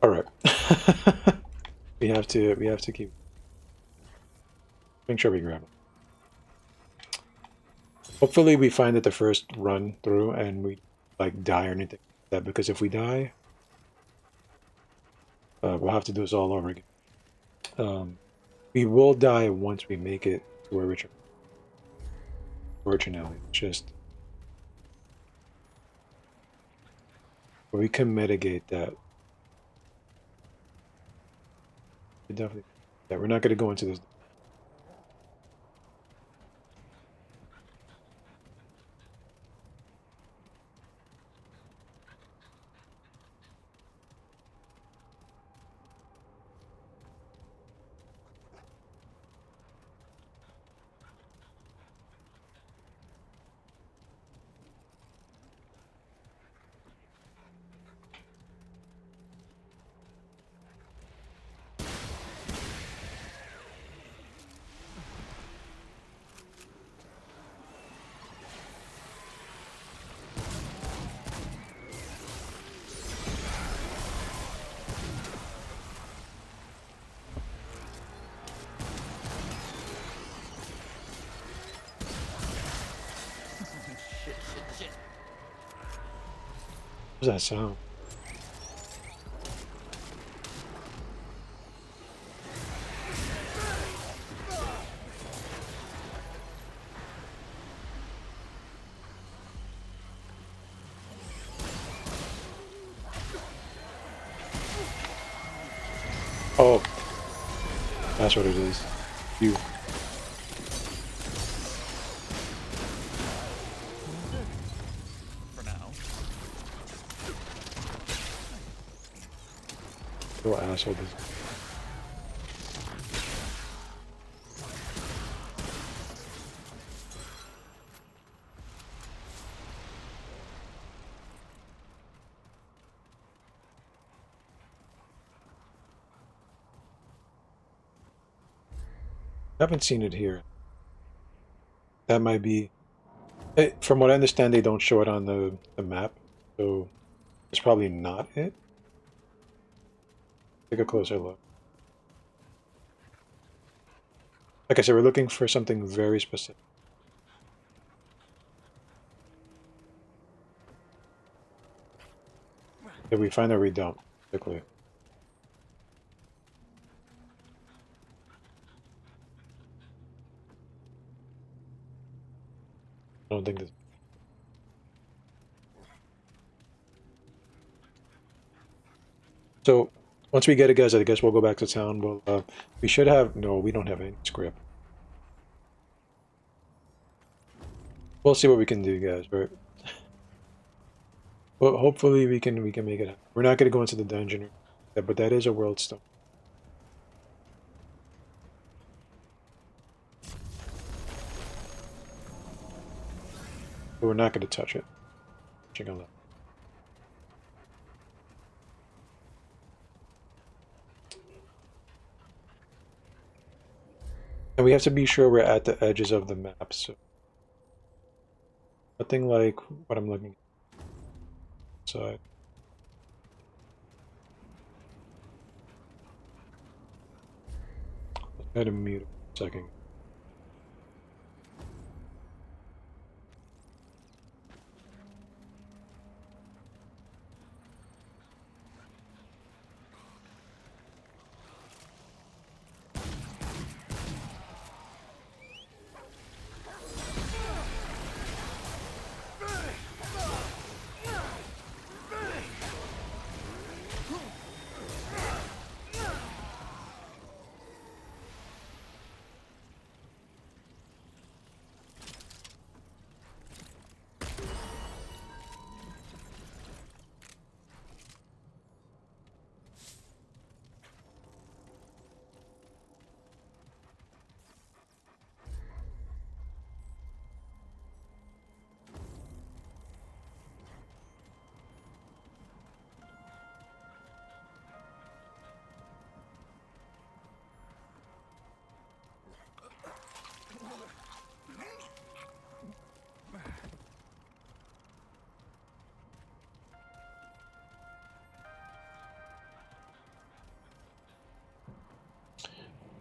All right. we have to keep. Make sure we grab it. Hopefully we find it the first run through and we like die or anything like that, because if we die, we'll have to do this all over again. We will die once we make it to where we're trying. Fortunately, it's just we can mitigate that. We definitely. Yeah, we're not going to go into this. What does that sound? Oh, that's what it is. You. For now. Little asshole. This. I haven't seen it here. That might be. From what I understand, they don't show it on the map, so it's probably not it. Take a closer look. Like I said, we're looking for something very specific. If we find that we don't, quickly. don't think that. So once we get it, guys, I guess we'll go back to town. We should have. No, we don't have any script. We'll see what we can do, guys. Right. Well, hopefully we can make it happen. We're not going to go into the dungeon, but that is a world stone. But we're not going to touch it. Check on that. And we have to be sure we're at the edges of the map. So nothing like what I'm looking at. So I'll try to mute it for a second.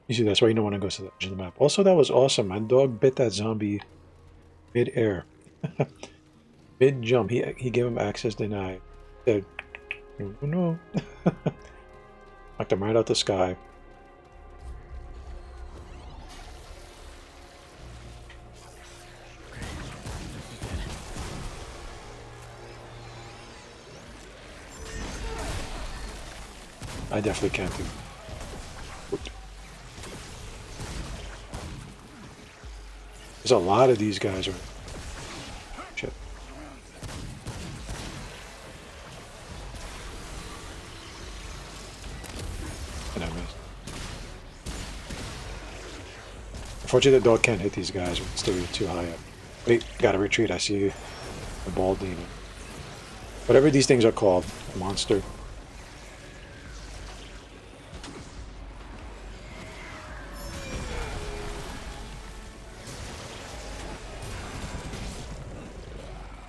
You see, that's why you don't want to go to the edge of the map. Also, that was awesome. My dog bit that zombie mid-air. Mid-jump. He gave him access denied. Said, oh no. Knocked him right out the sky. I definitely can't do. There's a lot of these guys. Shit. And I missed. Unfortunately, the dog can't hit these guys. It's still too high up. Wait, gotta retreat. I see a ball demon. Whatever these things are called. A monster.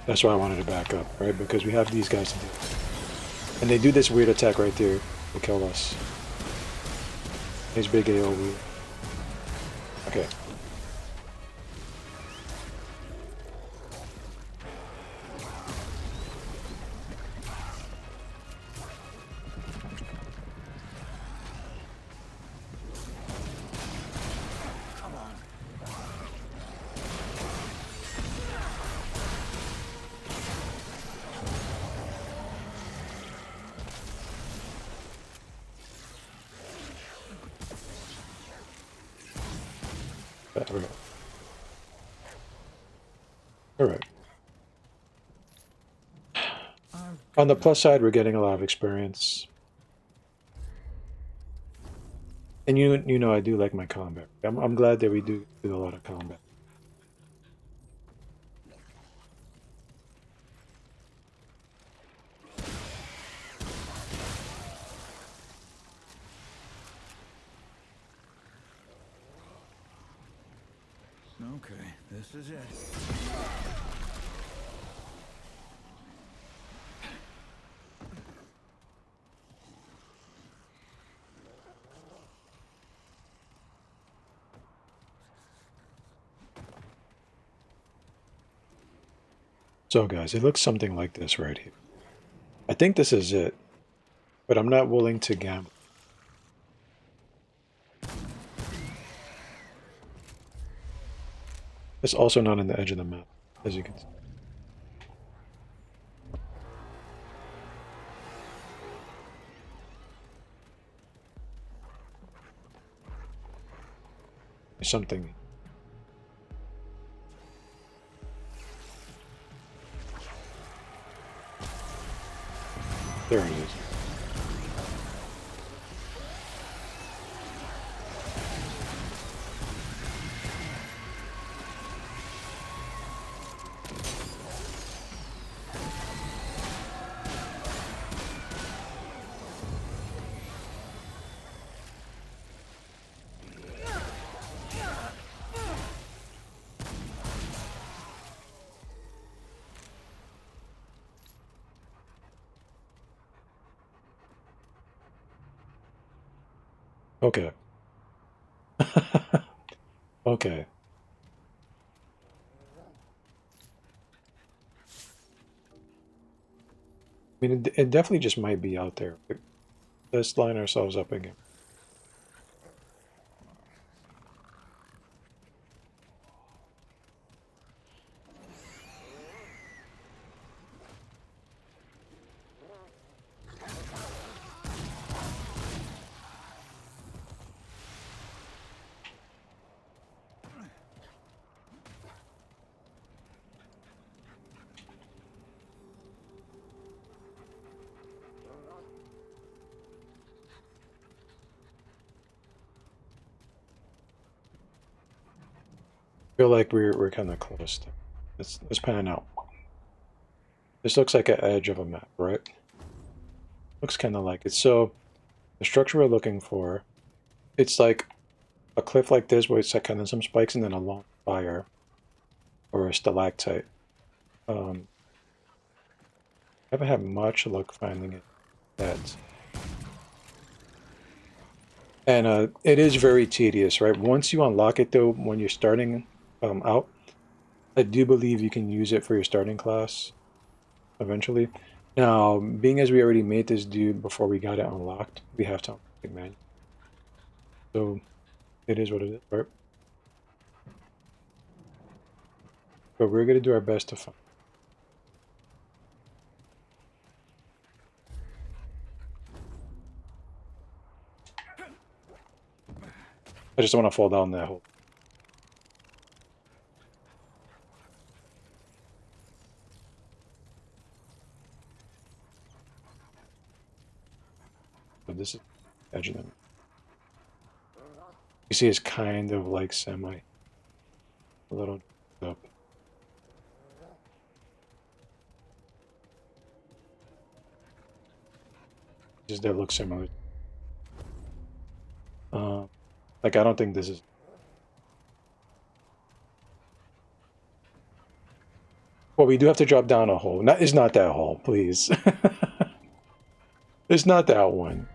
That's why I wanted to back up, right? Because we have these guys to do. And they do this weird attack right there to kill us. His big AoE. Okay. Alright. On the plus side, we're getting a lot of experience. And you know I do like my combat. I'm glad that we do a lot of combat. Okay, this is it. So guys, it looks something like this right here. I think this is it, but I'm not willing to gamble. It's also not on the edge of the map. as you can see. Something. There it is. Okay. Okay. I mean, it definitely just might be out there. But let's line ourselves up again. Feel like we're kind of close. Let's pan out. This looks like an edge of a map, right? Looks kind of like it. So the structure we're looking for, it's like a cliff like this where it's like kind of some spikes and then a long spire or a stalactite. I haven't had much luck finding it yet. And it is very tedious, right? Once you unlock it though, when you're starting out, I do believe you can use it for your starting class eventually. Now, being as we already made this dude before we got it unlocked, we have to unlock it manually. So it is what it is, right? But we're gonna do our best to find. I just don't want to fall down that hole. But this is edge of them. You see, it's kind of like semi, a little up. Just that looks similar. Like I don't think this is. Well, we do have to drop down a hole. It's not that hole, please. It's not that one.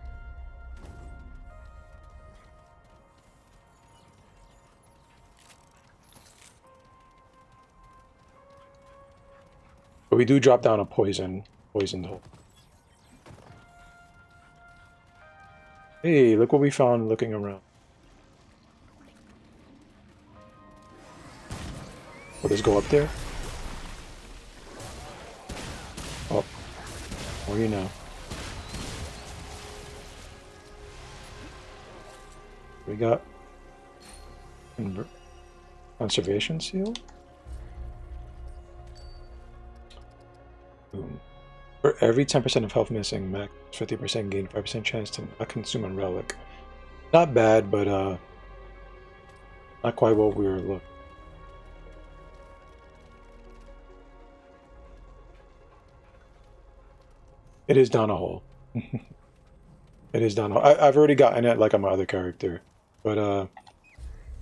But we do drop down a poisoned hole. Hey, look what we found looking around. Will this go up there? Oh, what do you know? We got conservation seal. Boom. For every 10% of health missing, max 50% gain, 5% chance to not consume a relic. Not bad, but not quite what we were looking. It is down a hole. It is down a hole. I've already gotten it like on my other character, but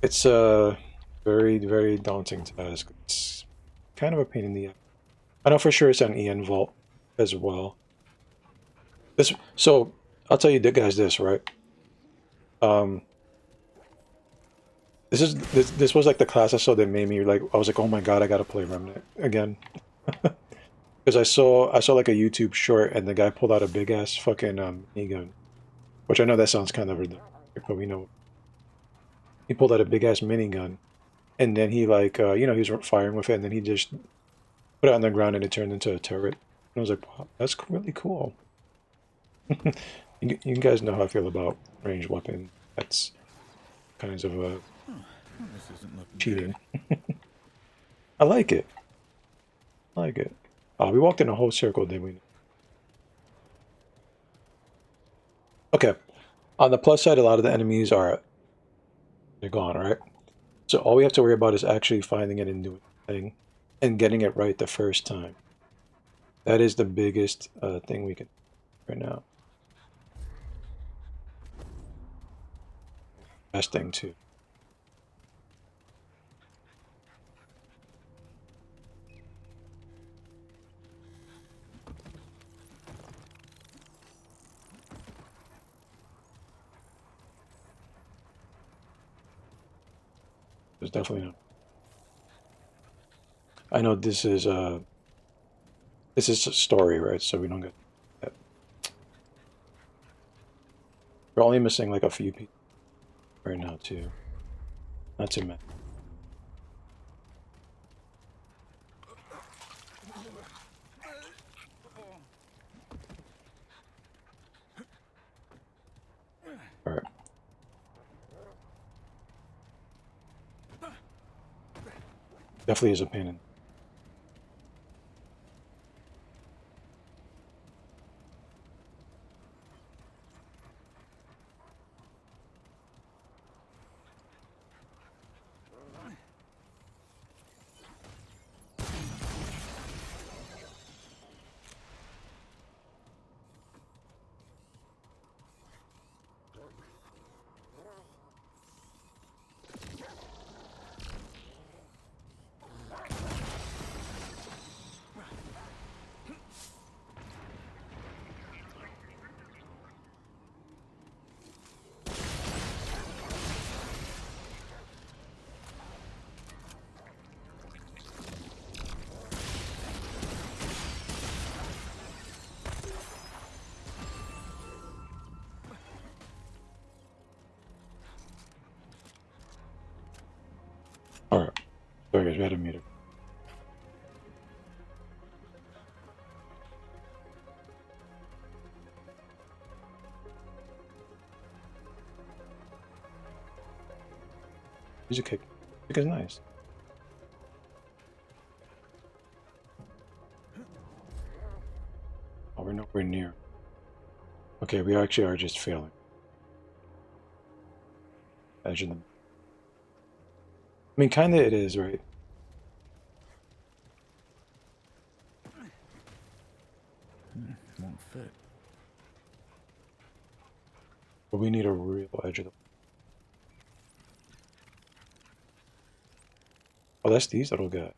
it's a very, very daunting task. It's kind of a pain in the ass. I know for sure it's on Ian Vault as well. So I'll tell you guys this, right? This was like the class I saw that made me like I was like, oh my god, I gotta play Remnant again. Because I saw like a YouTube short and the guy pulled out a big ass fucking minigun. Which I know that sounds kind of redundant, but we know he pulled out a big ass minigun and then he like he was firing with it and then he just put it on the ground and it turned into a turret. And I was like, wow, that's really cool. You guys know how I feel about ranged weapon. That's kinds of This isn't looking cheating. good. I like it. I like it. We walked in a whole circle, did we? Okay. On the plus side, a lot of the enemies they're gone, right? So all we have to worry about is actually finding it and doing the thing and getting it right the first time. That is the biggest thing we can do right now. Best thing too. There's definitely not. I know this is a story, right? So we don't get that. We're only missing like a few people right now too. Not too many. All right. Definitely is a pain in. All right. Sorry guys, we had a meter. Music kick. Music is nice. Oh, we're nowhere near. Okay, we actually are just failing. Edge of them. I mean, kind of it is, right? Won't fit. But we need a real edge of the. Oh, that's these little guys.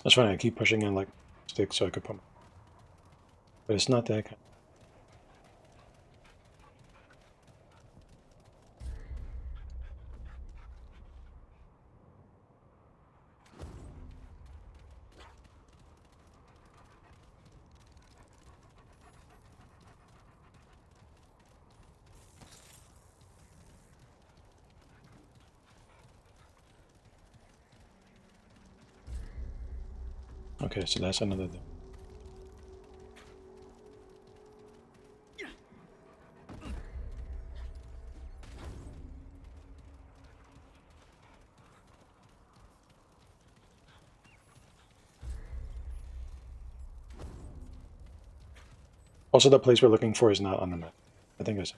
That's fine. I keep pushing in like sticks so I could put. But it's not that kind. Okay, so that's another thing. Also, the place we're looking for is not on the map. I think it's.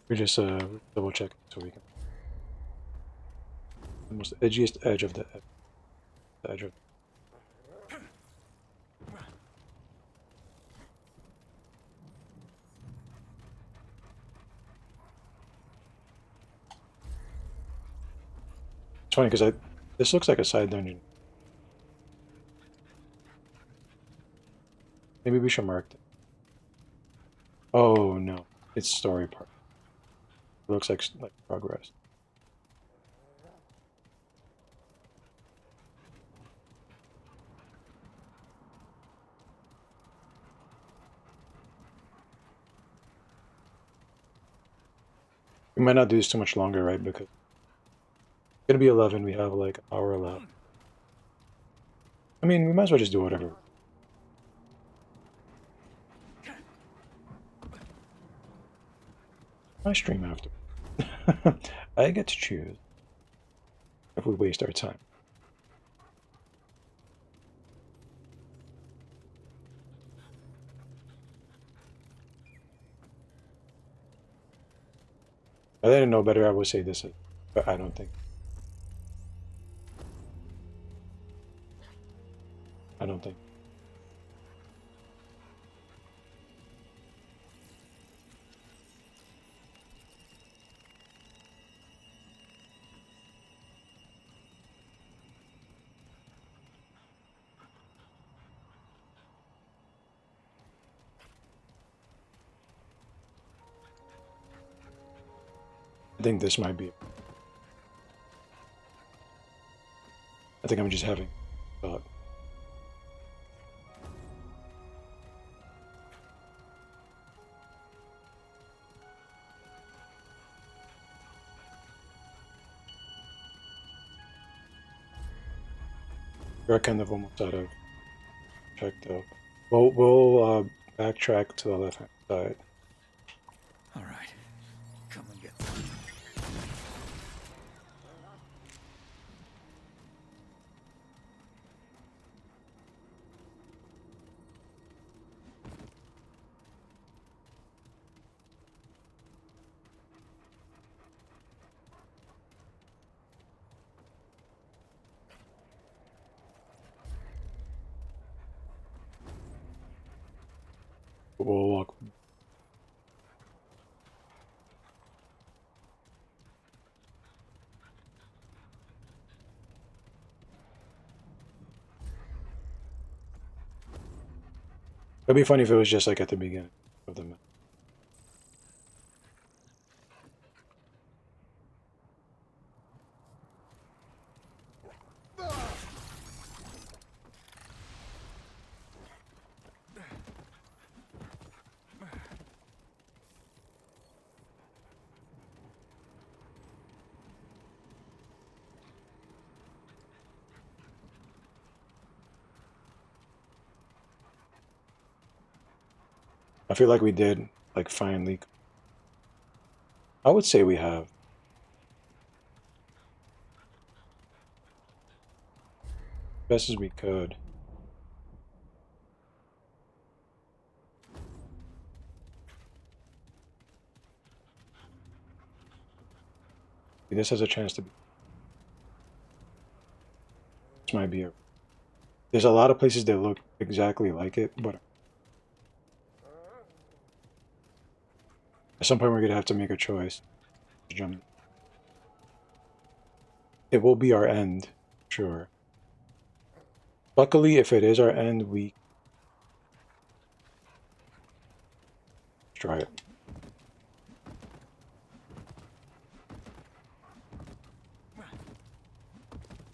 We just double check so we can. The most edgiest edge of the edge of. It's funny because this looks like a side dungeon. Maybe we should mark it. Oh no, it's story part. It looks like progress. We might not do this too much longer, right? Because it's gonna be 11. We have like an hour left. I mean, we might as well just do whatever. I stream after. I get to choose if we waste our time. If I didn't know better, I would say this, but I don't think. I don't think. I think this might be. I think I'm just having a thought. We're kind of almost out of track though. We'll backtrack to the left hand side. All right, come and get some. We'll walk. It'd be funny if it was just like at the beginning of the map. I feel like we did, like, finally. I would say we have. Best as we could. This has a chance to be. This might be a. There's a lot of places that look exactly like it, but at some point we're gonna have to make a choice. Jump. It will be our end, sure. Luckily, if it is our end, we try it.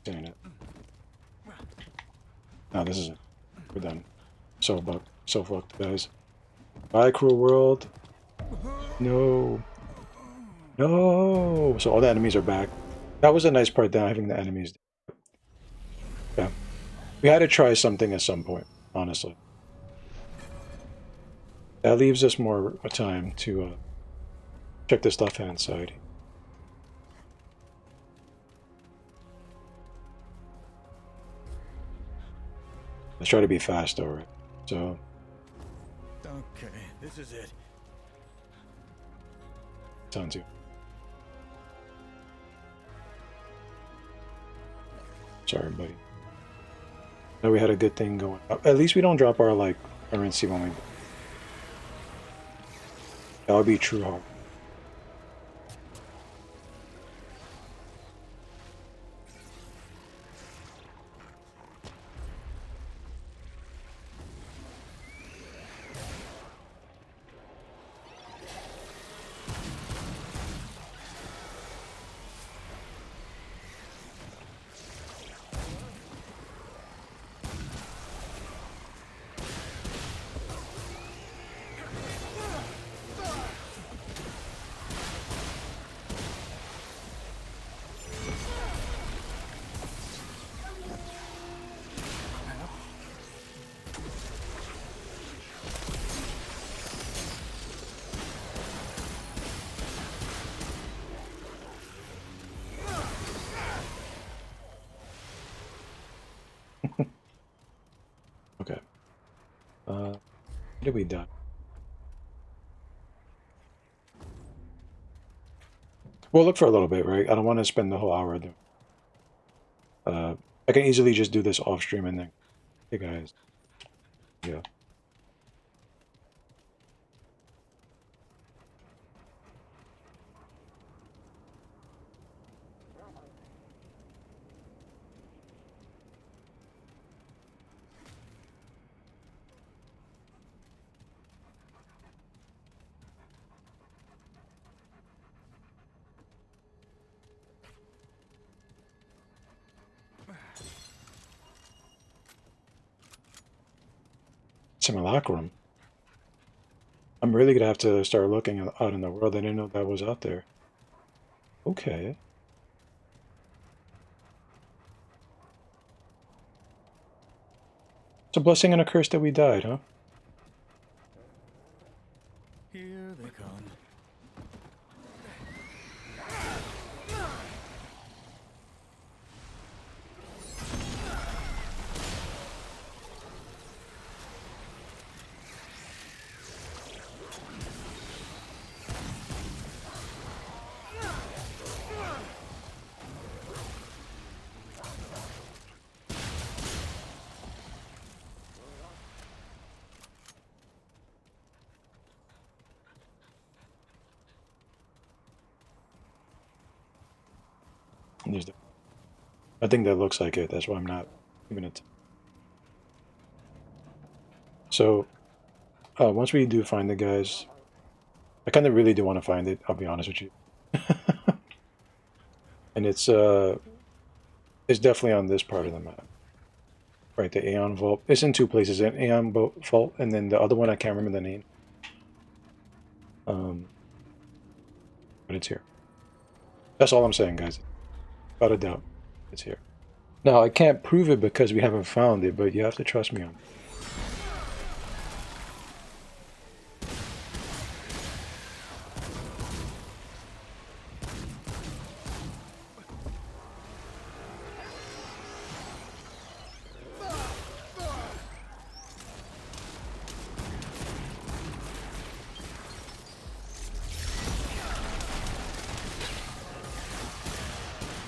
Saying it. No, this isn't. We're done. So fucked, guys. Bye, cruel world. No. No. So all the enemies are back. That was a nice part, down having the enemies. Yeah. We had to try something at some point, honestly. That leaves us more time to check this left-hand side. Let's try to be fast, though, right? So. Okay, this is it. Sounds good. Sorry, buddy. No, we had a good thing going. At least we don't drop our, like, currency when we. That would be true hard. Where did we die? We'll look for a little bit, right? I don't want to spend the whole hour doing. I can easily just do this off stream and then. Hey guys. Yeah. Simulacrum. I'm really gonna have to start looking out in the world. I didn't know that was out there. Okay. It's a blessing and a curse that we died, huh? Here they come. And there's the, I think that looks like it. That's why I'm not giving it. So, once we do find the guys, I kind of really do want to find it. I'll be honest with you. And it's definitely on this part of the map, right? The Aeon Vault. It's in two places: an Aeon Vault, and then the other one I can't remember the name. But it's here. That's all I'm saying, guys. Without a doubt, it's here. Now I can't prove it because we haven't found it, but you have to trust me on it.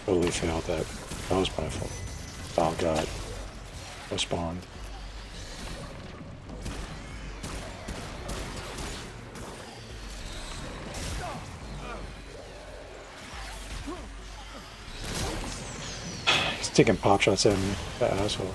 Totally failed that. That was my fault. Oh god. I spawned. He's taking pop shots at me. That asshole.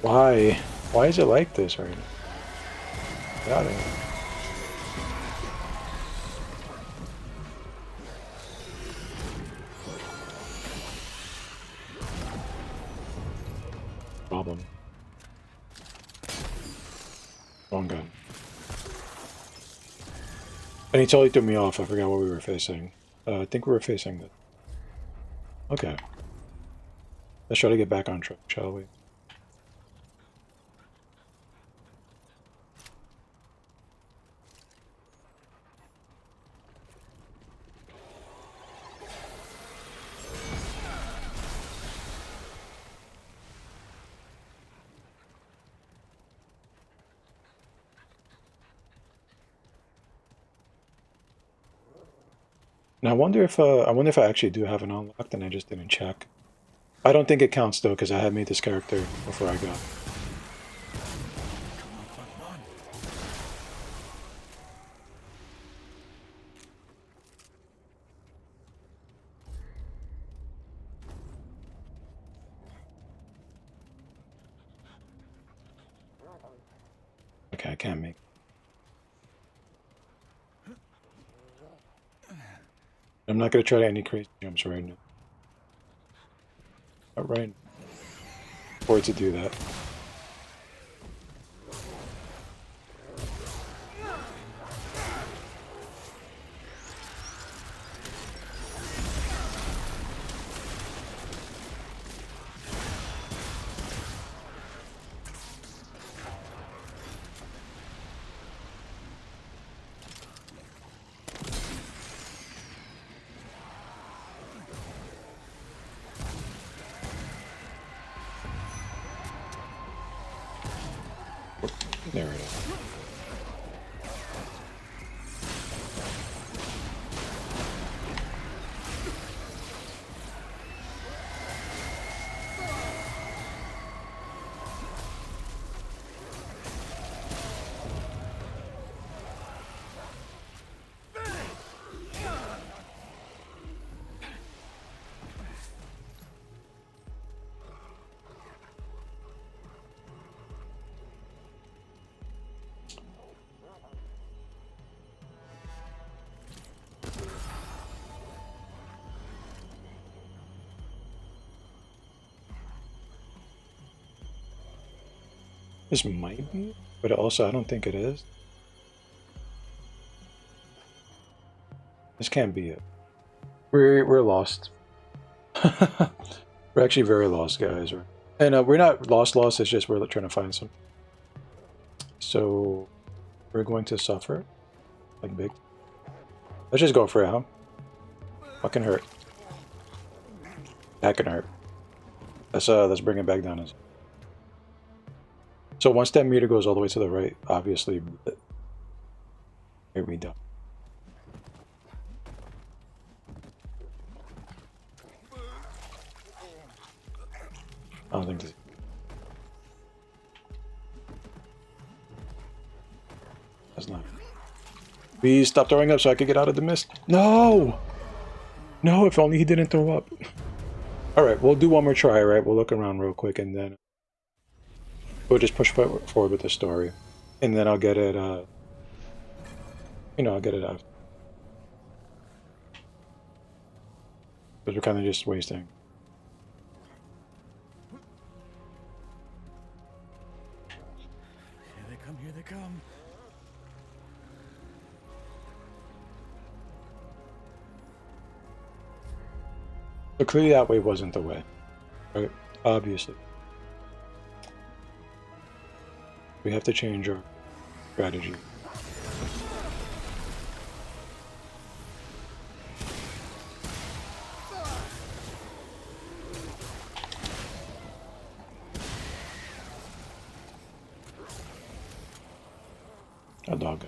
Why? Why is it like this right now? Got it. Problem. Wrong gun. And he totally threw me off. I forgot what we were facing. I think we were facing this. Okay. Let's try to get back on track, shall we? Now I wonder if I actually do have it unlocked and I just didn't check. I don't think it counts though because I had made this character before I got. Okay, I can't make. I'm not gonna try any crazy jumps right now. Not right. Or to do that. There it is. This might be, but also I don't think it is. This can't be it. We're lost. We're actually very lost, guys. And we're not lost. It's just we're trying to find some. So we're going to suffer, like big. Let's just go for it, huh? Fucking hurt. That can hurt. Let's bring it back down. So once that meter goes all the way to the right, obviously, here we go. I don't think this. That's not. Please stop throwing up so I could get out of the mist. No! No, if only he didn't throw up. Alright, we'll do one more try, right? We'll look around real quick and then we'll just push forward with the story. And then I'll get it, I'll get it out. Because we're kind of just wasting. Here they come, here they come. So clearly that way wasn't the way, right? Obviously. We have to change our strategy. A dog.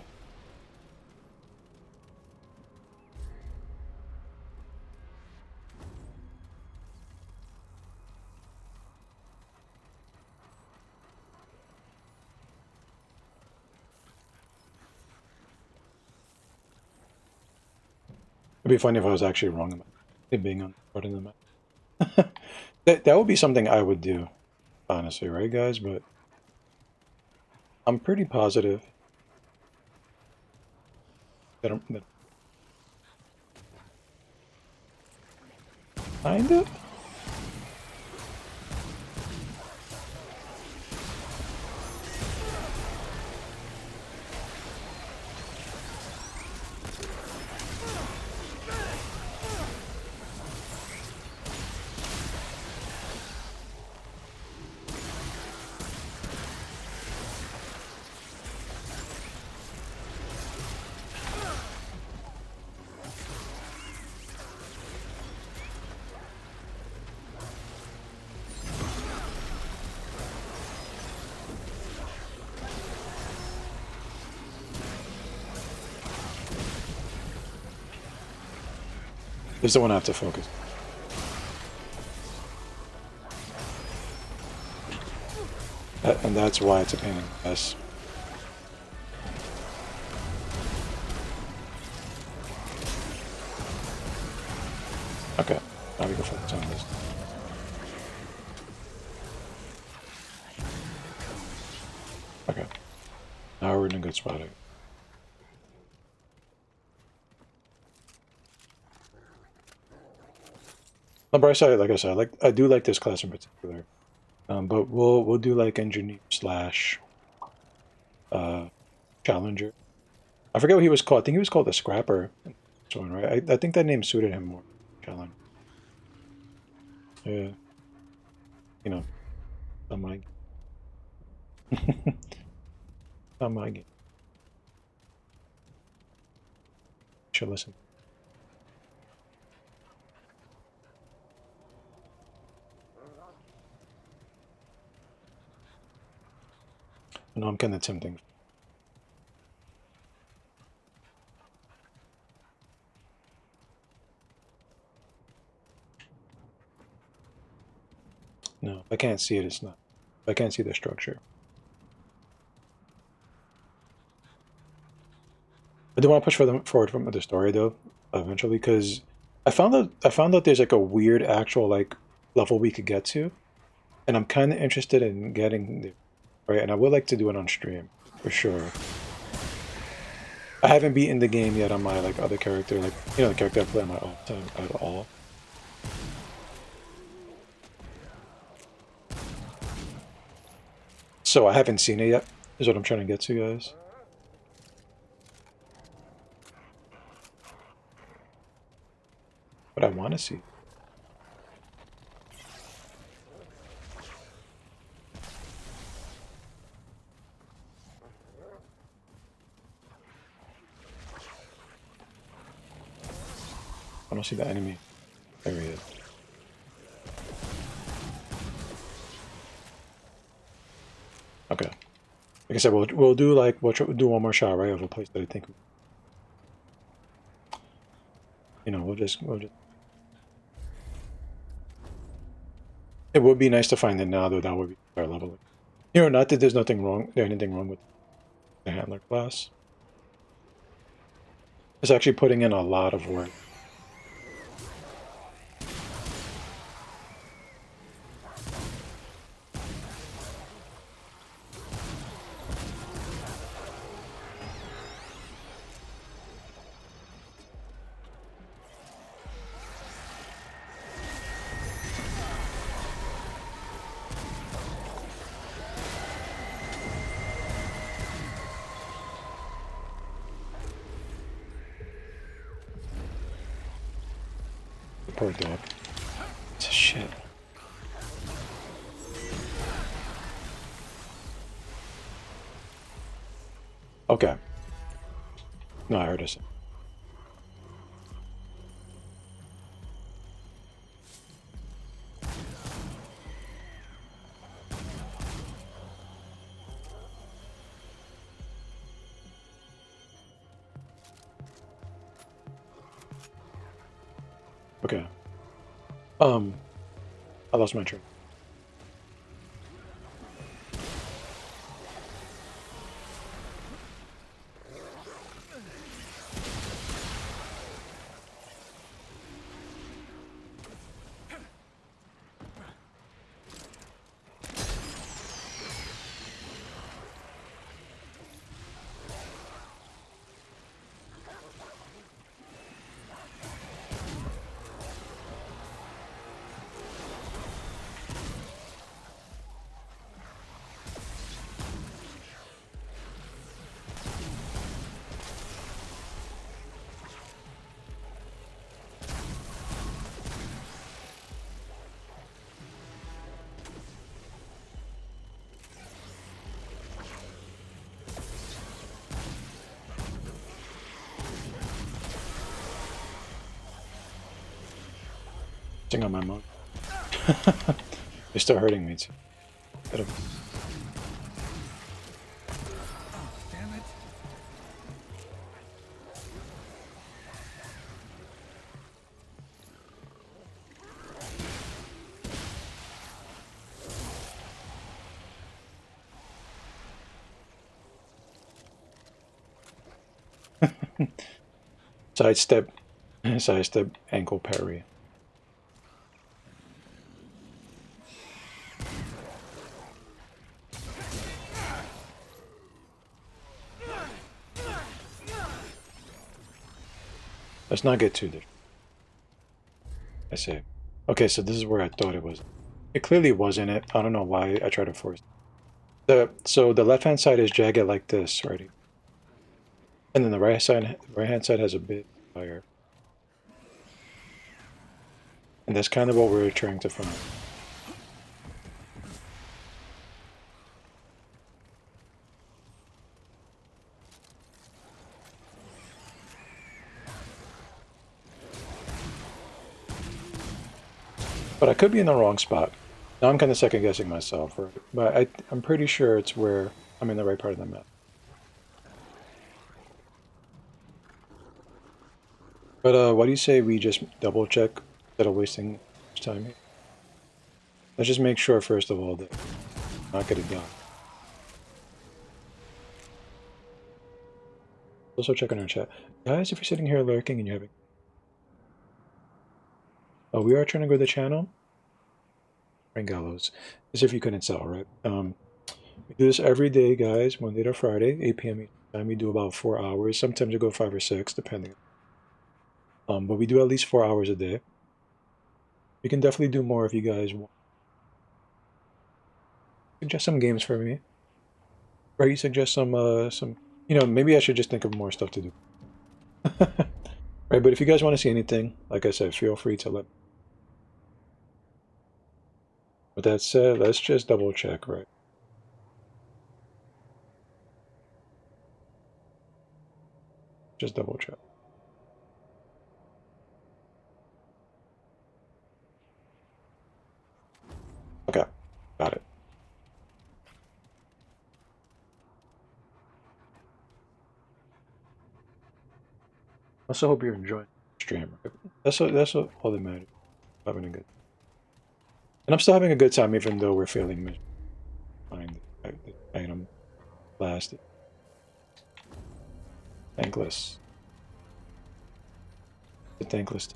It'd be funny if I was actually wrong about it being on part of the map. that would be something I would do, honestly, right, guys? But I'm pretty positive that kinda. This is the one I have to focus. And that's why it's a pain in the ass. Okay, now we go focus on this. Okay, now we're in a good spot. On the bright side, like I said, I do like this class in particular. But we'll do like engineer slash challenger. I forget what he was called. I think he was called the Scrapper. This one, right? I think that name suited him more. Challenger. Yeah. You know, not my game. Not my game. Should listen. I know I'm kind of tempting. No, if I can't see it, it's not. If I can't see the structure. I do want to push forward from the story though, eventually, because I found out there's like a weird actual like level we could get to, and I'm kind of interested in getting there, right? And I would like to do it on stream for sure. I haven't beaten the game yet on my like other character, like the character I play on my own time at all. So I haven't seen it yet. Is what I'm trying to get to, guys. But I want to see. I don't see the enemy. There he is. Okay. Like I said, we'll do we'll do one more shot, right, of a place that I think, we'll just. It would be nice to find it now, though. That would be our level. Not that there's anything wrong with the handler class. It's actually putting in a lot of work. Poor dog. It's a shit. Okay. No, I heard us. Okay. I lost my train. On my mug. They're still hurting me too. Oh, damn it. Sidestep, ankle parry. Let's not get too deep. I say. Okay, so this is where I thought it was. It clearly wasn't it. I don't know why I tried to force it. So the left hand side is jagged like this, right? And then the right hand side has a bit higher. And that's kind of what we're trying to find. But I could be in the wrong spot. Now I'm kind of second guessing myself, right? But I'm pretty sure it's where I'm in the right part of the map. But what do you say we just double check instead of wasting time here? Let's just make sure first of all that we're not getting done. Also check on our chat. Guys, if you're sitting here lurking and you're having... Oh, we are trying to grow the channel. Rangallos. As if you couldn't tell, right? We do this every day, guys, Monday to Friday, 8 p.m. time. We do about 4 hours. Sometimes we go 5 or 6, depending. But we do at least 4 hours a day. We can definitely do more if you guys want. Suggest some games for me. Or you suggest some, you know, maybe I should just think of more stuff to do. Right, but if you guys want to see anything, like I said, feel free to let me. With that said, let's just double check, right? Just double check. Okay, got it. I also hope you're enjoying the stream. Right? That's all that matters. Having a good. And I'm still having a good time, even though we're failing mission. Find the item last. Thankless. The thankless.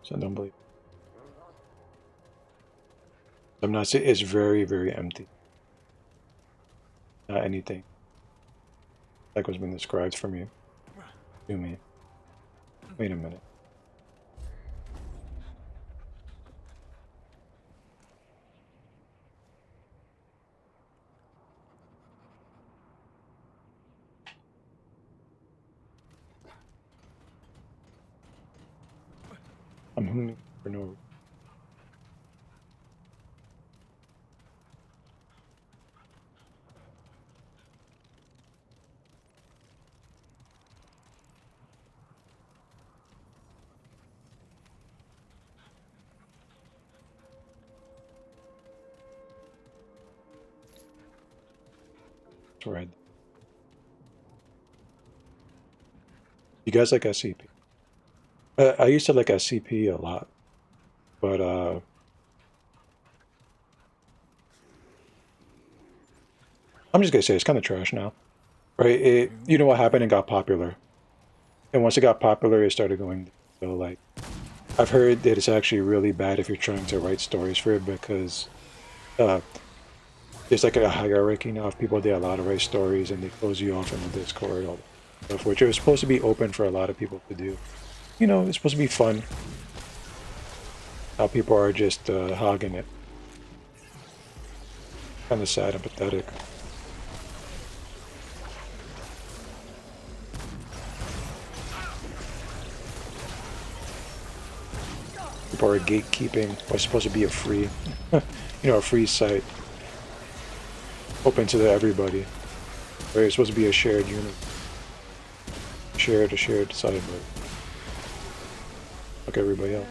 So don't believe. I'm not saying it's very, very empty. Not anything like was being described for me. To me. Wait a minute. I'm hungry for no reason. That's right. You guys like SCP? I used to like SCP a lot, but I'm just gonna say it's kind of trash now, right? You know what happened? It got popular, and once it got popular, it started going. So like, I've heard that it's actually really bad if you're trying to write stories for it because uh, there's like a hierarchy now of people that are allowed to write stories, and they close you off in the Discord, all that stuff, which it was supposed to be open for a lot of people to do. You know, it's supposed to be fun. How people are just hogging it. Kind of sad and pathetic. People are gatekeeping what's supposed to be a free, you know, a free site. Open to everybody. Where it's supposed to be a shared unit. Shared site, but like everybody else.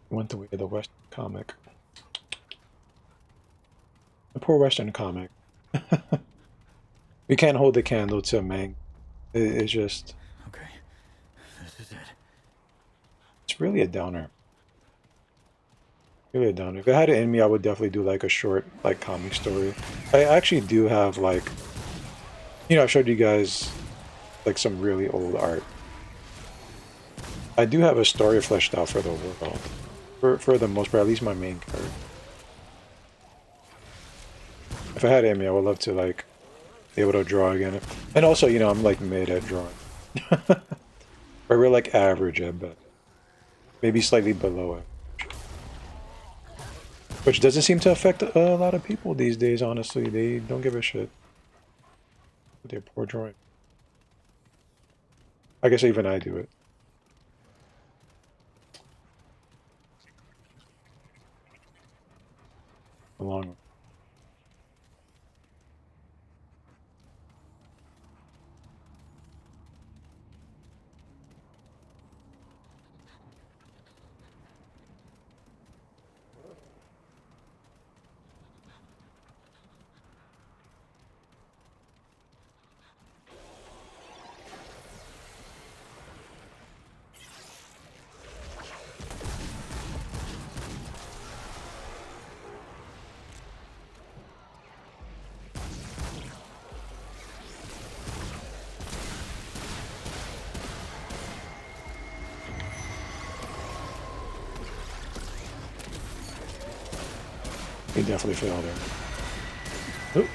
Went the way of the Western comic. The poor Western comic. We can't hold the candle to Mang. It's just... Okay, this is it. It's really a downer. Really a downer. If I had it in me, I would definitely do like a short, like, comic story. I actually do have, like... You know, I've showed you guys, like, some really old art. I do have a story fleshed out for the world. For the most part, at least my main character. If I had Amy, I would love to like be able to draw again. And also, you know, I'm like mid at drawing. Or we're like average at best. Maybe slightly below it. Which doesn't seem to affect a lot of people these days, honestly. They don't give a shit with their poor drawing. I guess even I do it. Along. He definitely failed there. Oop.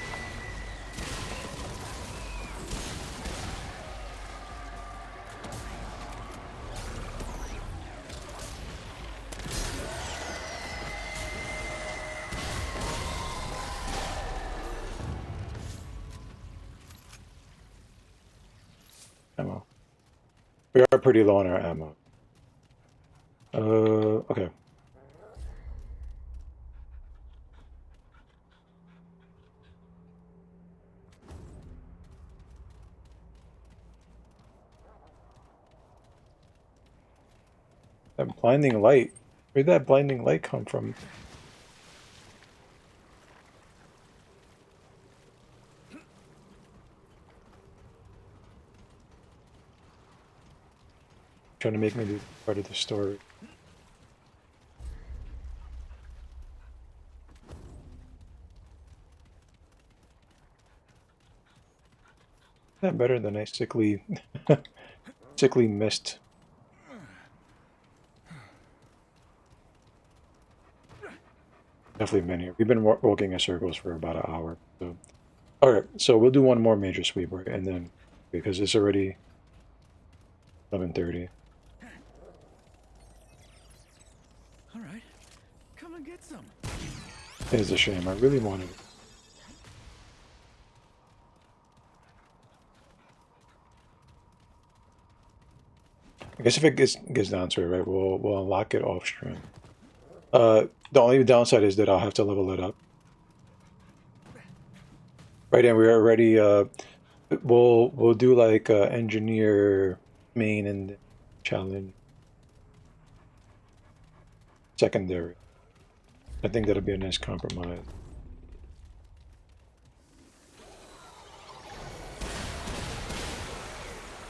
Ammo. We are pretty low on our ammo. Okay. That blinding light. Where'd that blinding light come from? Trying to make me do part of the story. That better than a sickly, sickly mist. Definitely been here. We've been walking in circles for about an hour. So, all right. So we'll do one more major sweep, right? And then because it's already 11:30. All right, come and get some. It is a shame. I really wanted it. I guess if it gets down to it, right, we'll unlock it off stream. The only downside is that I'll have to level it up. Right, and we're already we'll do like engineer main and challenge secondary. I think that'll be a nice compromise.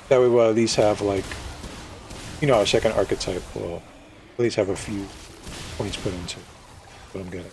That way we'll at least have like, you know, our second archetype will at least have a few points put into what I'm getting.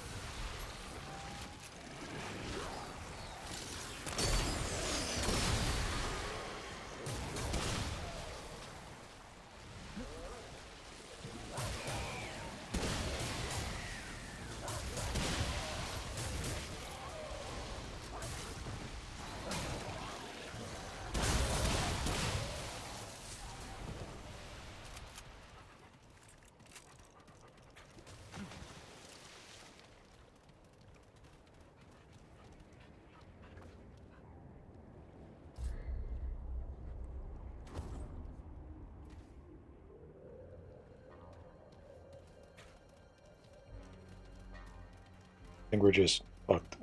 I think we're just fucked.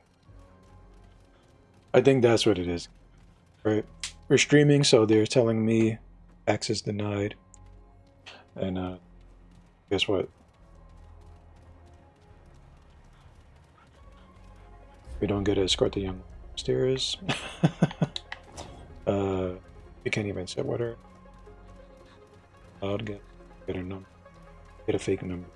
I think that's what it is, right? We're streaming, so they're telling me access denied. And guess what? We don't get to escort the young upstairs. We can't even set what her. I'll get a number. Get a fake number.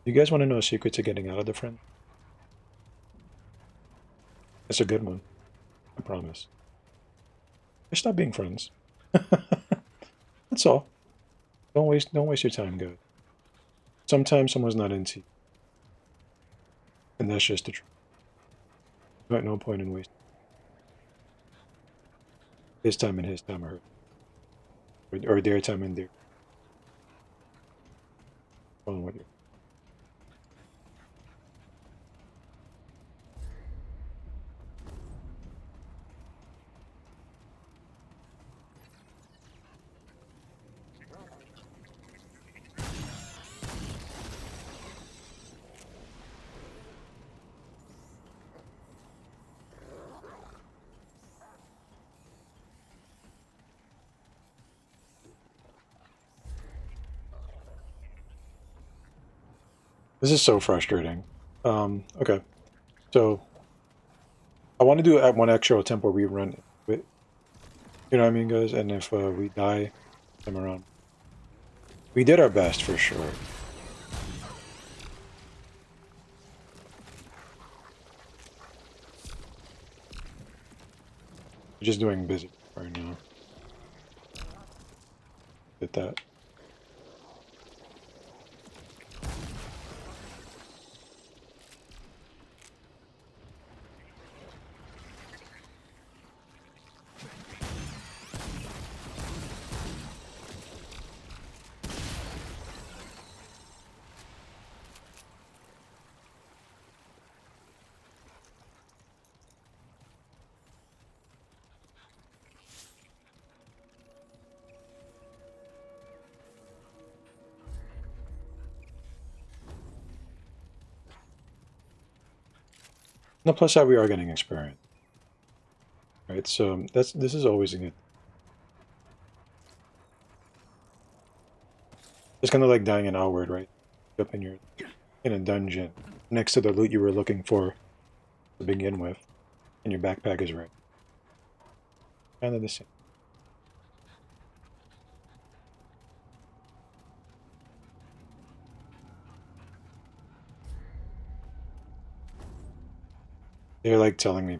You guys want to know a secret to getting out of the friend? It's a good one. I promise. Just stop being friends. That's all. Don't waste your time, guys. Sometimes someone's not into you. And that's just the truth. There's no point in wasting his time and his time, or their time and their. On what you're. This is so frustrating. Okay, so I want to do one actual tempo rerun with, you know what I mean, guys? And if we die, come around. We did our best for sure. We're just doing busy right now. Did that. No, plus that we are getting experience. Right, so this is always a good. It's kind of like dying in Outward, right? Up in in a dungeon next to the loot you were looking for to begin with, and your backpack is right. Kind of the same. They're like telling me,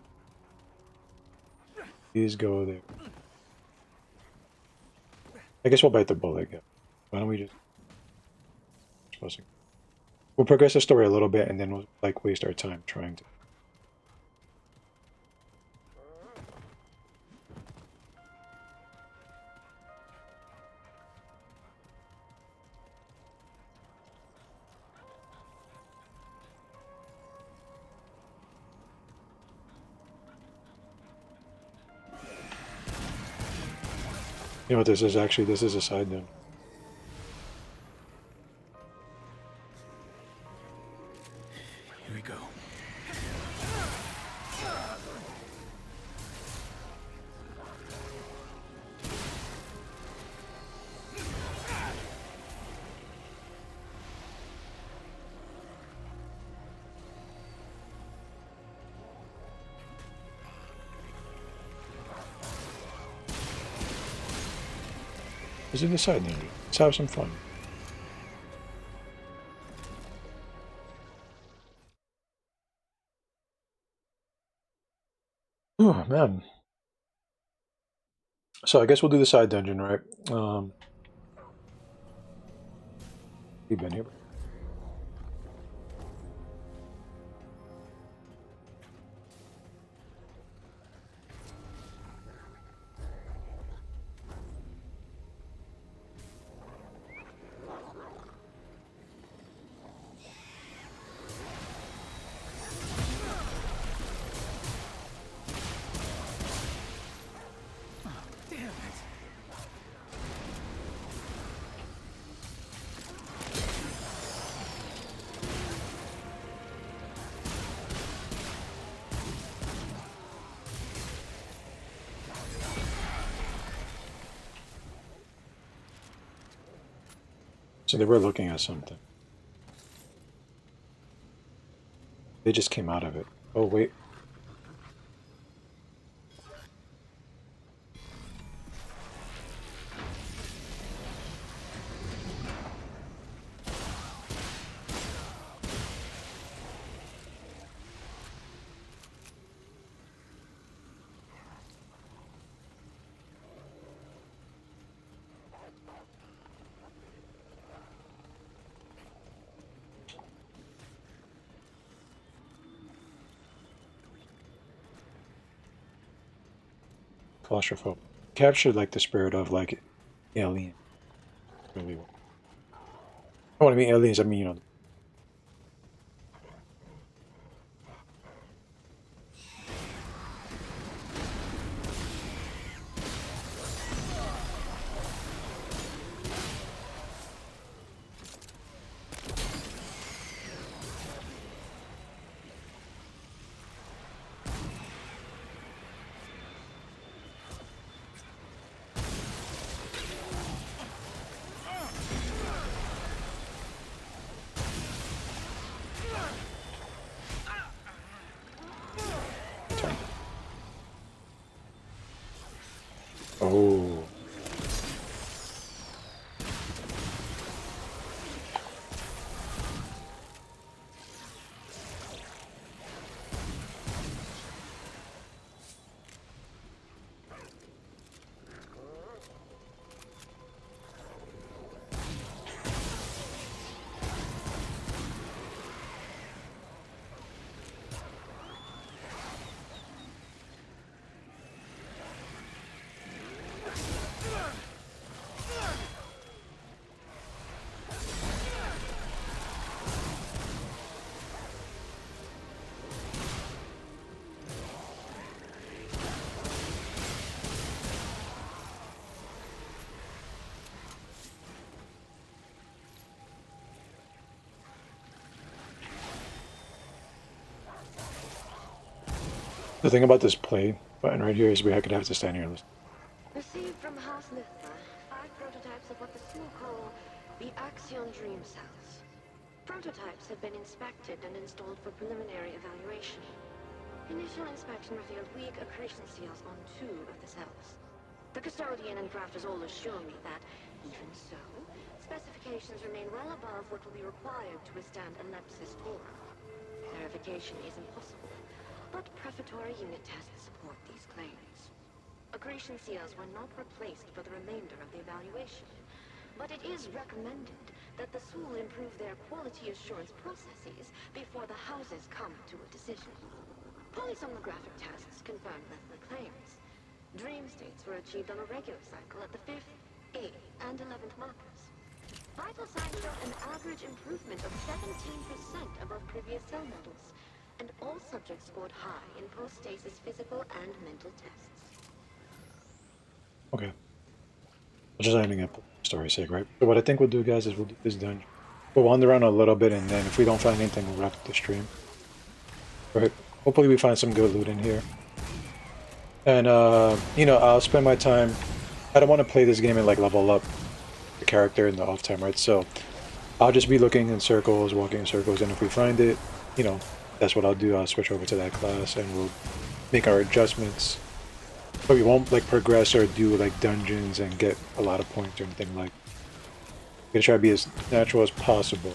please go there. I guess we'll bite the bullet again. Why don't we just... We'll progress the story a little bit and then we'll like waste our time trying to... You know what this is actually? This is a side note. Here we go. This is the side note. Let's have some fun. Oh, man. So I guess we'll do the side dungeon, right? We've been here. So they were looking at something. They just came out of it. Oh, wait. claustrophobic. Captured like the spirit of like Alien. Really well. When I mean aliens, I mean, you know. Oh. The thing about this play button right here is we could have to stand here and listen. Received from House Lithna 5 prototypes of what the school call the Axion Dream Cells. Prototypes have been inspected and installed for preliminary evaluation. Initial inspection revealed weak accretion seals on 2 of the cells. The custodian and crafters all assure me that, even so, specifications remain well above what will be required to withstand Elepsis Aura. Verification is impossible, but prefatory unit tests support these claims. Accretion seals were not replaced for the remainder of the evaluation, but it is recommended that the school improve their quality assurance processes before the houses come to a decision. Polysomnographic tests confirm Lethna claims. Dream states were achieved on a regular cycle at the 5th, 8th, and 11th markers. Vital signs showed an average improvement of 17% above previous cell models, and all subjects scored high in post-stasis physical and mental tests. Okay. Just ending up for story's sake, right? So what I think we'll do, guys, is we'll do this dungeon. We'll wander around a little bit, and then if we don't find anything, we'll wrap up the stream. Right? Hopefully we find some good loot in here. And, you know, I'll spend my time... I don't want to play this game and, like, level up the character in the off time, right? So I'll just be looking in circles, walking in circles, and if we find it, you know, that's what I'll do. I'll switch over to that class, and we'll make our adjustments. But we won't like progress or do like dungeons and get a lot of points or anything like. We're gonna try to be as natural as possible.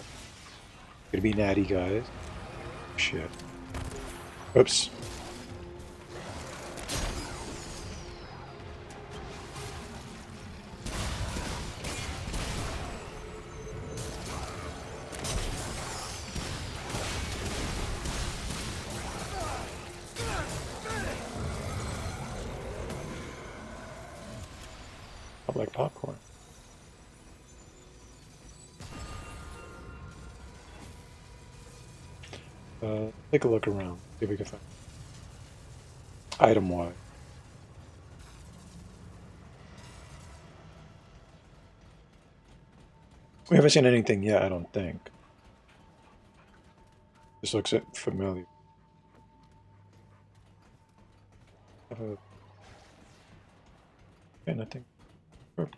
Gonna be natty, guys. Shit. Oops. I like popcorn. Take a look around. See if we can find item wise. We haven't seen anything yet, I don't think. This looks familiar. Yeah, nothing. Sure.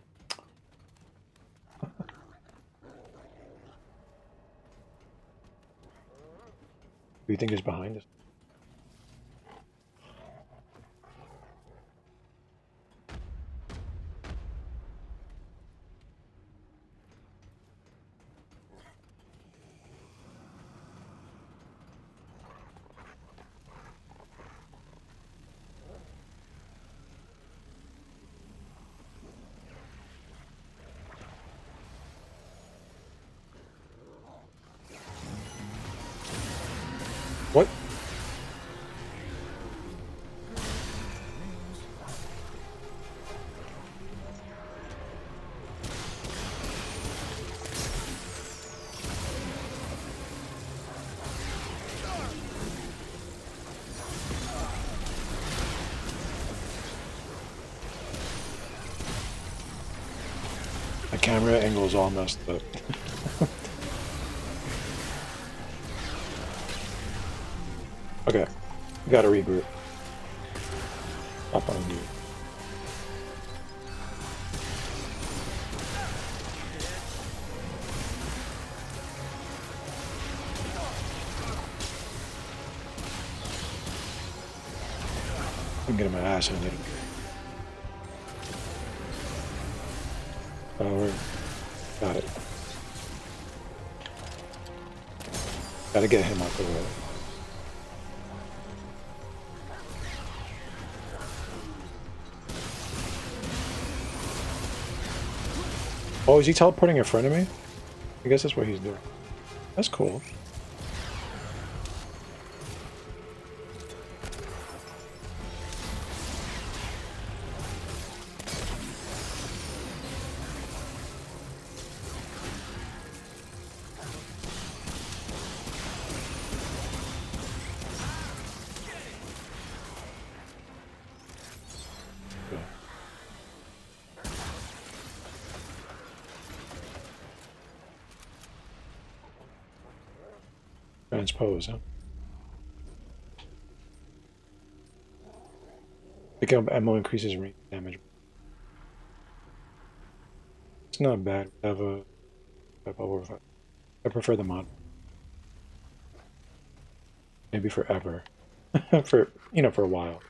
What do you think is behind us? What? The camera angle is all messed up. Okay, gotta regroup. Up on you. I'm getting my ass handed. Power. Got it. Gotta get him out the way. Oh, is he teleporting in front of me? I guess that's what he's doing. That's cool. Transpose, huh? Picking up ammo increases range damage. It's not bad. We have a I prefer the mod. Maybe forever. For for a while.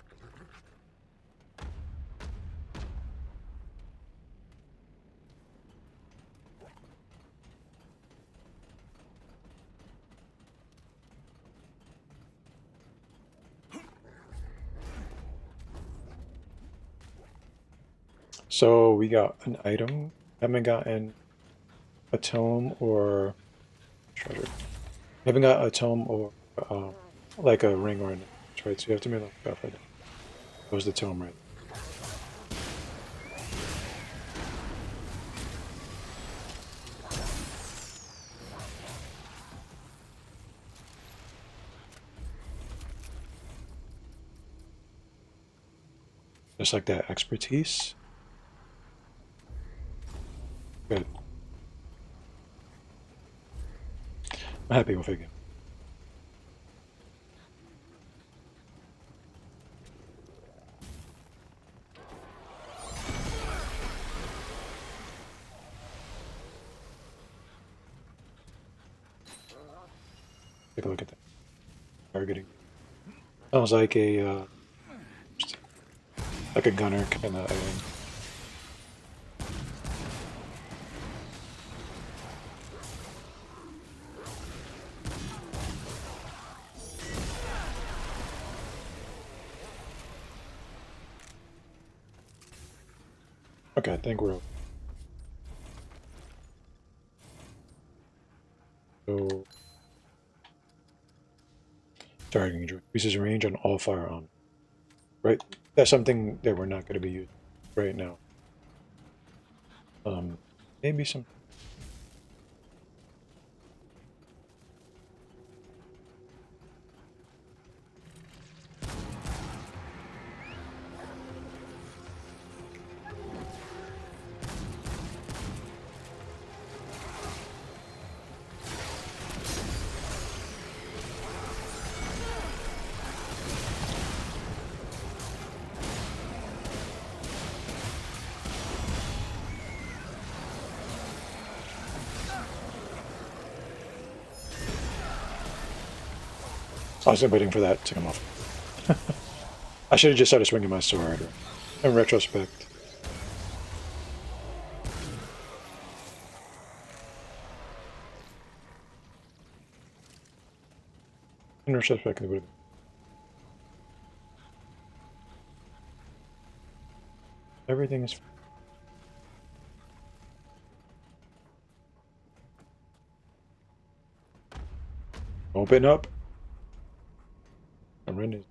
So we got an item. Haven't gotten a tome or treasure. Haven't got a tome or like a ring or a necklace, right? So you have to be like that for that. That was the tome, right? Just like that expertise. Good. I'm happy with it again. Take a look at that. Targeting. Sounds like a gunner kind of item. Okay, I think we're okay. So targeting increases range on all firearms. Right? That's something that we're not going to be using right now. Maybe some. I was waiting for that to come off. I should have just started swinging my sword. In retrospect. In retrospect, it would have been. Everything is. Open up. I'm ready.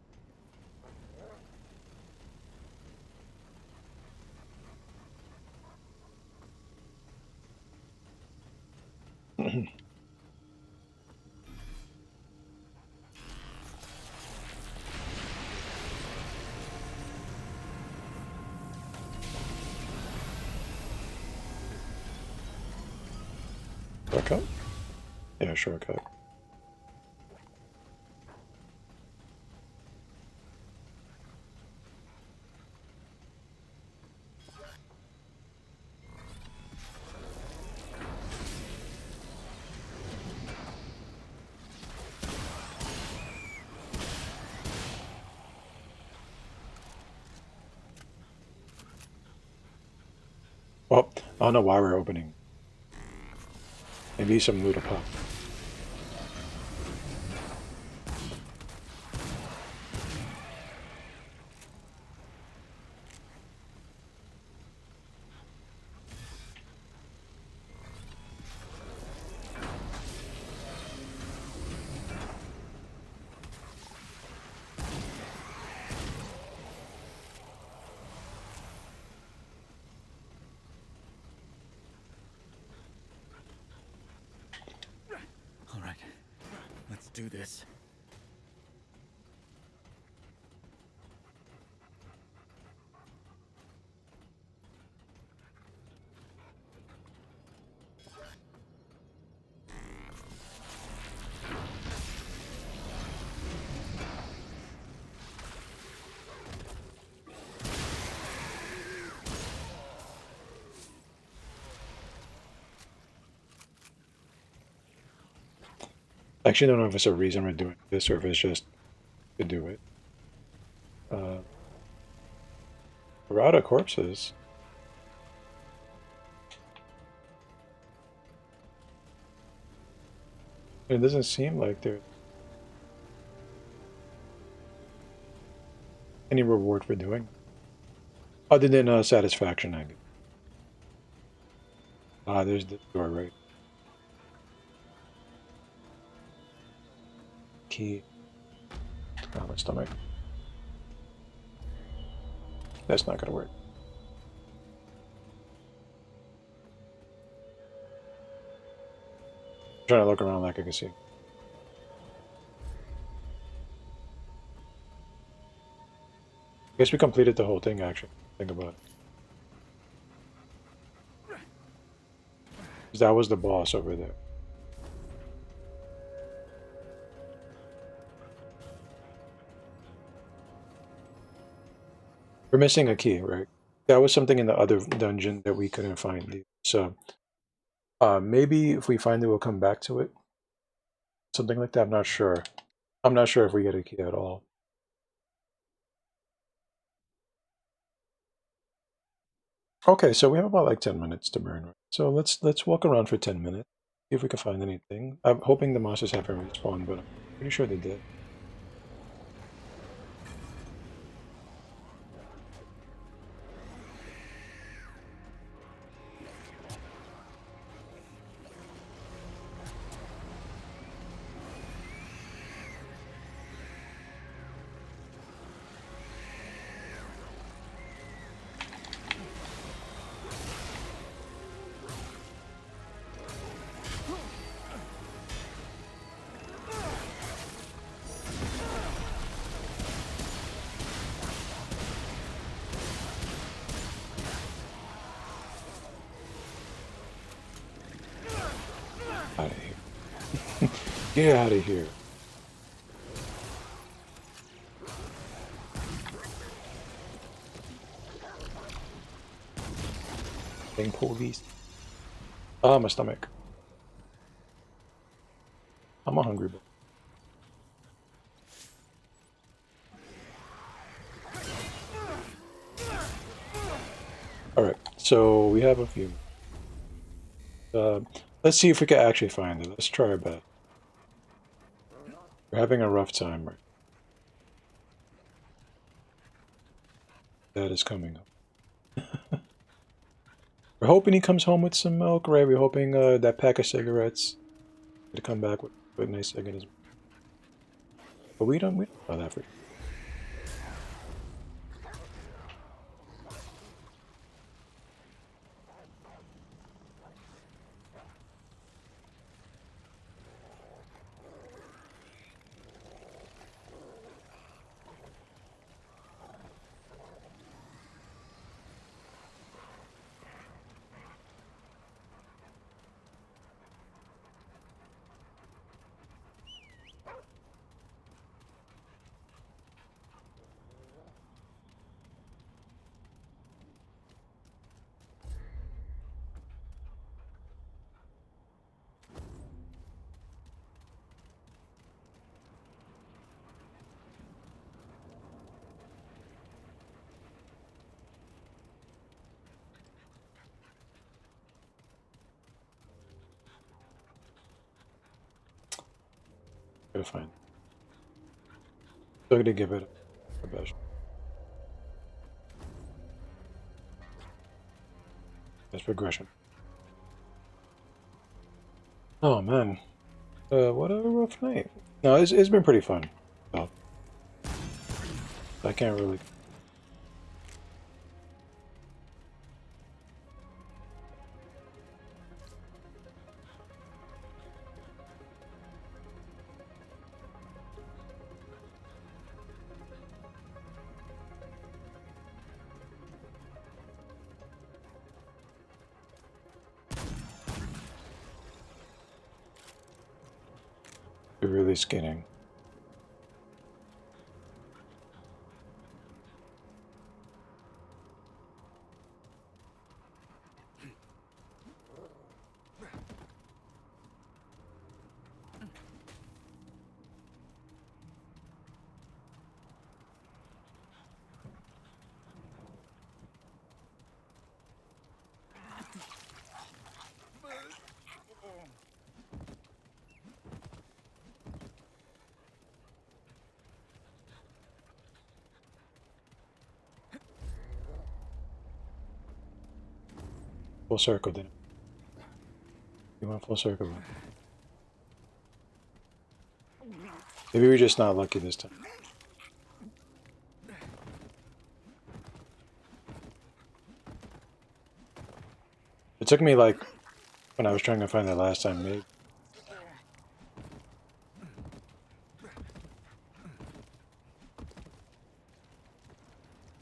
Shortcut? Yeah, shortcut. Well, I don't know why we're opening. Maybe some loot will pop. All right, let's do this. I actually don't know if it's a reason we're doing this or if it's just to do it. We're out of corpses. It doesn't seem like there's any reward for doing it. Other than satisfaction, I guess. Ah, there's the door, right? Key. Oh, my stomach. That's not gonna work. I'm trying to look around like I can see. I guess we completed the whole thing, actually. Think about it. 'Cause that was the boss over there. We're missing a key, right? That was something in the other dungeon that we couldn't find. So maybe if we find it, we'll come back to it. Something like that. I'm not sure. I'm not sure if we get a key at all. Okay, so we have about like 10 minutes to burn. Right? So let's walk around for 10 minutes. See if we can find anything. I'm hoping the monsters haven't respawned, but I'm pretty sure they did. Out of here. Get out of here. Dang police. Ah, my stomach. I'm a hungry boy. Alright, so we have a few. Let's see if we can actually find it. Let's try our best. We're having a rough time, right? That is coming up. We're hoping he comes home with some milk, right? We're hoping that pack of cigarettes to come back with a nice egg in his. But we don't know that for sure. Gotta find. Still gonna give it a best. That's progression. Oh man, what a rough night. No, it's been pretty fun. So, I can't really. You're really skinning. Full circle, didn't it? You went full circle. Maybe we're just not lucky this time. It took me like when I was trying to find that last time, maybe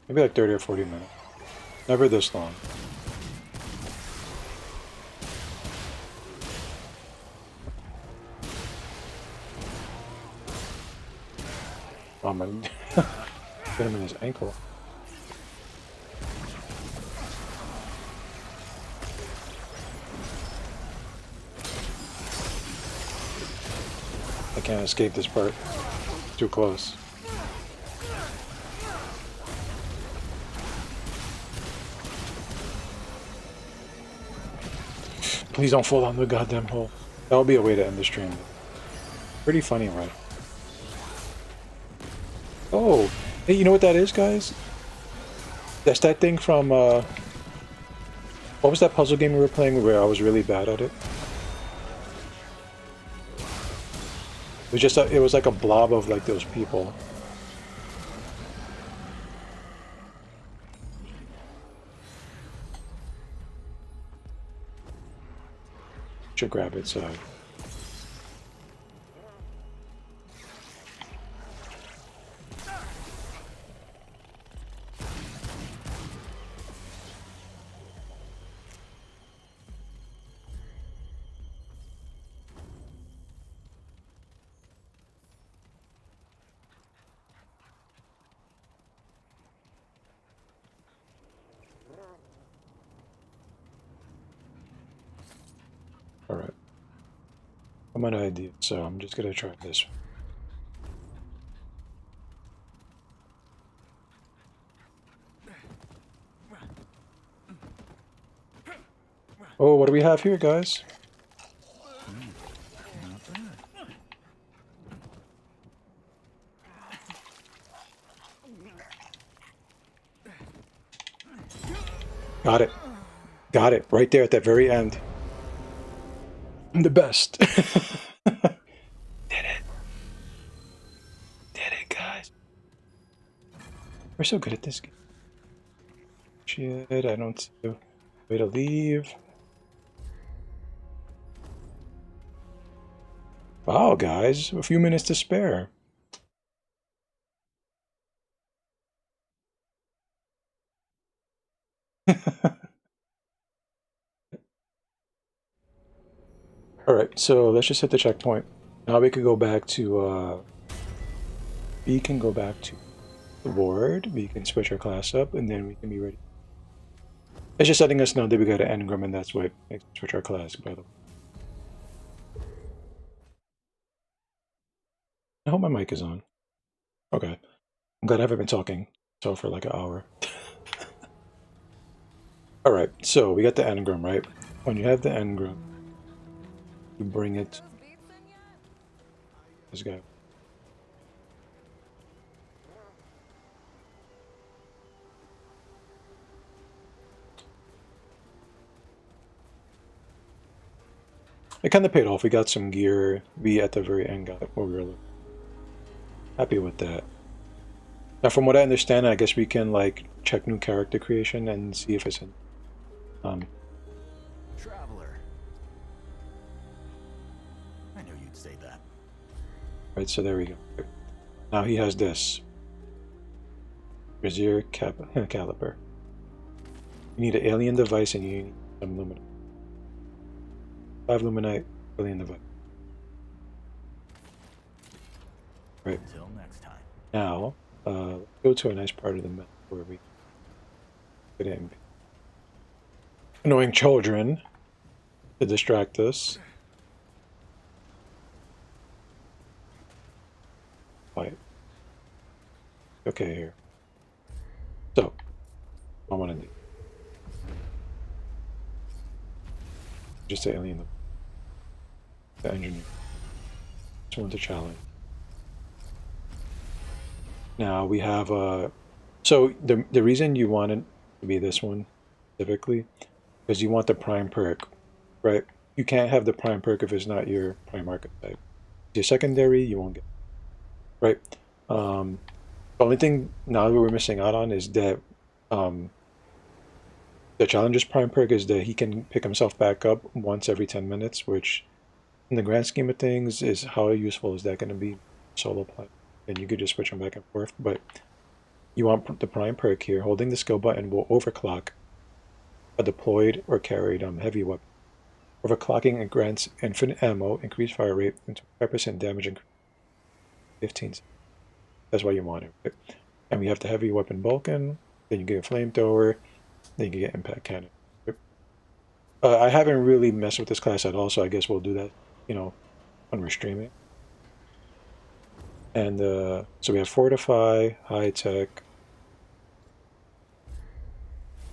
like 30 or 40 minutes. Never this long. Oh my, hit him in his ankle. I can't escape this part. Too close. Please don't fall down the goddamn hole. That would be a way to end the stream. Pretty funny, right? Oh, hey, you know what that is, guys? That's that thing from, what was that puzzle game we were playing where I was really bad at it? It was just, it was like a blob of like those people. Should grab it, so. Alright. I'm an idea, so I'm just gonna try this. Oh, what do we have here, guys? Got it. Got it. Right there at that very end. I'm the best. Did it. Did it, guys. We're so good at this game. Shit, I don't see a way to leave. Wow, guys. A few minutes to spare. Alright, so let's just hit the checkpoint. Now we can go back to, we can go back to the ward, we can switch our class up, and then we can be ready. It's just letting us know that we got an engram, and that's what makes us switch our class, by the way. I hope my mic is on. Okay. I'm glad I haven't been talking so for like an hour. Alright, so we got the engram, right? When you have the engram, you bring it this guy. It kind of paid off. We got some gear. We at the very end got what we were looking. Happy with that. Now, from what I understand, I guess we can like check new character creation and see if it's in. Traveler. I knew you'd say that. Right, so there we go. Now he has this. Brazier caliber. You need an alien device and you need some luminite. 5 luminite, alien device. Right. Until next time. Now, go to a nice part of the map where we get in. Annoying children to distract us. Quiet. Okay, here. So, I want to do just the alien, the engineer. Just want to challenge. Now we have so the reason you want it to be this one specifically because you want the prime perk, right? You can't have the prime perk if it's not your prime archetype. Your secondary, you won't get, right? The only thing now that we're missing out on is that the challenger's prime perk is that he can pick himself back up once every 10 minutes, which in the grand scheme of things is how useful is that going to be solo play? And you could just switch them back and forth, but you want the prime perk here. Holding the skill button will overclock a deployed or carried heavy weapon. Overclocking and grants infinite ammo, increased fire rate, and 25% damage increase. 15. That's why you want it, right? And we have the heavy weapon Vulcan, then you get a flamethrower, then you get impact cannon. I haven't really messed with this class at all, so I guess we'll do that, you know, when we're streaming. And so we have Fortify, High Tech,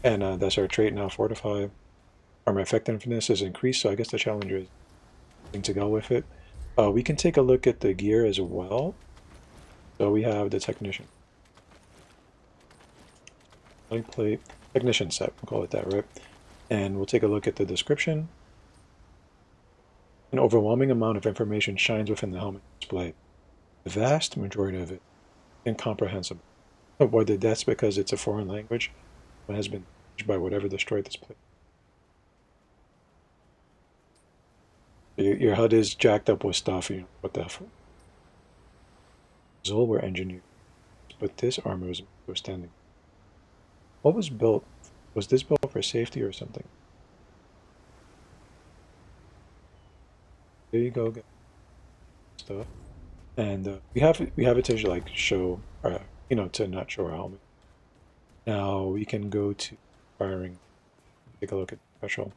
and that's our trait now, Fortify. Armor effectiveness is increased, so I guess the Challenger is going to go with it. We can take a look at the gear as well. So we have the Technician. Plate, Technician set, we'll call it that, right? And we'll take a look at the description. An overwhelming amount of information shines within the helmet display. The vast majority of it incomprehensible. Whether that's because it's a foreign language or has been changed by whatever destroyed this place. Your HUD is jacked up with stuff, you know, what the hell. Zol were engineered, but this armor was withstanding. What was built? Was this built for safety or something? There you go, guys. Stuff. And we have it to like show, you know, to not show our helmet. Now we can go to firing. Take a look at special.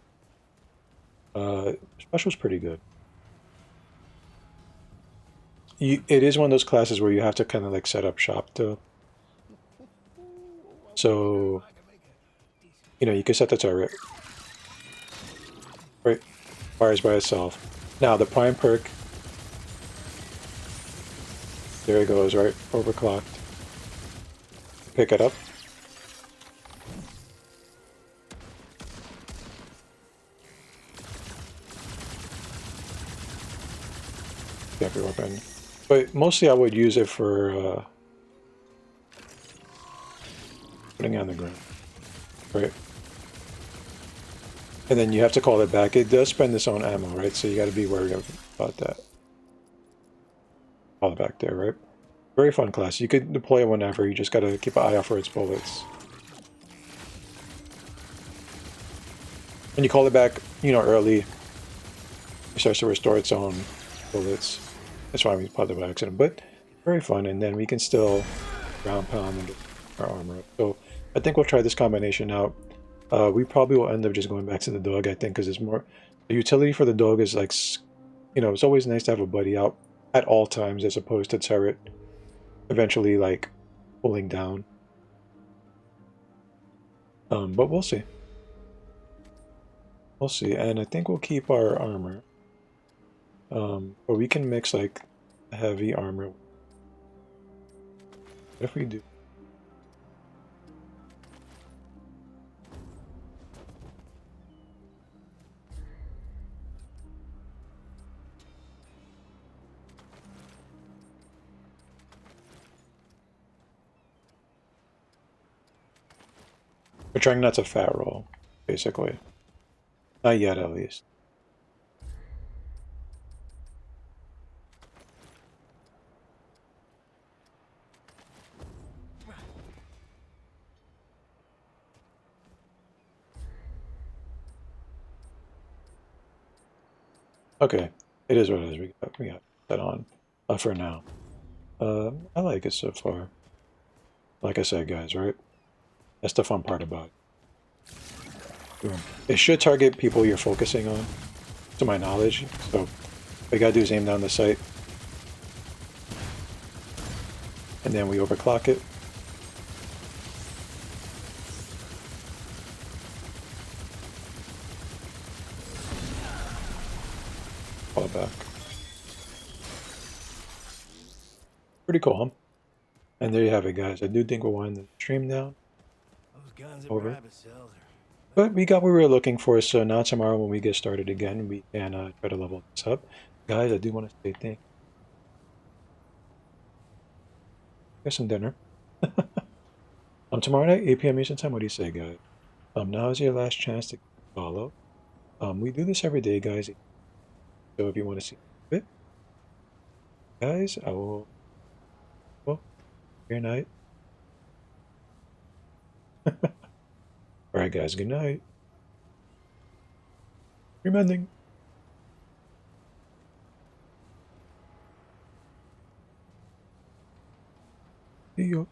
Special's pretty good. It is one of those classes where you have to kind of like set up shop though. So, you know, you can set the turret. Right, fires by itself. Now the prime perk. There it goes, right? Overclocked. Pick it up. Every weapon. But mostly I would use it for putting it on the ground. Right? And then you have to call it back. It does spend its own ammo, right? So you got to be worried about that. Call it back there, right? Very fun class. You could deploy it whenever. You just got to keep an eye out for its bullets. When you call it back, you know, early, it starts to restore its own bullets. That's why we popped it by accident. But very fun. And then we can still ground pound and get our armor up. So I think we'll try this combination out. We probably will end up just going back to the dog, I think, because it's more... The utility for the dog is like, you know, it's always nice to have a buddy out at all times as opposed to turret eventually like pulling down. But we'll see. We'll see. And I think we'll keep our armor. But we can mix like heavy armor. What if we do? We're trying not to fat roll, basically. Not yet, at least. Okay, it is what it is. We got that on for now. I like it so far. Like I said, guys, right? That's the fun part about it. Boom. It should target people you're focusing on, to my knowledge. So all you gotta do is aim down the sight, and then we overclock it. Fall back. Pretty cool, huh? And there you have it, guys. I do think we'll wind the stream down. Those guns at Over. private sales are... But we got what we were looking for, so now tomorrow when we get started again, we can try to level this up. Guys, I do want to say thank you. Get some dinner. Tomorrow night, 8 p.m. Eastern Time, what do you say, guys? Now is your last chance to follow. We do this every day, guys. So if you want to see it, guys, I will... Well, good night. Alright, guys, good night. Remending. See you.